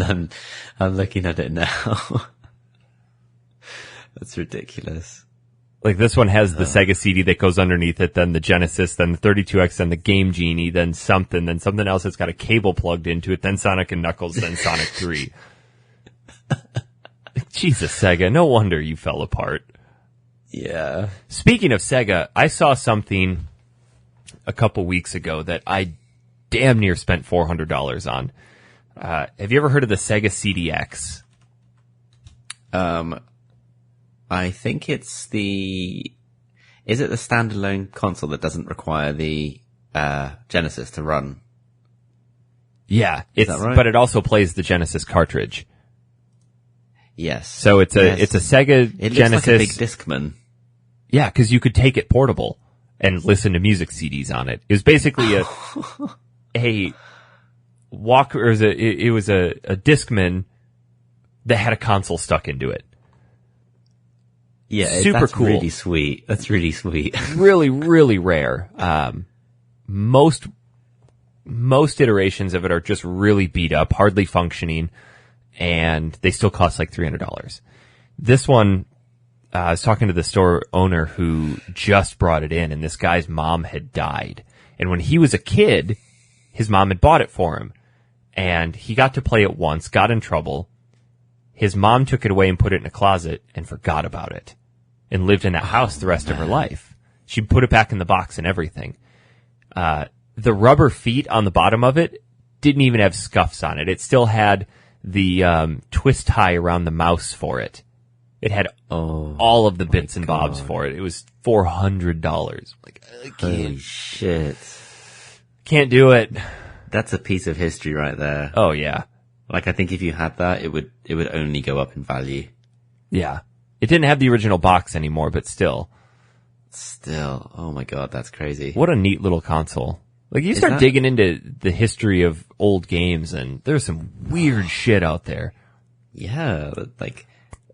I'm looking at it now. That's ridiculous. Like this one has the Sega CD that goes underneath it, then the Genesis, then the 32X, then the Game Genie, then something else that's got a cable plugged into it, then Sonic and Knuckles, then Sonic 3. Jesus, Sega, no wonder you fell apart. Yeah. Speaking of Sega, I saw something a couple weeks ago that I damn near spent $400 on. Have you ever heard of the Sega CDX? I think it's is it the standalone console that doesn't require the Genesis to run? Yeah, is that right? But it also plays the Genesis cartridge. Yes. So it's a Sega it Genesis. Looks like a big Discman. Yeah, because you could take it portable and listen to music CDs on it. It was basically a Discman that had a console stuck into it. Yeah, super cool. Really sweet. That's really sweet. Really, really rare. Most iterations of it are just really beat up, hardly functioning, and they still cost like $300. This one, I was talking to the store owner who just brought it in, and this guy's mom had died. And when he was a kid, his mom had bought it for him, and he got to play it once, got in trouble. His mom took it away and put it in a closet and forgot about it and lived in that house the rest of her life. She put it back in the box and everything. The rubber feet on the bottom of it didn't even have scuffs on it. It still had the twist tie around the mouse for it. It had all of the bits and bobs for it. It was $400. Like, I can't. Holy shit. Can't do it. That's a piece of history right there. Oh, yeah. Like, I think if you had that, it would only go up in value. Yeah. It didn't have the original box anymore, but still. Still. Oh my god, that's crazy. What a neat little console. Like, you start digging into the history of old games, and there's some weird shit out there. Yeah, like,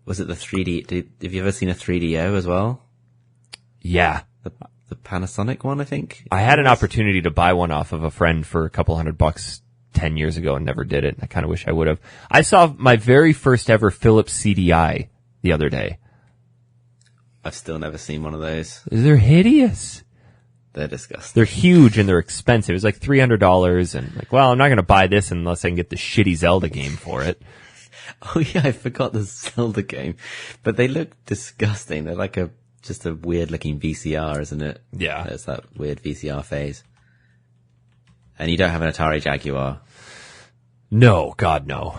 was it the 3D? Have you ever seen a 3DO as well? Yeah. The Panasonic one, I think? I had an opportunity to buy one off of a friend for a couple $100 10 years ago and never did it. I kind of wish I would have. I saw my very first ever Philips CDI the other day. I've still never seen one of those. They're hideous. They're disgusting. They're huge and they're expensive. It's like $300 and like, well, I'm not going to buy this unless I can get the shitty Zelda game for it. Oh yeah, I forgot the Zelda game. But they look disgusting. They're like just a weird looking VCR, isn't it? Yeah. It's that weird VCR phase. And you don't have an Atari Jaguar? No, God, no.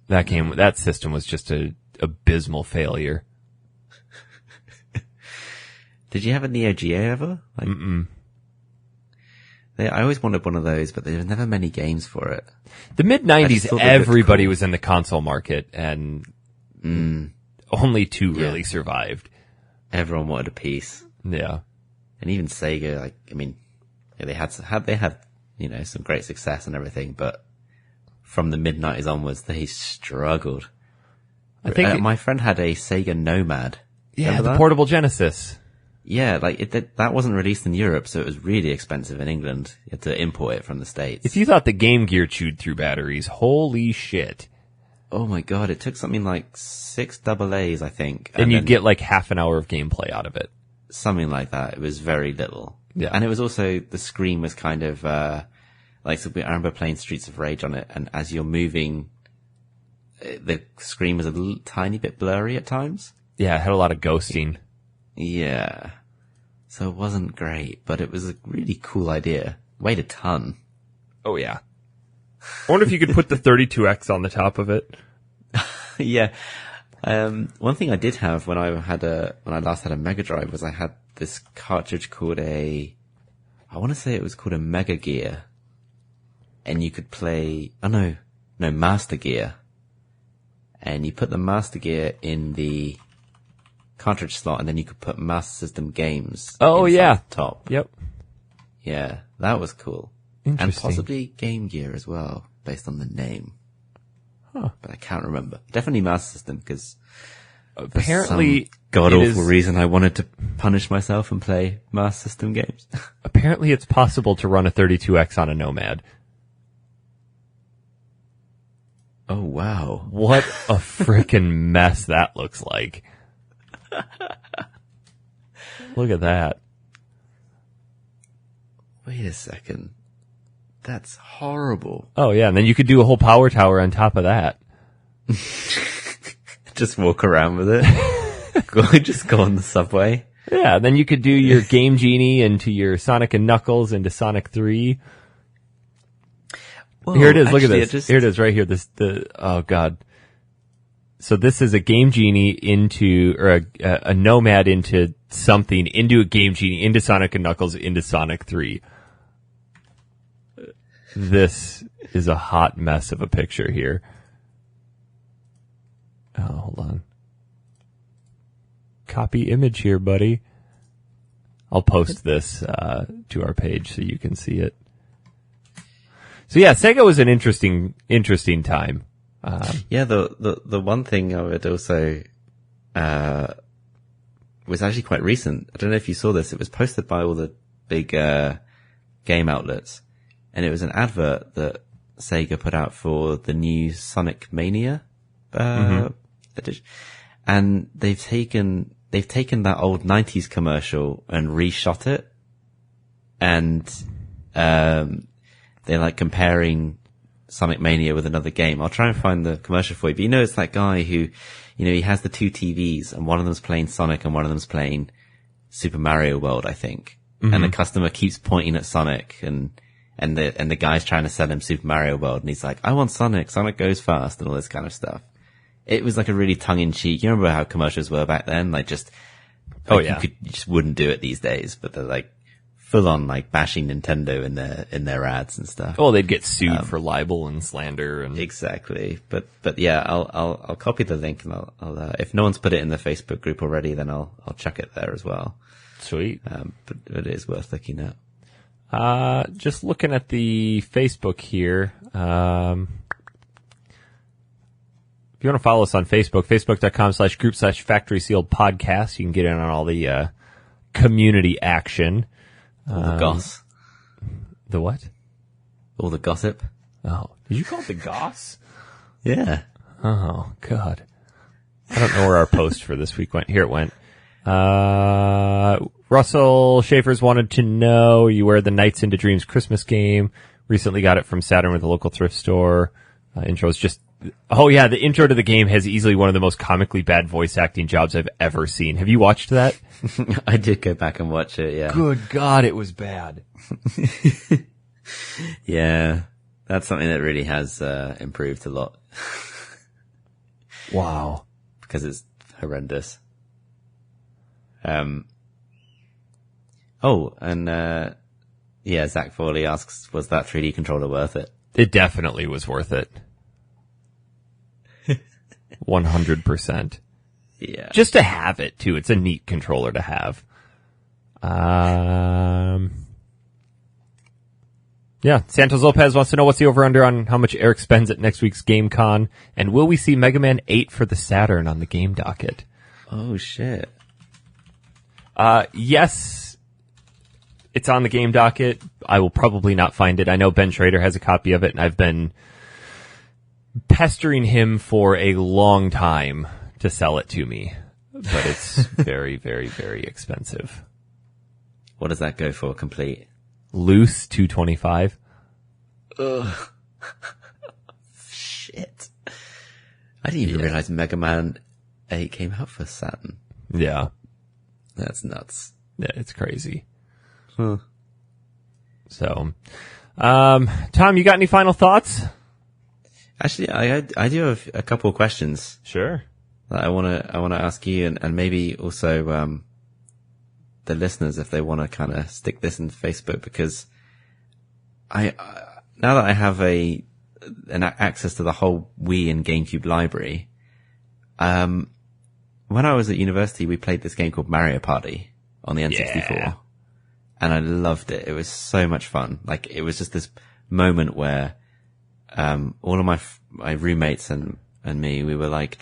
That system was just a abysmal failure. Did you have a Neo Geo ever? Mm-mm. I always wanted one of those, but there were never many games for it. The mid-90s, everybody was in the console market, and only two really survived. Everyone wanted a piece. Yeah. And even Sega, they had some great success and everything, but from the mid-90s onwards, they struggled. I think my friend had a Sega Nomad. Yeah, the portable Genesis. Yeah, that wasn't released in Europe, so it was really expensive in England. You had to import it from the States. If you thought the Game Gear chewed through batteries, holy shit. Oh my god, it took something like 6 AA's, I think. And you'd get like half an hour of gameplay out of it. Something like that. It was very little. Yeah. And it was also, the screen was kind of, I remember playing Streets of Rage on it, and as you're moving, the screen was a tiny bit blurry at times. Yeah, it had a lot of ghosting. Yeah. So it wasn't great, but it was a really cool idea. Weighed a ton. Oh yeah. I wonder if you could put the 32X on the top of it. Yeah. One thing I did have when I last had a Mega Drive was I had this cartridge called I want to say it was called a Mega Gear. And you could play, Master Gear. And you put the Master Gear in the cartridge slot, and then you could put Master System games. Oh yeah. The top. Yep. Yeah, that was cool. Interesting. And possibly Game Gear as well, based on the name. Huh. But I can't remember. Definitely Master System, because apparently god-awful reason I wanted to punish myself and play Master System games. Apparently it's possible to run a 32X on a Nomad. Oh, wow. What a freaking mess that looks like. Look at that. Wait a second. That's horrible. Oh, yeah. And then you could do a whole power tower on top of that. Just walk around with it. Just go on the subway. Yeah. Then you could do your Game Genie into your Sonic and Knuckles into Sonic 3. Whoa, here it is. Look actually, at this. Here it is right here. Oh God. So this is a Game Genie into, or a Nomad into something, into a Game Genie, into Sonic and Knuckles, into Sonic 3. This is a hot mess of a picture here. Oh, hold on. Copy image here, buddy. I'll post this to our page so you can see it. So yeah, Sega was an interesting time. Yeah, the one thing I would also was actually quite recent. I don't know if you saw this. It was posted by all the big game outlets, and it was an advert that Sega put out for the new Sonic Mania edition. And they've taken that old 90s commercial and reshot it, and they're like comparing Sonic Mania with another game. I'll try and find the commercial for you. But it's that guy who, he has the two TVs and one of them's playing Sonic and one of them's playing Super Mario World, I think. Mm-hmm. And the customer keeps pointing at Sonic and the guy's trying to sell him Super Mario World, and he's like, I want Sonic. Sonic goes fast and all this kind of stuff. It was like a really tongue-in-cheek. You remember how commercials were back then? Like you just wouldn't do it these days, but they're like full on like bashing Nintendo in their ads and stuff. Oh, they'd get sued for libel and slander and exactly. But yeah, I'll copy the link and I'll if no one's put it in the Facebook group already, then I'll chuck it there as well. Sweet. But it is worth looking at. Just looking at the Facebook here. If you want to follow us on Facebook, facebook.com/group/Factory Sealed Podcast, you can get in on all the community action. All the goss. The what? All the gossip. Oh, did you call it the goss? Yeah. Oh, God. I don't know where our post for this week went. Here it went. Russell Schaefer's wanted to know, you wear the Nights into Dreams Christmas game. Recently got it from Saturn with a local thrift store. Intro is just, oh yeah, the intro to the game has easily one of the most comically bad voice acting jobs I've ever seen. Have you watched that? I did go back and watch it, yeah. Good God, it was bad. Yeah, that's something that really has improved a lot. Wow. Because it's horrendous. Zach Forley asks, was that 3D controller worth it? It definitely was worth it. 100%. Yeah. Just to have it, too. It's a neat controller to have. Yeah. Santos Lopez wants to know what's the over-under on how much Eric spends at next week's GameCon, and will we see Mega Man 8 for the Saturn on the game docket? Oh, shit. Yes, it's on the game docket. I will probably not find it. I know Ben Schrader has a copy of it, and I've been pestering him for a long time to sell it to me. But it's very, very, very expensive. What does that go for, complete? Loose, $225. Ugh. Shit. I didn't even realize Mega Man 8 came out for Saturn. Yeah. That's nuts. Yeah, it's crazy. Huh. So, Tom, you got any final thoughts? Actually, I do have a couple of questions. Sure. That I want to ask you and maybe also, the listeners if they want to kind of stick this in Facebook, because now that I have an access to the whole Wii and GameCube library, when I was at university, we played this game called Mario Party on the N64. Yeah. And I loved it. It was so much fun. Like, it was just this moment where, all of my roommates and me, we were like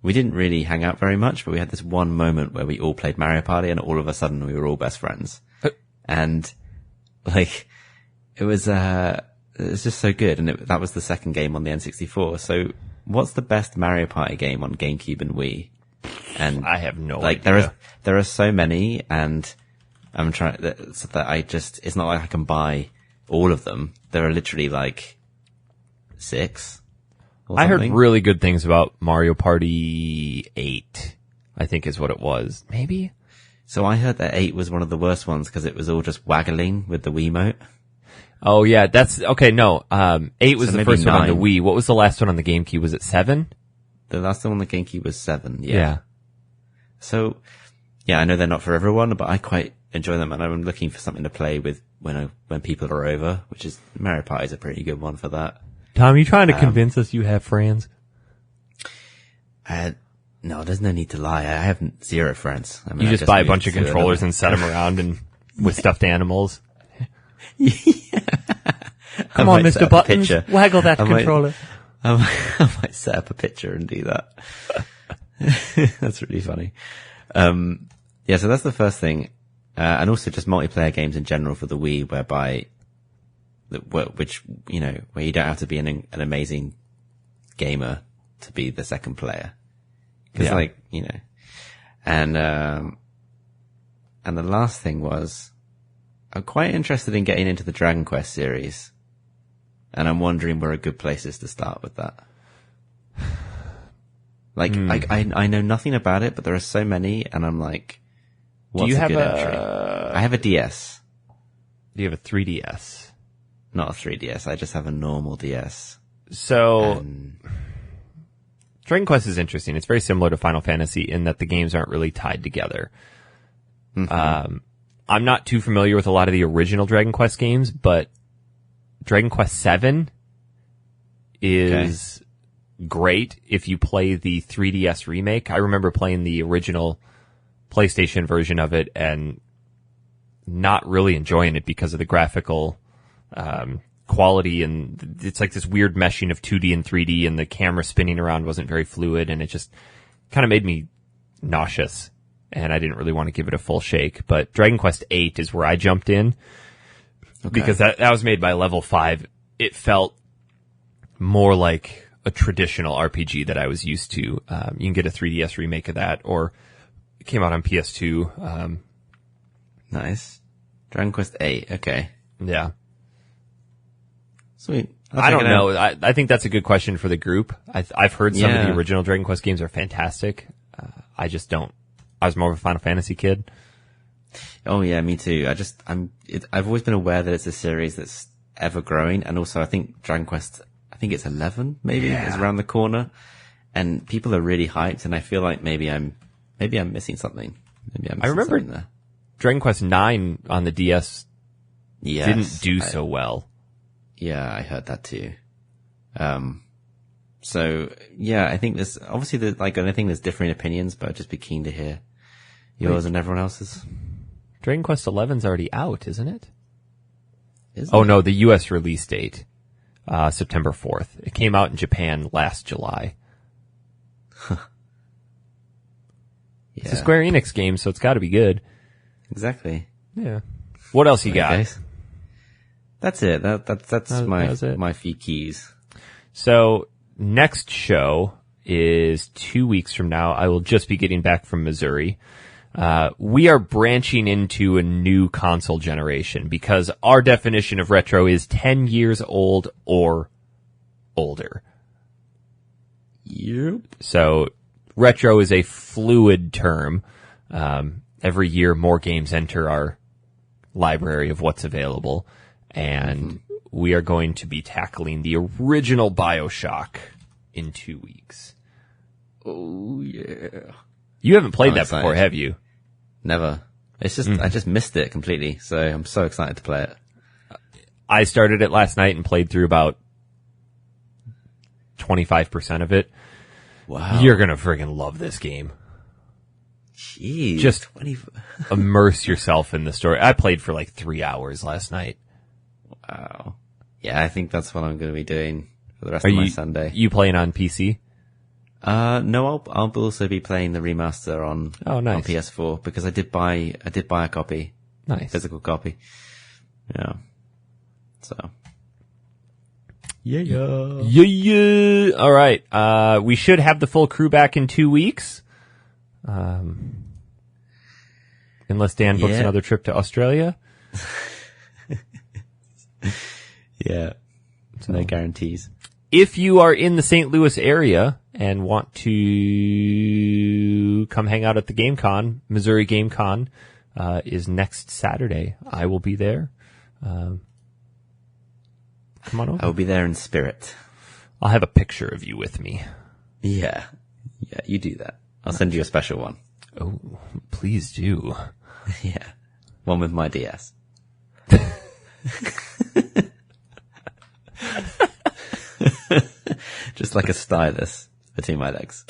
we didn't really hang out very much, but we had this one moment where we all played Mario Party and all of a sudden we were all best friends. And like, it was, it's just so good. And that was the second game on the N64. So what's the best Mario Party game on GameCube and Wii? And I have no idea. There are so many, and I'm trying so that it's not like I can buy all of them. There are literally like 6. I heard really good things about Mario Party 8, I think is what it was. Maybe? So I heard that 8 was one of the worst ones because it was all just waggling with the Wiimote. Oh yeah, that's, okay, no. 8 was the first 9. one on the Wii. What was the last one on the GameCube? Was it 7? The last one on the GameCube was 7, Yeah. So, yeah, I know they're not for everyone, but I quite enjoy them, and I'm looking for something to play with when people are over, which is, Mario Party is a pretty good one for that. Tom, you trying to convince us you have friends? No, there's no need to lie. I have 0 friends. I mean, You just buy a bunch of controllers and set them around and with stuffed animals. Come on, Mr. Buttons, waggle that controller. I might set up a picture and do that. That's really funny. Yeah, so that's the first thing. And also just multiplayer games in general for the Wii, whereby, which, you know, where you don't have to be an amazing gamer to be the second player. Cause like, you know, and the last thing was, I'm quite interested in getting into the Dragon Quest series. And I'm wondering where a good place is to start with that. Like, I know nothing about it, but there are so many, and I'm like, what's a good entry? I have a DS. Do you have a 3DS? Not a 3DS, I just have a normal DS. So, Dragon Quest is interesting. It's very similar to Final Fantasy in that the games aren't really tied together. Mm-hmm. I'm not too familiar with a lot of the original Dragon Quest games, but Dragon Quest VII is great if you play the 3DS remake. I remember playing the original PlayStation version of it and not really enjoying it because of the graphical quality, and it's like this weird meshing of 2D and 3D, and the camera spinning around wasn't very fluid, and it just kind of made me nauseous, and I didn't really want to give it a full shake. But Dragon Quest VIII is where I jumped in because that was made by Level 5. It felt more like a traditional RPG that I was used to. You can get a 3DS remake of that, or it came out on PS2. Nice. Dragon Quest VIII, okay. Yeah. Sweet. I don't know. I think that's a good question for the group. I've heard some of the original Dragon Quest games are fantastic. I just don't. I was more of a Final Fantasy kid. Oh yeah, me too. I've always been aware that it's a series that's ever growing, and also I think Dragon Quest, I think it's 11 maybe, is around the corner, and people are really hyped, and I feel like maybe I'm missing something. I remember there. Dragon Quest 9 on the DS didn't do so well. Yeah, I heard that too. So yeah, I think there's obviously I think there's differing opinions, but I'd just be keen to hear yours and everyone else's. Dragon Quest 11's already out, isn't it? Is Oh it? no, the US release date, September 4th. It came out in Japan last July. Yeah. It's a Square Enix game, so it's gotta be good. Exactly. Yeah. What else you got? Guys. That's it. That's my few keys. So next show is 2 weeks from now. I will just be getting back from Missouri. We are branching into a new console generation because our definition of retro is 10 years old or older. Yep. So retro is a fluid term. Every year more games enter our library of what's available. And we are going to be tackling the original BioShock in 2 weeks. Oh, yeah. You haven't played that before, have you? Never. It's just, I just missed it completely, so I'm so excited to play it. I started it last night and played through about 25% of it. Wow. You're gonna friggin' love this game. Jeez. Just immerse yourself in the story. I played for like 3 hours last night. Wow. Yeah, I think that's what I'm going to be doing for the rest of my Sunday. You playing on PC? No, I'll also be playing the remaster on PS4 because I did buy a copy. Nice. Physical copy. Yeah. So. Yeah. All right. We should have the full crew back in 2 weeks. Unless Dan books another trip to Australia. Yeah. So no guarantees. If you are in the St. Louis area and want to come hang out at the GameCon, Missouri GameCon, is next Saturday. I will be there. Come on over. I will be there in spirit. I'll have a picture of you with me. Yeah. Yeah, you do that. I'll send you a special one. Oh, please do. Yeah. One with my DS. Just like a stylus between my legs.